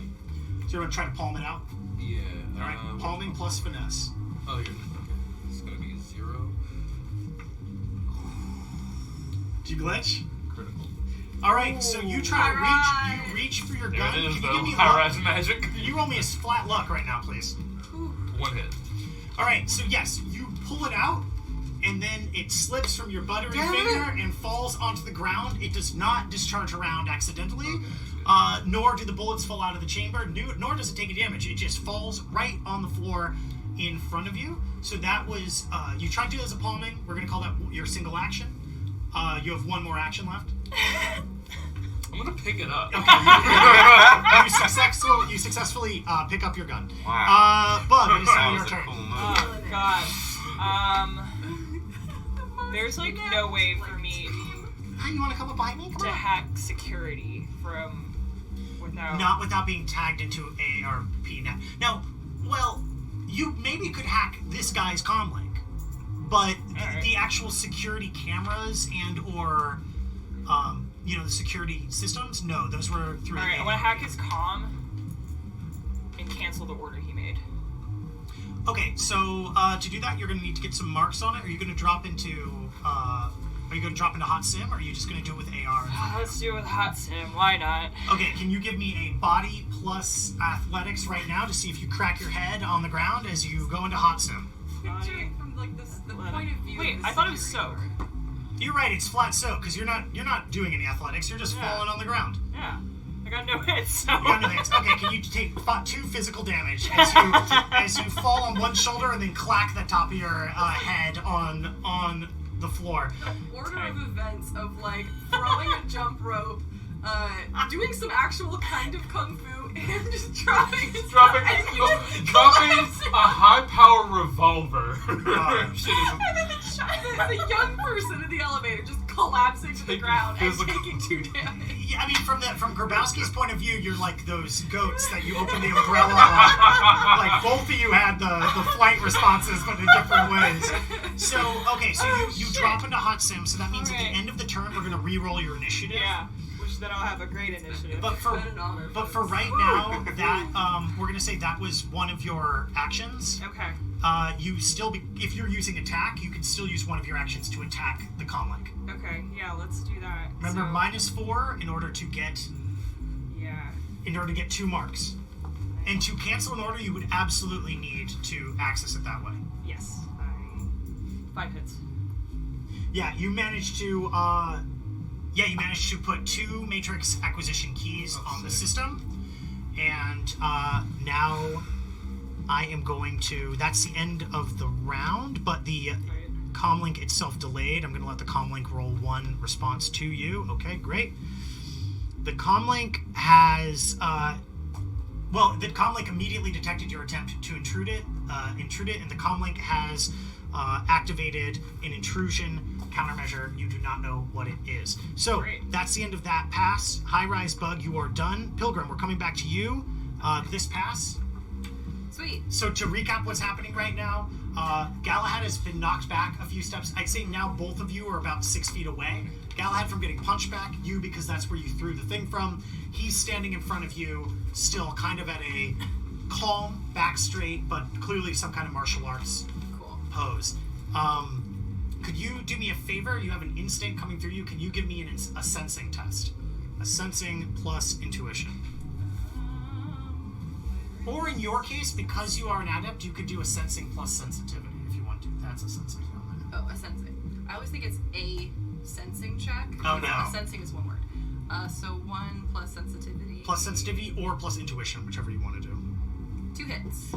so you're gonna try to palm it out. Yeah. All right, palming plus finesse. Oh, here. Okay. It's gonna be 0. Do you glitch? Critical. All right, so you try to reach. You reach for your There gun. it is, Can you though. give me High luck? rise magic. Can you roll me a flat luck right now, please? 1 hit. All right, so yes, you pull it out, and then it slips from your buttery finger and falls onto the ground. It does not discharge around accidentally, nor do the bullets fall out of the chamber, nor does it take a damage. It just falls right on the floor in front of you. So that was, you tried to do it as a palming. We're going to call that your single action. You have 1 more action left. I'm gonna pick it up. Okay. You successfully pick up your gun. Wow. Bug, it is now That your was a turn. cool move. Oh god. There's like no way for me Hey, you want to come up behind me? Come to on. hack security from without. Not without being tagged into ARP net. Now, well, you maybe could hack this guy's comlink, but Alright. the actual security cameras and or the security systems, no, those were through. Alright, I want to hack his comm and cancel the order he made. Okay, so to do that, you're going to need to get some marks on it. Are you going to drop into? Are you going to drop into hot sim, or are you just going to do it with AR? Let's do it with hot sim. Why not? Okay, can you give me a body plus athletics right now to see if you crack your head on the ground as you go into hot sim? Picturing from like the point of view. Wait, of the I thought it was security soak. guard. You're right, it's flat soak because you're not doing any athletics. You're just Yeah. falling on the ground. Yeah. I got no hits, so. You got no hits. Okay, can you take 2 physical damage as you fall on one shoulder and then clack the top of your head on the floor? Order of events of like throwing a jump rope, doing some actual kind of kung fu, and just dropping dropping a high-power revolver. Shit is and then the young person in the elevator just collapsing to the Taking ground and physical- taking 2 damage. Yeah, I mean, from Grabowski's point of view, you're like those goats that you open the umbrella on. Like, both of you had the flight responses, but in different ways. So, okay, so you drop into hot sim, so that means at Alright. the end of the turn, we're going to re-roll your initiative. Yeah. Which then I'll have a great initiative. But for What an honor, but folks. for right now, that we're gonna say that was one of your actions. Okay. You still if you're using attack, you can still use one of your actions to attack the comlink. Okay. Yeah, let's do that. Remember, So, -4 in order to get Yeah. 2 marks. And to cancel an order, you would absolutely need to access it that way. Yes. 5 hits. Yeah, you managed to put 2 Matrix acquisition keys on the system, and now I am going to. That's the end of the round, but the comlink itself delayed. I'm going to let the comlink roll 1 response to you. Okay, great. The comlink has. The comlink immediately detected your attempt to intrude it, and the comlink has activated an intrusion countermeasure. You do not know what it is. So that's the end of that pass. High-rise bug, you are done. Pilgrim, we're coming back to you. This pass. Sweet. So to recap what's happening right now, Galahad has been knocked back a few steps. I'd say now both of you are about 6 feet away. Galahad from getting punched back, you because that's where you threw the thing from. He's standing in front of you, still kind of at a calm, back straight, but clearly some kind of martial arts pose. Could you do me a favor? You have an instinct coming through you. Can you give me a sensing test? A sensing plus intuition. Or in your case, because you are an adept, you could do a sensing plus sensitivity if you want to. That's a sensing. Oh, a sensing. I always think it's a sensing check. Oh, no. A sensing is 1 word. So 1 plus sensitivity. Plus sensitivity or plus intuition, whichever you want to do. 2 hits.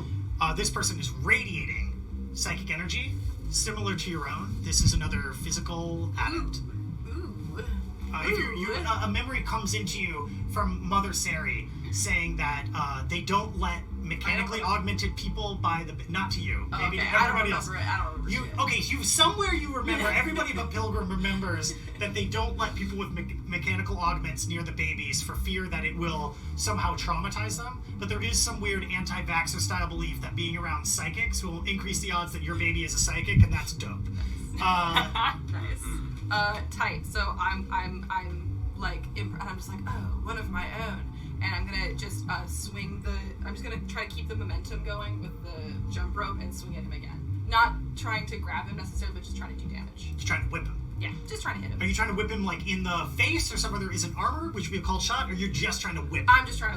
This person is radiating psychic energy, similar to your own. This is another physical adept. Ooh. A memory comes into you from Mother Sari saying that they don't let mechanically augmented people by the... Not to you. Maybe to everybody else. I don't remember shit. Okay, somewhere you remember. Everybody but Pilgrim remembers that they don't let people with mechanical augments near the babies for fear that it will somehow traumatize them. But there is some weird anti-vaxxer style belief that being around psychics will increase the odds that your baby is a psychic, and that's dope. Nice. Tight. So I'm like, and I'm just like, oh, one of my own. And I'm gonna just swing I'm just gonna try to keep the momentum going with the jump rope and swing at him again. Not trying to grab him necessarily, but just trying to do damage. Just trying to whip him. Yeah, just trying to hit him. Are you trying to whip him like in the face or somewhere there isn't armor, which would be a called shot, or you're just trying to whip him? I'm just trying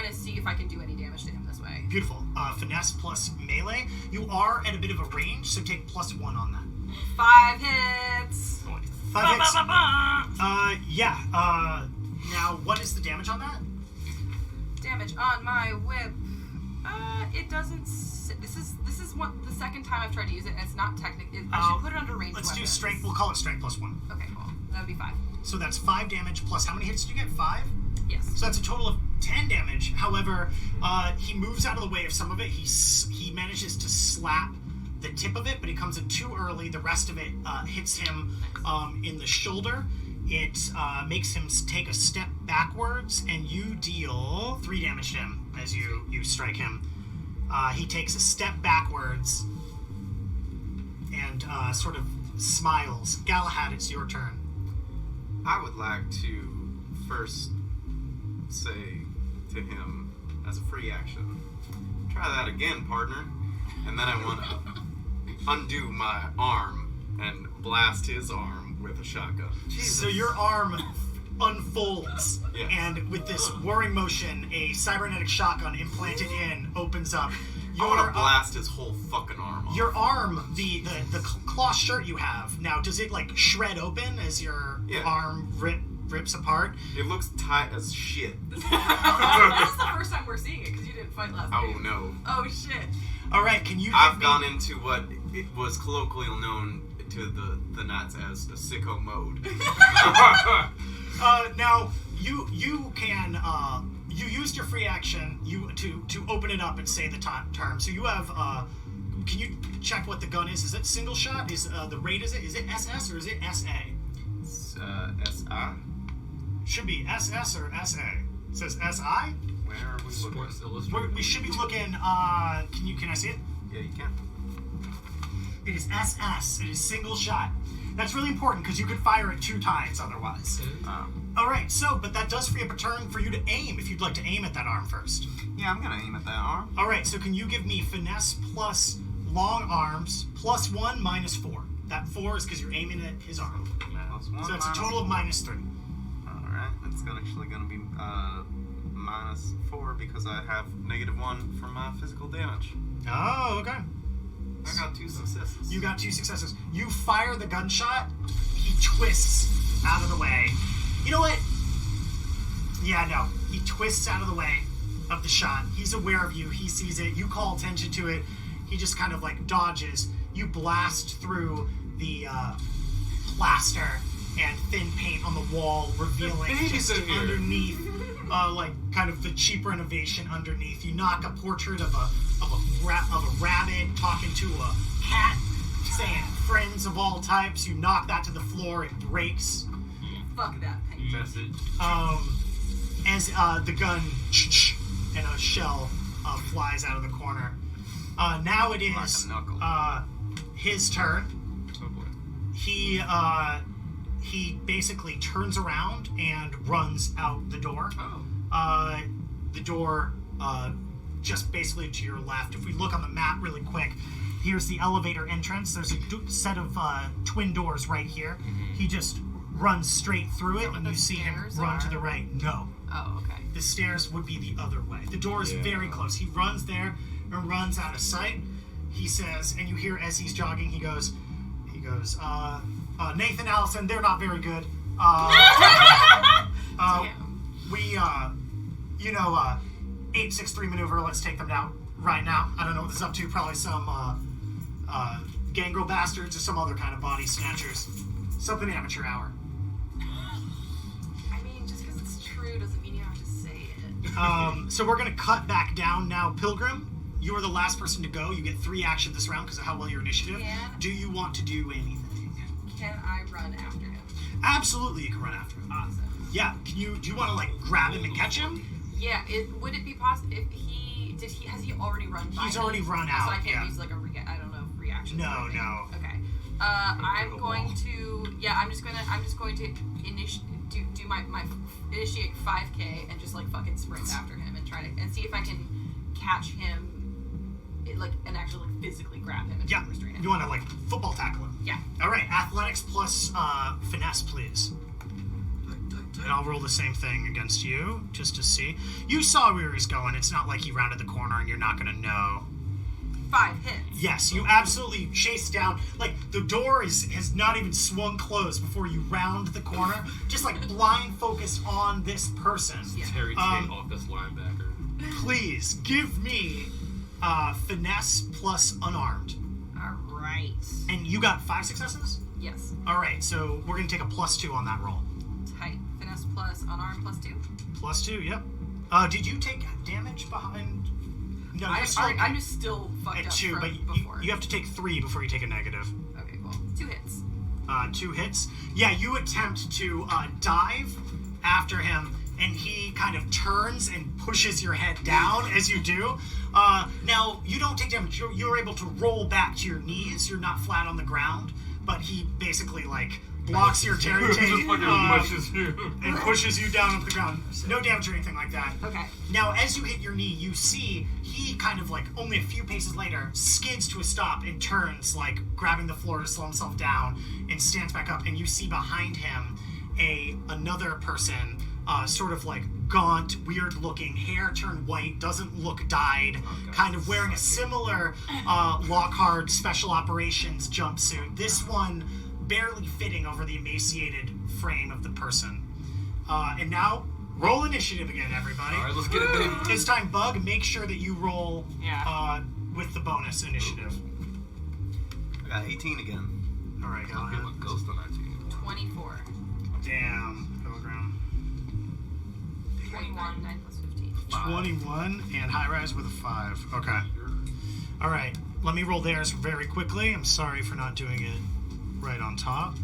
to see if I can do any damage to him this way. Beautiful. Finesse plus melee. You are at a bit of a range, so take +1 on that. 5 hits. 5 hits. Now, what is the damage on that? Damage on my whip. It doesn't. This is the second time I've tried to use it, and it's not technically. I should put it under ranged Let's weapons. do strength. We'll call it strength +1. Okay, cool. That would be 5. So that's 5 damage plus how many hits did you get? 5? Yes. So that's a total of 10 damage. However, he moves out of the way of some of it. He manages to slap the tip of it, but he comes in too early. The rest of it hits him in the shoulder. It makes him take a step backwards, and you deal 3 damage to him as you strike him. He takes a step backwards and sort of smiles. Galahad, it's your turn. I would like to first say to him, as a free action, try that again, partner. And then I want to undo my arm and blast his arm with a shotgun. So your arm unfolds, Yes. and with this whirring motion, a cybernetic shotgun implanted in opens up. I want to blast his whole fucking arm off. Your arm, the cloth shirt you have, now, does it, like, shred open as your arm rips apart? It looks tight as shit. This is the first time we're seeing it because you didn't fight last Oh, game. no. Oh, shit. All right, can you I've gone into what it was colloquially known to the Nats as the sicko mode. Now, you can... you used your free action to open it up and say the term. So you have... can you check what the gun is? Is it single shot? Is the rate, is it SS or is it SA? It's, S.I.? Should be SS or SA. It says SI? Where are we looking? Sports Illustrated. We should be looking, can I see it? Yeah, you can. It is SS. It is single shot. That's really important because you could fire it 2 times otherwise. All right, but that does free up a turn for you to aim if you'd like to aim at that arm first. Yeah, I'm gonna aim at that arm. All right, so can you give me finesse plus long arms +1 -4? That 4 is because you're aiming at his arm. +1. So that's a total of -3. Alright, it's actually gonna be -4 because I have -1 from my physical damage. Oh, okay. I got 2 successes. You got 2 successes. You fire the gunshot. He twists out of the way. You know what? Yeah, no. He twists out of the way of the shot. He's aware of you. He sees it. You call attention to it. He just kind of like dodges. You blast through the plaster and thin paint on the wall, revealing just underneath, like kind of the cheaper innovation underneath. You knock a portrait of a rabbit talking to a cat, saying "friends of all types." You knock that to the floor. It breaks. Fuck that paint. Message. As the gun and a shell flies out of the corner. Now it is Like a knuckle. his turn. Oh boy. He basically turns around and runs out the door. Oh. The door just basically to your left. If we look on the map really quick, here's the elevator entrance. There's a set of twin doors right here. He just runs straight through it, what and the you see him stairs run to are? the right. No. Oh, okay. The stairs would be the other way. The door is very close. He runs there and runs out of sight. He says, and you hear as he's jogging, he goes, Nathan, Allison, they're not very good. Damn. We, 863 maneuver, let's take them down right now. I don't know what this is up to. Probably some gangrel bastards or some other kind of body snatchers. Something amateur hour. I mean, just because it's true doesn't mean you have to say it. So we're going to cut back down now. Pilgrim, you are the last person to go. You get 3 action this round because of how well your initiative. Do you want to do anything? Can I run after him? Absolutely, you can run after him. Awesome. Yeah, do you want to like grab him and catch him? Yeah, would it be possible if has he already run by He's me? already run So out, I can't yeah. use like a reaction. No, or anything? no. Okay. I'm going to initiate 5K and just like fucking sprint after him and try to and see if I can catch him and actually like physically grab him and Yeah, restrain him. you want to like football tackle him. Yeah. All right, athletics plus finesse, please. And I'll roll the same thing against you, just to see. You saw where he's going. It's not like he rounded the corner and you're not going to know. 5 hits. Yes, you absolutely chase down. Like, the door has not even swung closed before you round the corner. Just, like, blind focus on this person. Yeah. Terry Tate office linebacker. Please, give me finesse plus unarmed. All right. And you got 5 successes? Yes. All right, so we're going to take a +2 on that roll. Tight. Finesse plus unarmed plus 2. +2, yep. Did you take damage behind? No, you're still I'm just still fucked at up 2, from but before. you have to take 3 before you take a negative. Okay, cool. 2 hits. 2 hits. Yeah, you attempt to dive after him, and he kind of turns and pushes your head down as you do. Now, you don't take damage. You're able to roll back to your knees. You're not flat on the ground, but he basically, like, blocks your Terry Tate Just fucking pushes you. and pushes you down off the ground. No damage or anything like that. Okay. Now, as you hit your knee, you see he kind of like only a few paces later skids to a stop and turns, like grabbing the floor to slow himself down, and stands back up. And you see behind him another person, sort of like gaunt, weird-looking, hair turned white, doesn't look dyed, kind of wearing a similar Lockhart Special Operations jumpsuit. This one barely fitting over the emaciated frame of the person. And now, roll initiative again, everybody. All right, let's get it, baby. This time, Bug, make sure that you roll Yeah. with the bonus initiative. I got 18 again. All right, go I'll give ahead. a ghost on that team. 24. Damn, Pilgrim. 21. 9 plus 15. 21 and high rise with a 5. Okay. All right, let me roll theirs very quickly. I'm sorry for not doing it right on top.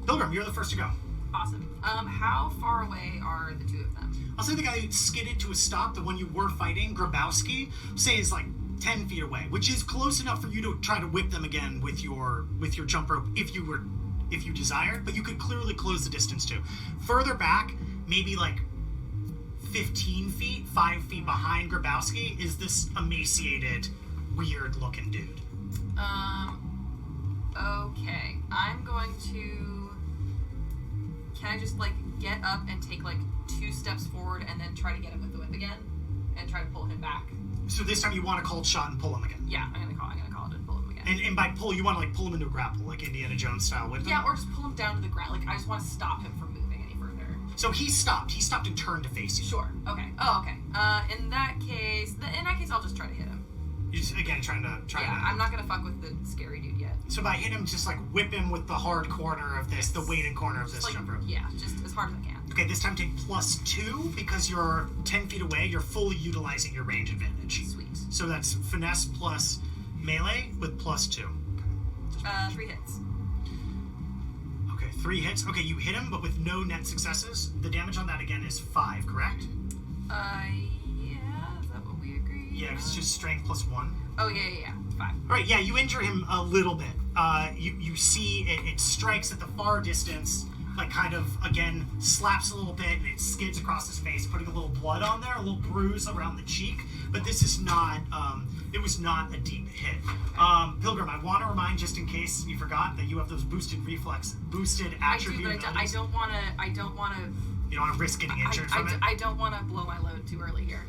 Pilgrim, you're the first to go. Awesome. How far away are the 2 of them? I'll say the guy who skidded to a stop, the one you were fighting, Grabowski, say is like 10 feet away, which is close enough for you to try to whip them again with your jump rope if you desired, but you could clearly close the distance too. Further back, maybe like 15 feet, 5 feet behind Grabowski, is this emaciated, weird-looking dude. Okay. I'm going to... Can I just, like, get up and take, like, 2 steps forward and then try to get him with the whip again? And try to pull him back? So this time you want to call shot and pull him again. Yeah, I'm gonna call it and pull him again. And by pull, you want to like pull him into a grapple, like Indiana Jones style with him? Yeah, or just pull him down to the ground. Like, I just want to stop him from moving any further. So he stopped. He stopped and turned to face you. Sure. Okay. Oh, okay. In that case, I'll just try to hit him. You're just, again, trying to... I'm not gonna fuck with the scary dude yet. So by hit him, just like whip him with the hard corner of this, the weighted corner of this jump rope. Yeah, just as hard as I can. Okay, this time take +2 because you're 10 feet away. You're fully utilizing your range advantage. Sweet. So that's finesse plus melee with +2. 3 hits. Okay, 3 hits. Okay, you hit him, but with no net successes. The damage on that again is 5, correct? Yeah, is that what we agreed? Yeah, because it's just strength +1. Oh, yeah. 5. All right, yeah, you injure him a little bit. You see it strikes at the far distance, like kind of, again, slaps a little bit, and it skids across his face, putting a little blood on there, a little bruise around the cheek. But this is not, it was not a deep hit. Pilgrim, I want to remind, just in case you forgot, that you have those boosted attribute abilities. I don't want to... You don't want to risk getting injured from it? I don't want to blow my load too early here.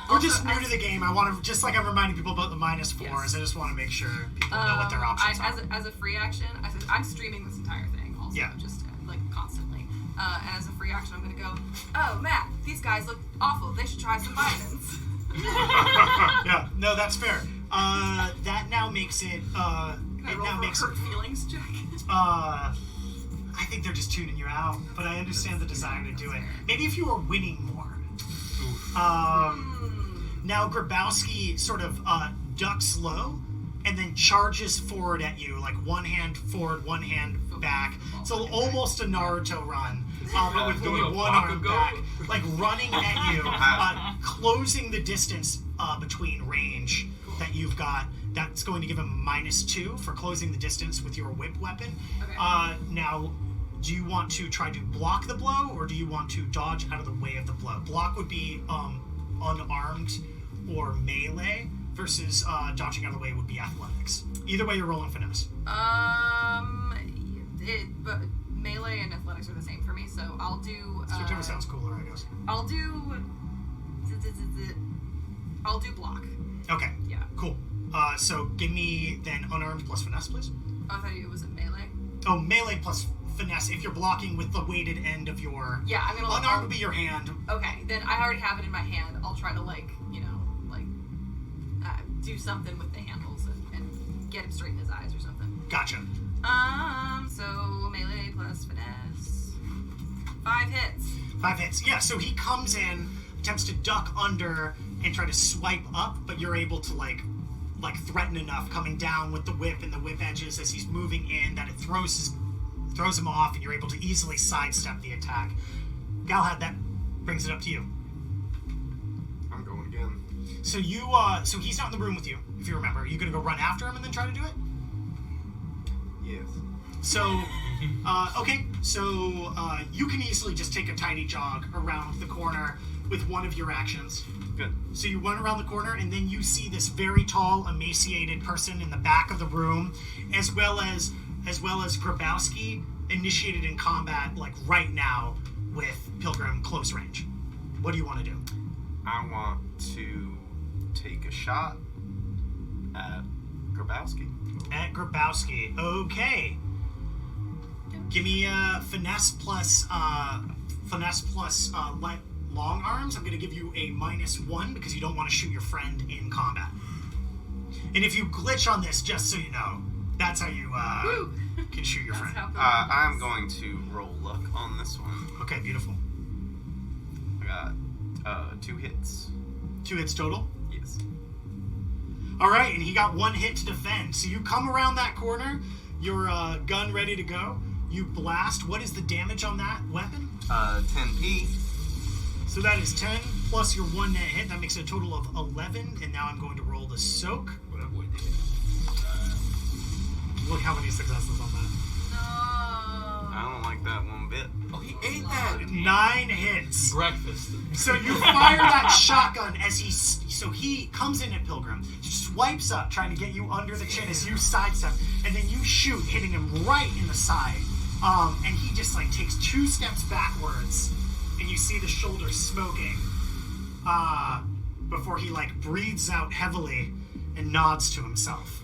We're just new to the game. I want to, just like I'm reminding people about the -4s, Yes. I just want to make sure people know what their options are. As a free action, I'm streaming this entire thing also, Yeah. just like constantly. And as a free action, I'm going to go, oh, Matt, these guys look awful. They should try some vitamins. Yeah, no, that's fair. That now makes it, hurt feelings check. I think they're just tuning you out, but I understand the desire to do it. Maybe if you were winning more. Now Grabowski sort of ducks low and then charges forward at you, like one hand forward, one hand back. So almost a Naruto run, but with only one arm back, like running at you, closing the distance between range that you've got. That's going to give him -2 for closing the distance with your whip weapon. Okay. Now, do you want to try to block the blow, or do you want to dodge out of the way of the blow? Block would be unarmed or melee, versus dodging out of the way would be athletics. Either way, you're rolling finesse. But melee and athletics are the same for me, so I'll do... So whichever sounds cooler, I guess. I'll do block. Okay. Yeah. Cool. So give me then unarmed plus finesse, please. Oh, I thought it was a melee. Oh, melee plus finesse if you're blocking with the weighted end of your... Yeah, I'm gonna... Unarmed would be your hand. Okay, then I already have it in my hand. I'll try to, do something with the handles and get him straight in his eyes or something. Gotcha. So melee plus finesse. 5 hits. 5 hits. Yeah, so he comes in, attempts to duck under and try to swipe up, but you're able to, like threaten enough coming down with the whip and the whip edges as he's moving in that it throws him off, and you're able to easily sidestep the attack. Galahad, that brings it up to you. I'm going again. So so he's not in the room with you, if you remember. Are you going to go run after him and then try to do it? Yes. So, okay. So, you can easily just take a tiny jog around the corner with one of your actions. Good. So you run around the corner, and then you see this very tall, emaciated person in the back of the room, as well as Grabowski, initiated in combat, like right now, with Pilgrim close range. What do you want to do? I want to take a shot at Grabowski. At Grabowski. Okay. Give me finesse plus long arms. I'm going to give you a -1 because you don't want to shoot your friend in combat. And if you glitch on this, just so you know, that's how you can shoot your friend. I'm going to roll luck on this one. Okay, beautiful. I got 2 hits. 2 hits total? Yes. All right, and he got 1 hit to defend. So you come around that corner, your gun ready to go. You blast. What is the damage on that weapon? 10p. So that is 10 plus your 1 net hit. That makes it a total of 11. And now I'm going to roll the soak. Look how many successes on that. No. I don't like that one bit. Oh, he ate that. 9 hits. Breakfast. So you fire that shotgun as he comes in at Pilgrim, swipes up, trying to get you under the chin as you sidestep, and then you shoot, hitting him right in the side. And he just takes 2 steps backwards, and you see the shoulder smoking. Before he breathes out heavily and nods to himself.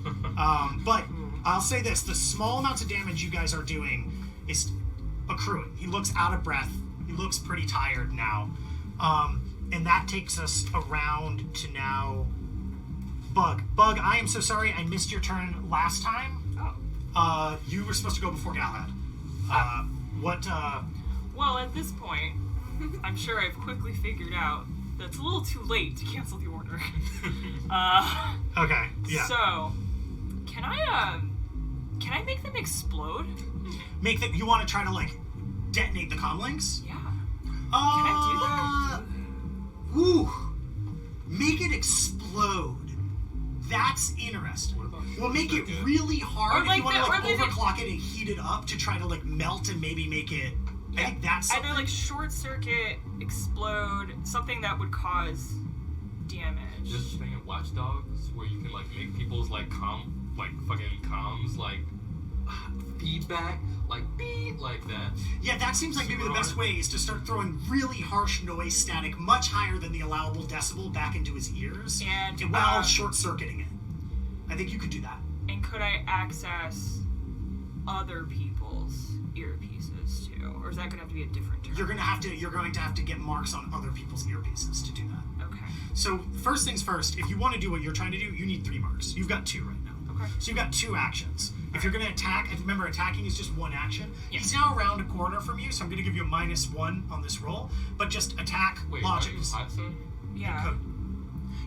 But I'll say this, the small amounts of damage you guys are doing is accruing. He looks out of breath. He looks pretty tired now. And that takes us around to now... Bug, I am so sorry I missed your turn last time. You were supposed to go before Galahad. Well, at this point, I'm sure I've quickly figured out that it's a little too late to cancel the order. Okay, yeah. So, can I make them explode? You want to try to, like, detonate the comlinks? Yeah. Can I do that? Ooh. Make it explode. That's interesting. We'll make it really hard if you want to, like, overclock it and heat it up to try to, like, melt and maybe make it... I think that's something. Either, like, short circuit, explode, something that would cause damage. This thing in Watch Dogs where you can, like, make people's, like, fucking comms, like, feedback, like, beep, like that. Yeah, that seems like maybe the best way is to start throwing really harsh noise static, much higher than the allowable decibel, back into his ears, and while short-circuiting it. I think you could do that. And could I access other people's earpieces too, or is that going to have to be a different turn? You're going to have to get marks on other people's earpieces to do that. Okay. So first things first, if you want to do what you're trying to do, you need 3 marks. You've got 2 right now. Okay. So you've got 2 actions. If you're going to attack, remember attacking is just 1 action. Yeah. He's now around a corner from you, so I'm going to give you a -1 on this roll. But just attack, logic. Yeah.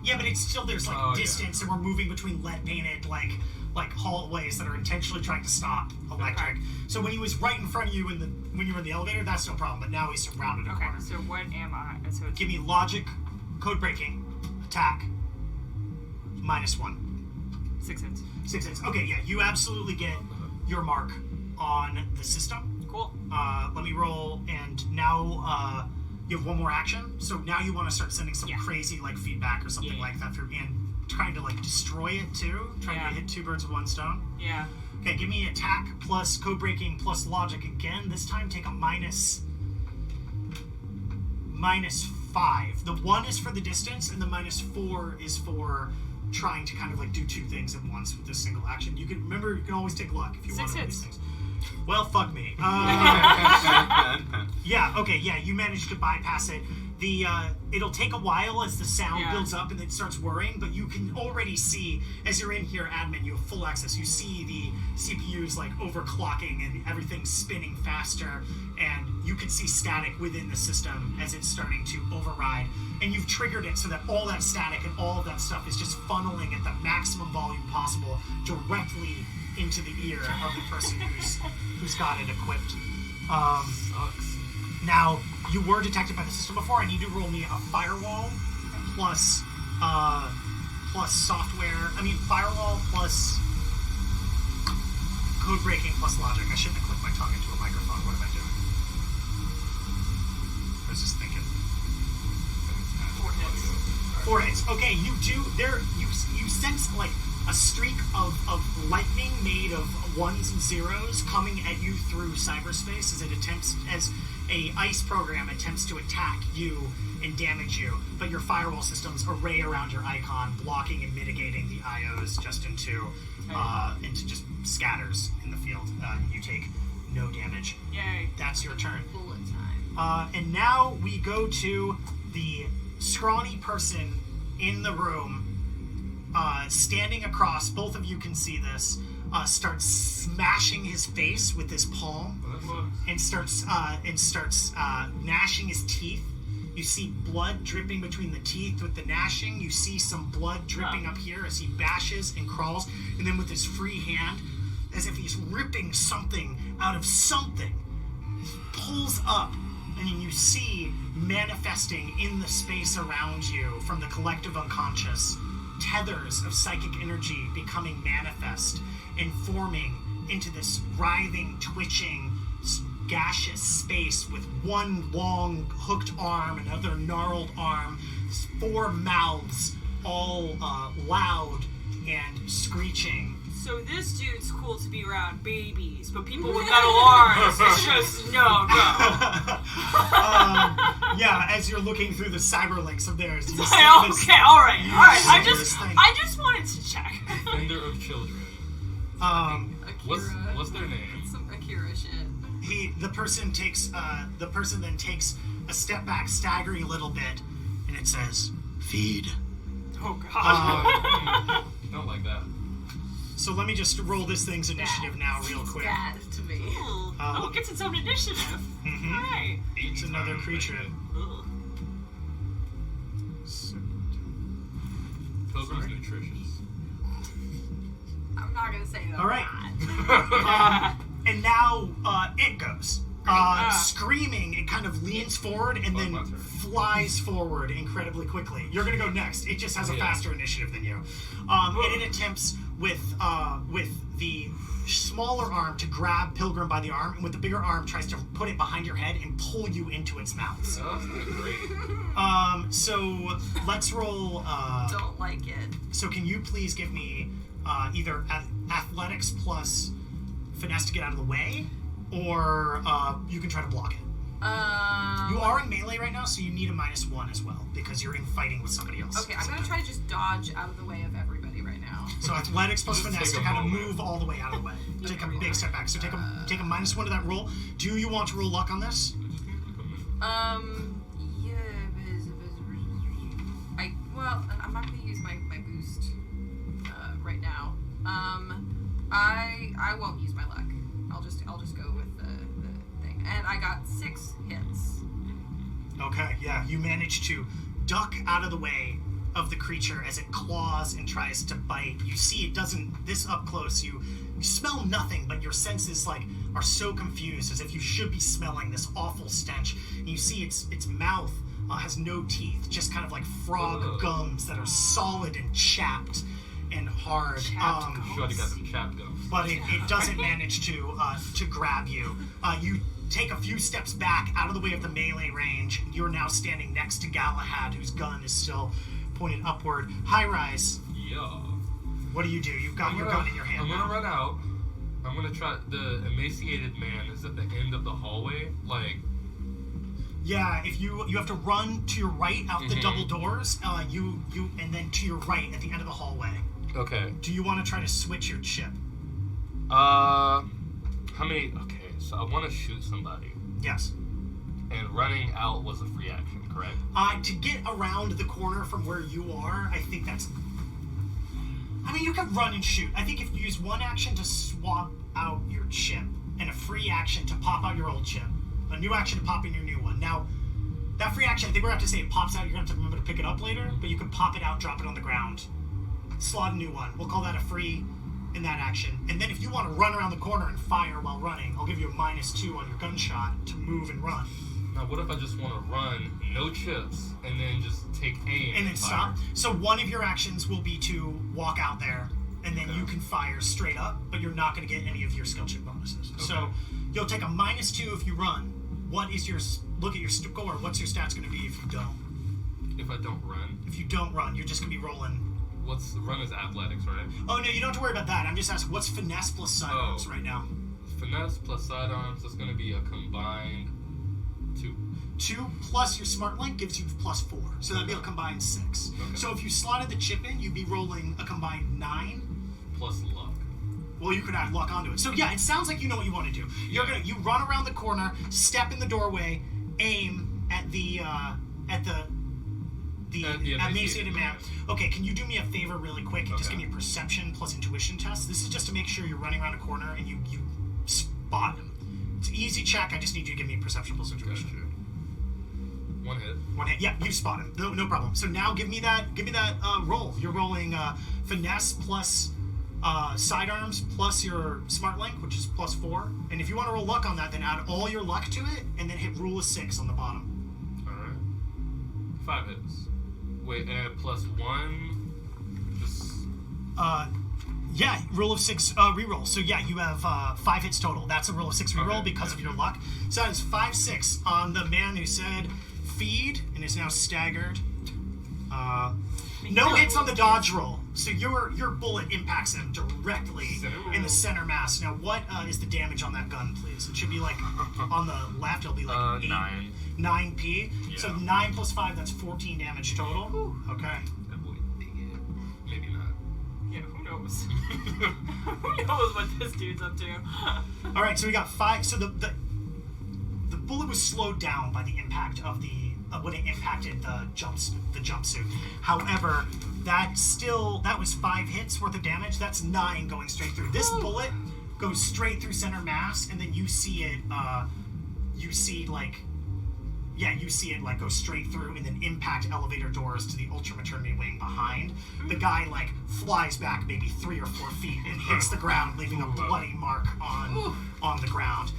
Yeah, but it's still, there's like distance, and we're moving between lead painted like hallways that are intentionally trying to stop electric. Okay. So when he was right in front of you when you were in the elevator, that's no problem. But now he's surrounded a corner. So what am I? So it's Give me logic, code breaking, attack, -1. 6 hits. 6 hits. Okay, yeah, you absolutely get your mark on the system. Cool. Let me roll, and now you have 1 more action. So now you want to start sending some crazy like feedback or something like that through, and trying to like destroy it too. Trying to hit 2 birds with 1 stone. Yeah. Okay, give me attack plus code breaking plus logic again. This time take a -5. The 1 is for the distance, and the -4 is for trying to kind of like do 2 things at once with this single action. You can always take luck if you want to do these things. Well, fuck me. Yeah, okay, yeah, you managed to bypass it. It'll take a while as the sound builds up and it starts whirring, but you can already see, as you're in here, admin, you have full access. You see the CPUs like overclocking and everything's spinning faster, and you can see static within the system as it's starting to override. And you've triggered it so that all that static and all of that stuff is just funneling at the maximum volume possible directly into the ear of the person who's got it equipped. Sucks. Now, you were detected by the system before. I need you to roll me a firewall plus software. Firewall plus code breaking plus logic. I shouldn't have clicked my tongue into a microphone. What am I doing? I was just thinking. 4 hits. 4 hits. Okay, you do. You sense like a streak of lightning made of 1s and 0s coming at you through cyberspace as a ICE program attempts to attack you and damage you, but your firewall systems array around your icon, blocking and mitigating the IOs just into just scatters in the field. You take no damage. Yay. That's your turn. Bullet time. And now we go to the scrawny person in the room, standing across. Both of you can see this. Starts smashing his face with his palm, and starts gnashing his teeth. You see blood dripping between the teeth with the gnashing. You see some blood dripping up here as he bashes and crawls, and then with his free hand, as if he's ripping something out of something, pulls up, and you see manifesting in the space around you from the collective unconscious tethers of psychic energy becoming manifest and forming into this writhing, twitching, gaseous space with 1 long hooked arm, another gnarled arm, 4 mouths, all loud and screeching. So this dude's cool to be around babies, but people with metal arms, it's just no. Yeah, as you're looking through the cyberlinks of theirs, you see Okay, this. all right. see this thing. I just wanted to check. Defender of children. Akira. What's their name? Some Akira shit. The person then takes a step back, staggering a little bit, and it says, "Feed." Oh god. Don't like that. So let me just roll this thing's initiative now, real quick. Bad to me. Oh, it gets its own initiative. Mhm. Alright. It's another creature. Ugh. Pilgrim's nutritious. I'm not gonna say that. All right. And now it goes. Screaming, it kind of leans forward and then my turn. flies forward incredibly quickly. You're gonna go next. It just has a faster initiative than you. And it attempts with the smaller arm to grab Pilgrim by the arm, and with the bigger arm tries to put it behind your head and pull you into its mouth. Oh, that's not great. So let's roll. Don't like it. So can you please give me either athletics plus finesse to get out of the way, or you can try to block it. You are in melee right now, so you need a -1 as well, because you're in fighting with somebody else. Okay, I'm gonna try to just dodge out of the way of everybody right now. So athletics plus Just finesse take to a kind of moment. move all the way out of the way. Take a big step back. So take a -1 to that roll. Do you want to roll luck on this? Yeah. I'm not gonna use my boost right now. I won't use my luck. I'll just go with the thing. And I got 6 hits. Okay, yeah. You manage to duck out of the way of the creature as it claws and tries to bite. You see it doesn't, this up close, you smell nothing, but your senses are so confused, as if you should be smelling this awful stench. And you see its mouth has no teeth, just kind of like frog gums that are solid and chapped and hard. Sure, you got them chapped gums. But it doesn't manage to grab you. You take a few steps back out of the way of the melee range. You're now standing next to Galahad, whose gun is still pointed upward. High Rise. Yeah. What do? You've got your gun in your hand. I'm gonna run out. I'm gonna try. The emaciated man is at the end of the hallway. Like, yeah, if you have to run to your right out the double doors, you and then to your right at the end of the hallway. okay. Do you want to try to switch your chip? How many? Okay, so I want to shoot somebody, Yes. and running out was a free action, correct? To get around the corner from where you are, I think that's... I mean, you can run and shoot. I think if you use one action to swap out your chip, and a free action to pop out your old chip, a new action to pop in your new one. Now, that free action, I think we're going to have to say it pops out. You're going to have to remember to pick it up later, but you can pop it out, drop it on the ground, slot a new one. We'll call that a free in that action. And then if you want to run around the corner and fire while running, I'll give you a -2 on your gunshot to move and run. Now, what if I just want to run, no chips, and then just take aim And then fire? stop. So one of your actions will be to walk out there, and then you can fire straight up, but you're not going to get any of your skill check bonuses. So you'll take a -2 if you run. What is your... Look at your score. What's your stats going to be if you don't? If I don't run, If you don't run, you're just going to be rolling... what's run is athletics, right? Oh, no, you don't have to worry about that. I'm just asking, what's finesse plus sidearms right now? Finesse plus sidearms, that's going to be a combined 2. 2 plus your smart link gives you +4. So that'd be a combined 6. Okay. So if you slotted the chip in, you'd be rolling a combined 9. Plus luck. Well, you could add luck onto it. So yeah, it sounds like you know what you want to do. You run around the corner, step in the doorway, aim at the emaciated man. Okay, can you do me a favor really quick and just give me a perception plus intuition test? This is just to make sure you're running around a corner and you spot him. It's an easy check. I just need you to give me a perception plus intuition. Gotcha. 1 hit. 1 hit. Yeah, you spot him. No problem. So now give me that roll. You're rolling finesse plus sidearms plus your smart link, which is +4. And if you want to roll luck on that, then add all your luck to it, and then hit rule of 6 on the bottom. All right. 5 hits. Wait, +1. Just. Yeah, rule of 6 reroll. So yeah, you have 5 hits total. That's a rule of 6 reroll because of your luck. So that is 5-6 on the man who said feed and is now staggered. No hits on the dodge roll. So your bullet impacts him directly in the center mass. Now, what is the damage on that gun, please? It should be like on the left. It'll be like 9. 9p. Yeah. So 9 plus 5. That's 14 damage total. Ooh. Okay. That boy, maybe not. Yeah, who knows? Who knows what this dude's up to? All right. So we got 5. So the bullet was slowed down by the impact of the when it impacted the jumpsuit. However, that was 5 hits worth of damage. That's 9 going straight through. This bullet goes straight through center mass, and then you see it. You see it like go straight through and then impact elevator doors to the Ultra Maternity wing behind. The guy like flies back maybe 3 or 4 feet and hits the ground, leaving a bloody mark on the ground.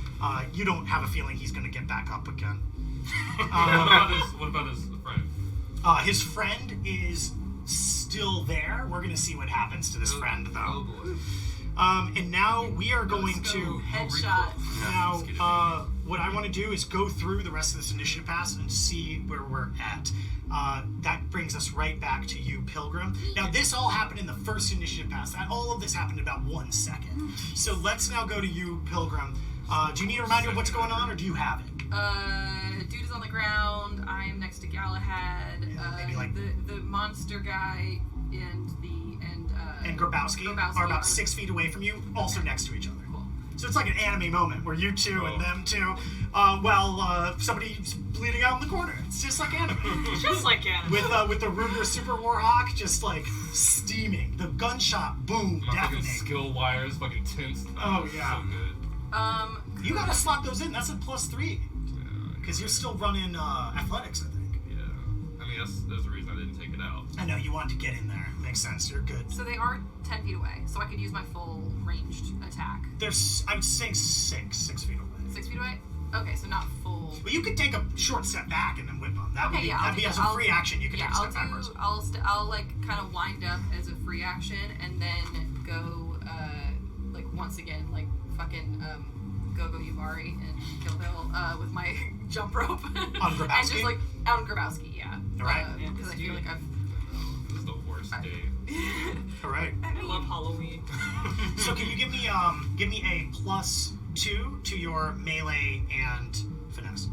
You don't have a feeling he's going to get back up again. What about his friend? His friend is still there. We're going to see what happens to this friend, though. Oh boy. And now we are going to... Headshot. Now, what I want to do is go through the rest of this initiative pass and see where we're at. That brings us right back to you, Pilgrim. Now, this all happened in the first initiative pass. All of this happened in about 1 second. So let's now go to you, Pilgrim. Do you need a reminder of what's going on, or do you have it? Dude is on the ground. I am next to Galahad. Maybe like the monster guy and Grabowski are about 6 feet away from you, also next to each other. Cool. So it's like an anime moment where you two and them two, somebody's bleeding out in the corner. It's just like anime. Just like anime. With the Ruger Super Warhawk just like steaming. The gunshot boom My fucking deafening. skill wires, fucking tints. Oh, yeah. So good. You gotta slot those in. That's a +3 because you're still running athletics, I think. Yeah. I mean, there's a reason I didn't take it out. I know you wanted to get in there. Makes sense. You're good. So they are 10 feet away, so I could use my full ranged attack. I would say 6 feet away. 6 feet away? Okay, so not full. Well, you could take a short step back and then whip them. That'd be as a free action. You could take a step backwards. I'll like kind of wind up as a free action and then go like once again like fucking Go-Go Yubari and Kill Bill with my jump rope. On Grabowski? And just like on Grabowski, yeah. Alright. Because I feel like I've. This is the worst day. All right. I love Halloween. So can you give me a +2 to your melee and finesse?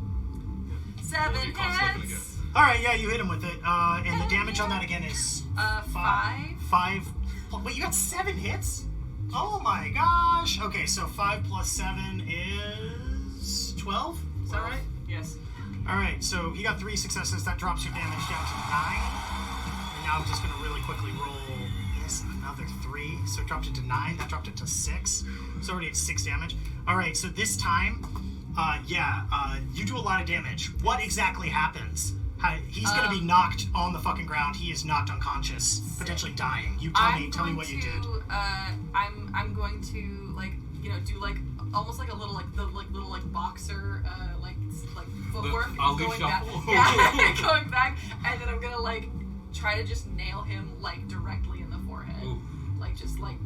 7 What do you cost looking to hits. All right, yeah, you hit him with it. And the damage on that again is 5. 5. Wait, you got 7 hits? Oh my gosh. Okay, so 5 plus 7 is 12. Is that right? Yes. All right, so he got 3 successes. That drops your damage down to 9. And now I'm just going to really quickly roll another 3. So it dropped it to 9. That dropped it to 6. It's already at 6 damage. All right, so this time, you do a lot of damage. What exactly happens? He's going to be knocked on the fucking ground. He is knocked unconscious, potentially dying. You tell me what you did. I'm going to like do like almost like a little like boxer like footwork Ali going back. shuffle. Yeah, going back, and then I'm gonna like try to just nail him like directly in the forehead, Ooh. like just like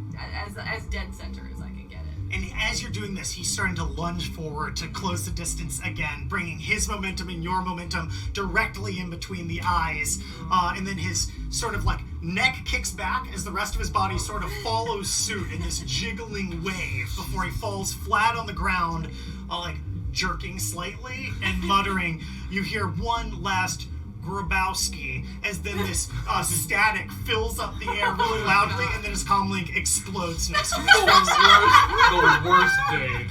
as dead center as I can get it. And as you're doing this, he's starting to lunge forward to close the distance again, bringing his momentum and your momentum directly in between the eyes. And then his sort of like neck kicks back as the rest of his body sort of follows suit in this jiggling wave before he falls flat on the ground, like jerking slightly and muttering. You hear one last Grabowski as then this static fills up the air really loudly and then his comlink explodes next to his face. The worst day.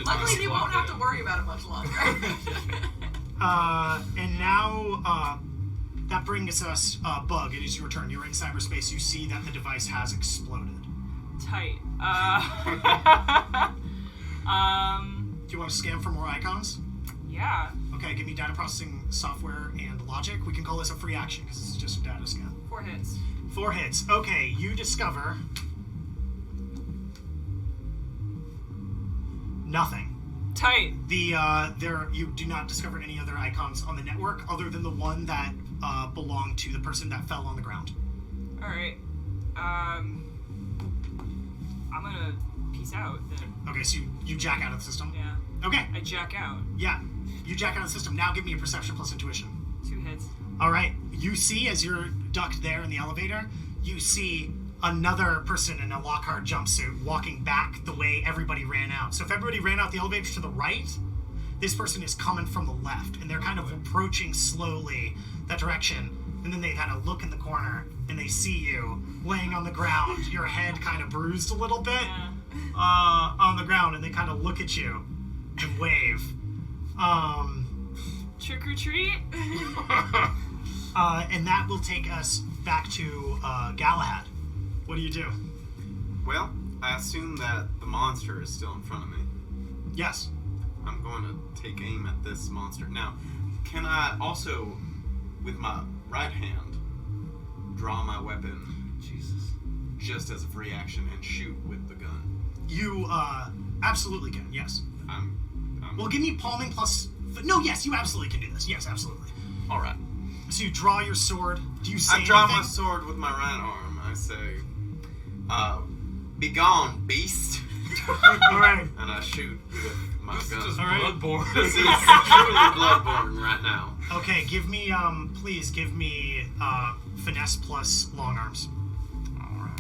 Luckily, you won't have to worry about it much longer. And now that brings us Bug. It is your turn. You're in cyberspace. You see that the device has exploded. Tight. Do you want to scan for more icons? Yeah. Okay, give me data processing software and logic. We can call this a free action because this is just a data scan. 4 hits. 4 hits. Okay, you discover nothing. Tight. You do not discover any other icons on the network other than the one that belonged to the person that fell on the ground. All right. I'm gonna peace out then. Okay, so you jack out of the system. Yeah. Okay. I jack out. Yeah. You jack out of the system. Now give me a perception plus intuition. 2 hits. All right. You see, as you're ducked there in the elevator, you see another person in a Lockhart jumpsuit walking back the way everybody ran out. So if everybody ran out the elevator to the right, this person is coming from the left, and they're kind of approaching slowly that direction. And then they kind of look in the corner, and they see you laying on the ground, your head kind of bruised a little bit on the ground, and they kind of look at you and wave. Trick or treat? And that will take us back to Galahad. What do you do? Well, I assume that the monster is still in front of me. Yes. I'm going to take aim at this monster. Now, can I also, with my right hand, draw my weapon just as a free action and shoot with the gun? You absolutely can, yes. I'm Well, give me palming plus... No, yes, you absolutely can do this. Yes, absolutely. all right. So you draw your sword. Do you say I draw anything? my sword with my right arm. I say, "Begone, beast!" All right. And I shoot with my This gun. is just All right. Bloodborne. This is truly Bloodborne right now. Okay, give me, please give me finesse plus long arms. All right.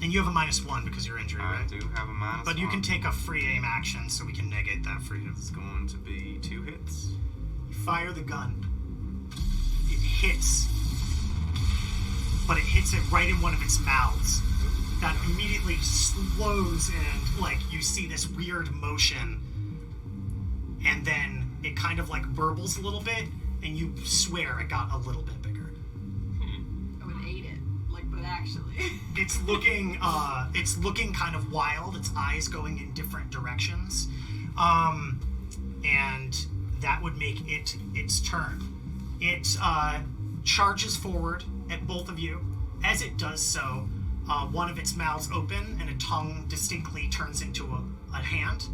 And you have a -1 because you're injured, I right? do have a minus. But you can one. take a free aim action, so we can negate that for you. It's going to be 2 hits. You fire the gun. It hits. But it hits it right in one of its mouths. That immediately slows and, like, you see this weird motion. And then it kind of, like, burbles a little bit, and you swear it got a little bit bigger. I would ate it, like, but actually. It's looking kind of wild. Its eyes going in different directions. And that would make it its turn. It charges forward at both of you. As it does so, one of its mouths open and a tongue distinctly turns into a hand.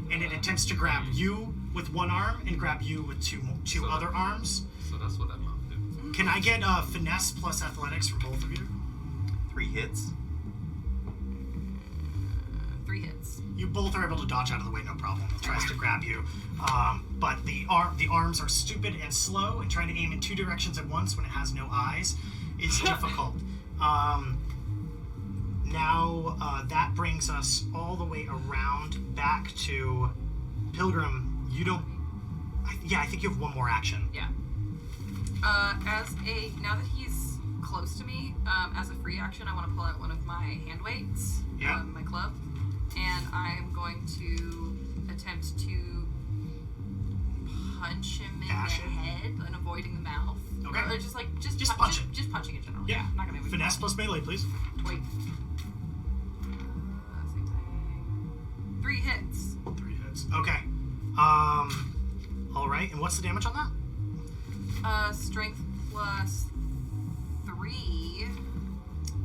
And it attempts to grab you with one arm and grab you with two other arms. So that's what that mouth did. Can I get finesse plus athletics from both of you? 3 hits. 3 hits. You both are able to dodge out of the way, no problem. It tries to grab you. But the arms are stupid and slow, and trying to aim in 2 directions at once when it has no eyes is difficult. Now, that brings us all the way around back to Pilgrim. You don't... I think you have one more action. Yeah. Now that he's close to me, as a free action, I want to pull out one of my hand weights, Yeah. my club, and I'm going to attempt to punch him in Bash the him? head and avoiding the mouth. Okay. Or just punch him. Just punching in general. Yeah. I'm not gonna Finesse plus melee, please. Wait. Same thing. 3 hits. 3 hits. Okay. All right. And what's the damage on that? Strength plus 3.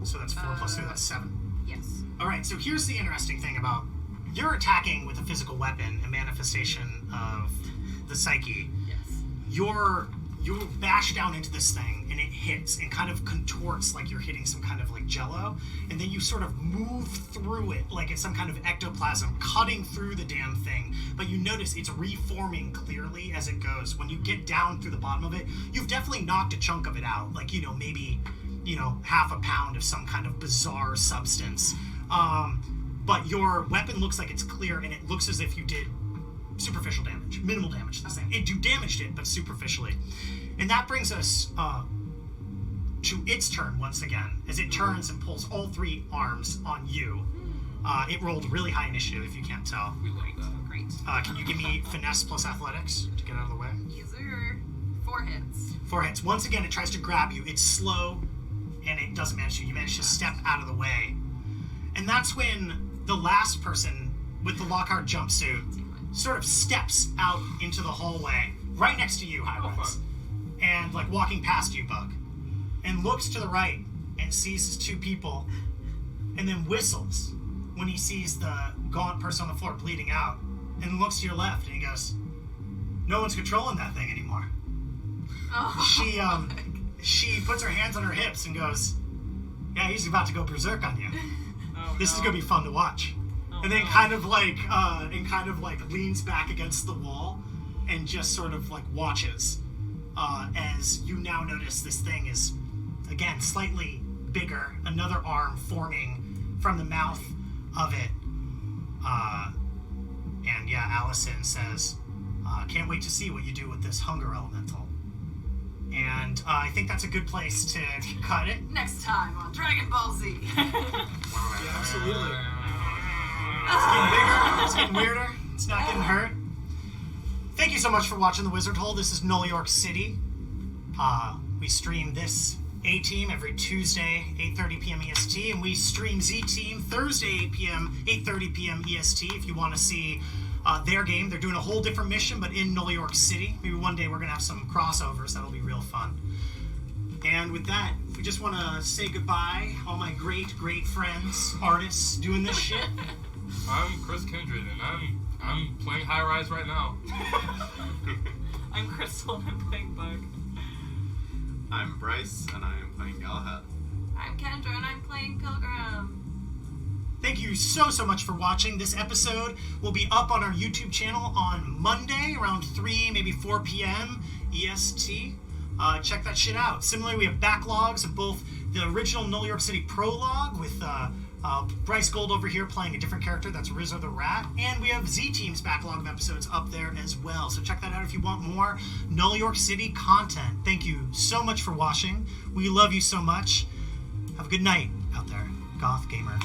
So that's 4 plus 2. That's 7. Yes. All right. So here's the interesting thing about you're attacking with a physical weapon, a manifestation of the psyche. Yes. You bash down into this thing, and it hits and kind of contorts like you're hitting some kind of like jello, and then you sort of move through it like it's some kind of ectoplasm cutting through the damn thing. But you notice it's reforming clearly as it goes. When you get down through the bottom of it, you've definitely knocked a chunk of it out, like, maybe half a pound of some kind of bizarre substance. But your weapon looks like it's clear, and it looks as if you did superficial damage, minimal damage to this thing. You damaged it, but superficially. And that brings us to its turn once again, as it turns and pulls all 3 arms on you. It rolled really high initiative, if you can't tell. We like that. Great. Can you give me finesse plus athletics to get out of the way? Yes, sir. 4 hits. 4 hits. Once again, it tries to grab you. It's slow, and it doesn't manage to. You manage to step out of the way. And that's when the last person with the Lockhart jumpsuit sort of steps out into the hallway right next to you, Highrise, and like walking past you, Bug, and looks to the right and sees his 2 people, and then whistles when he sees the gaunt person on the floor bleeding out, and looks to your left and he goes, "No one's controlling that thing anymore." Oh. She puts her hands on her hips and goes, "Yeah, he's about to go berserk on you. This is gonna be fun to watch." And then kind of like leans back against the wall and just sort of like watches as you now notice this thing is, again, slightly bigger, another arm forming from the mouth of it. And yeah, Allison says, can't wait to see what you do with this hunger elemental. And I think that's a good place to cut it. Next time on Dragon Ball Z. Yeah, absolutely. It's getting bigger, it's getting weirder, it's not getting hurt. Thank you so much for watching The Wizard Hole. This is Null York City. We stream this A-team every Tuesday, 8:30 p.m. EST, and we stream Z-team Thursday, 8:30 p.m. EST. If you want to see their game, they're doing a whole different mission, but in Null York City. Maybe one day we're going to have some crossovers. That'll be real fun. And with that, we just want to say goodbye, all my great, great friends, artists doing this shit. I'm Chris Kindred, and I'm playing High Rise right now. I'm Crystal and I'm playing Bug. I'm Bryce, and I am playing Galahad. I'm Kendra and I'm playing Pilgrim. Thank you so much for watching. This episode will be up on our YouTube channel on Monday around 3, maybe 4 p.m. EST. Check that shit out. Similarly, we have backlogs of both the original Null York City prologue with Bryce Gold over here playing a different character, that's Rizzo the Rat, and we have Z-Team's backlog of episodes up there as well. So check that out if you want more Null York City content. Thank you so much for watching. We love you so much. Have a good night out there, Goth Gamer.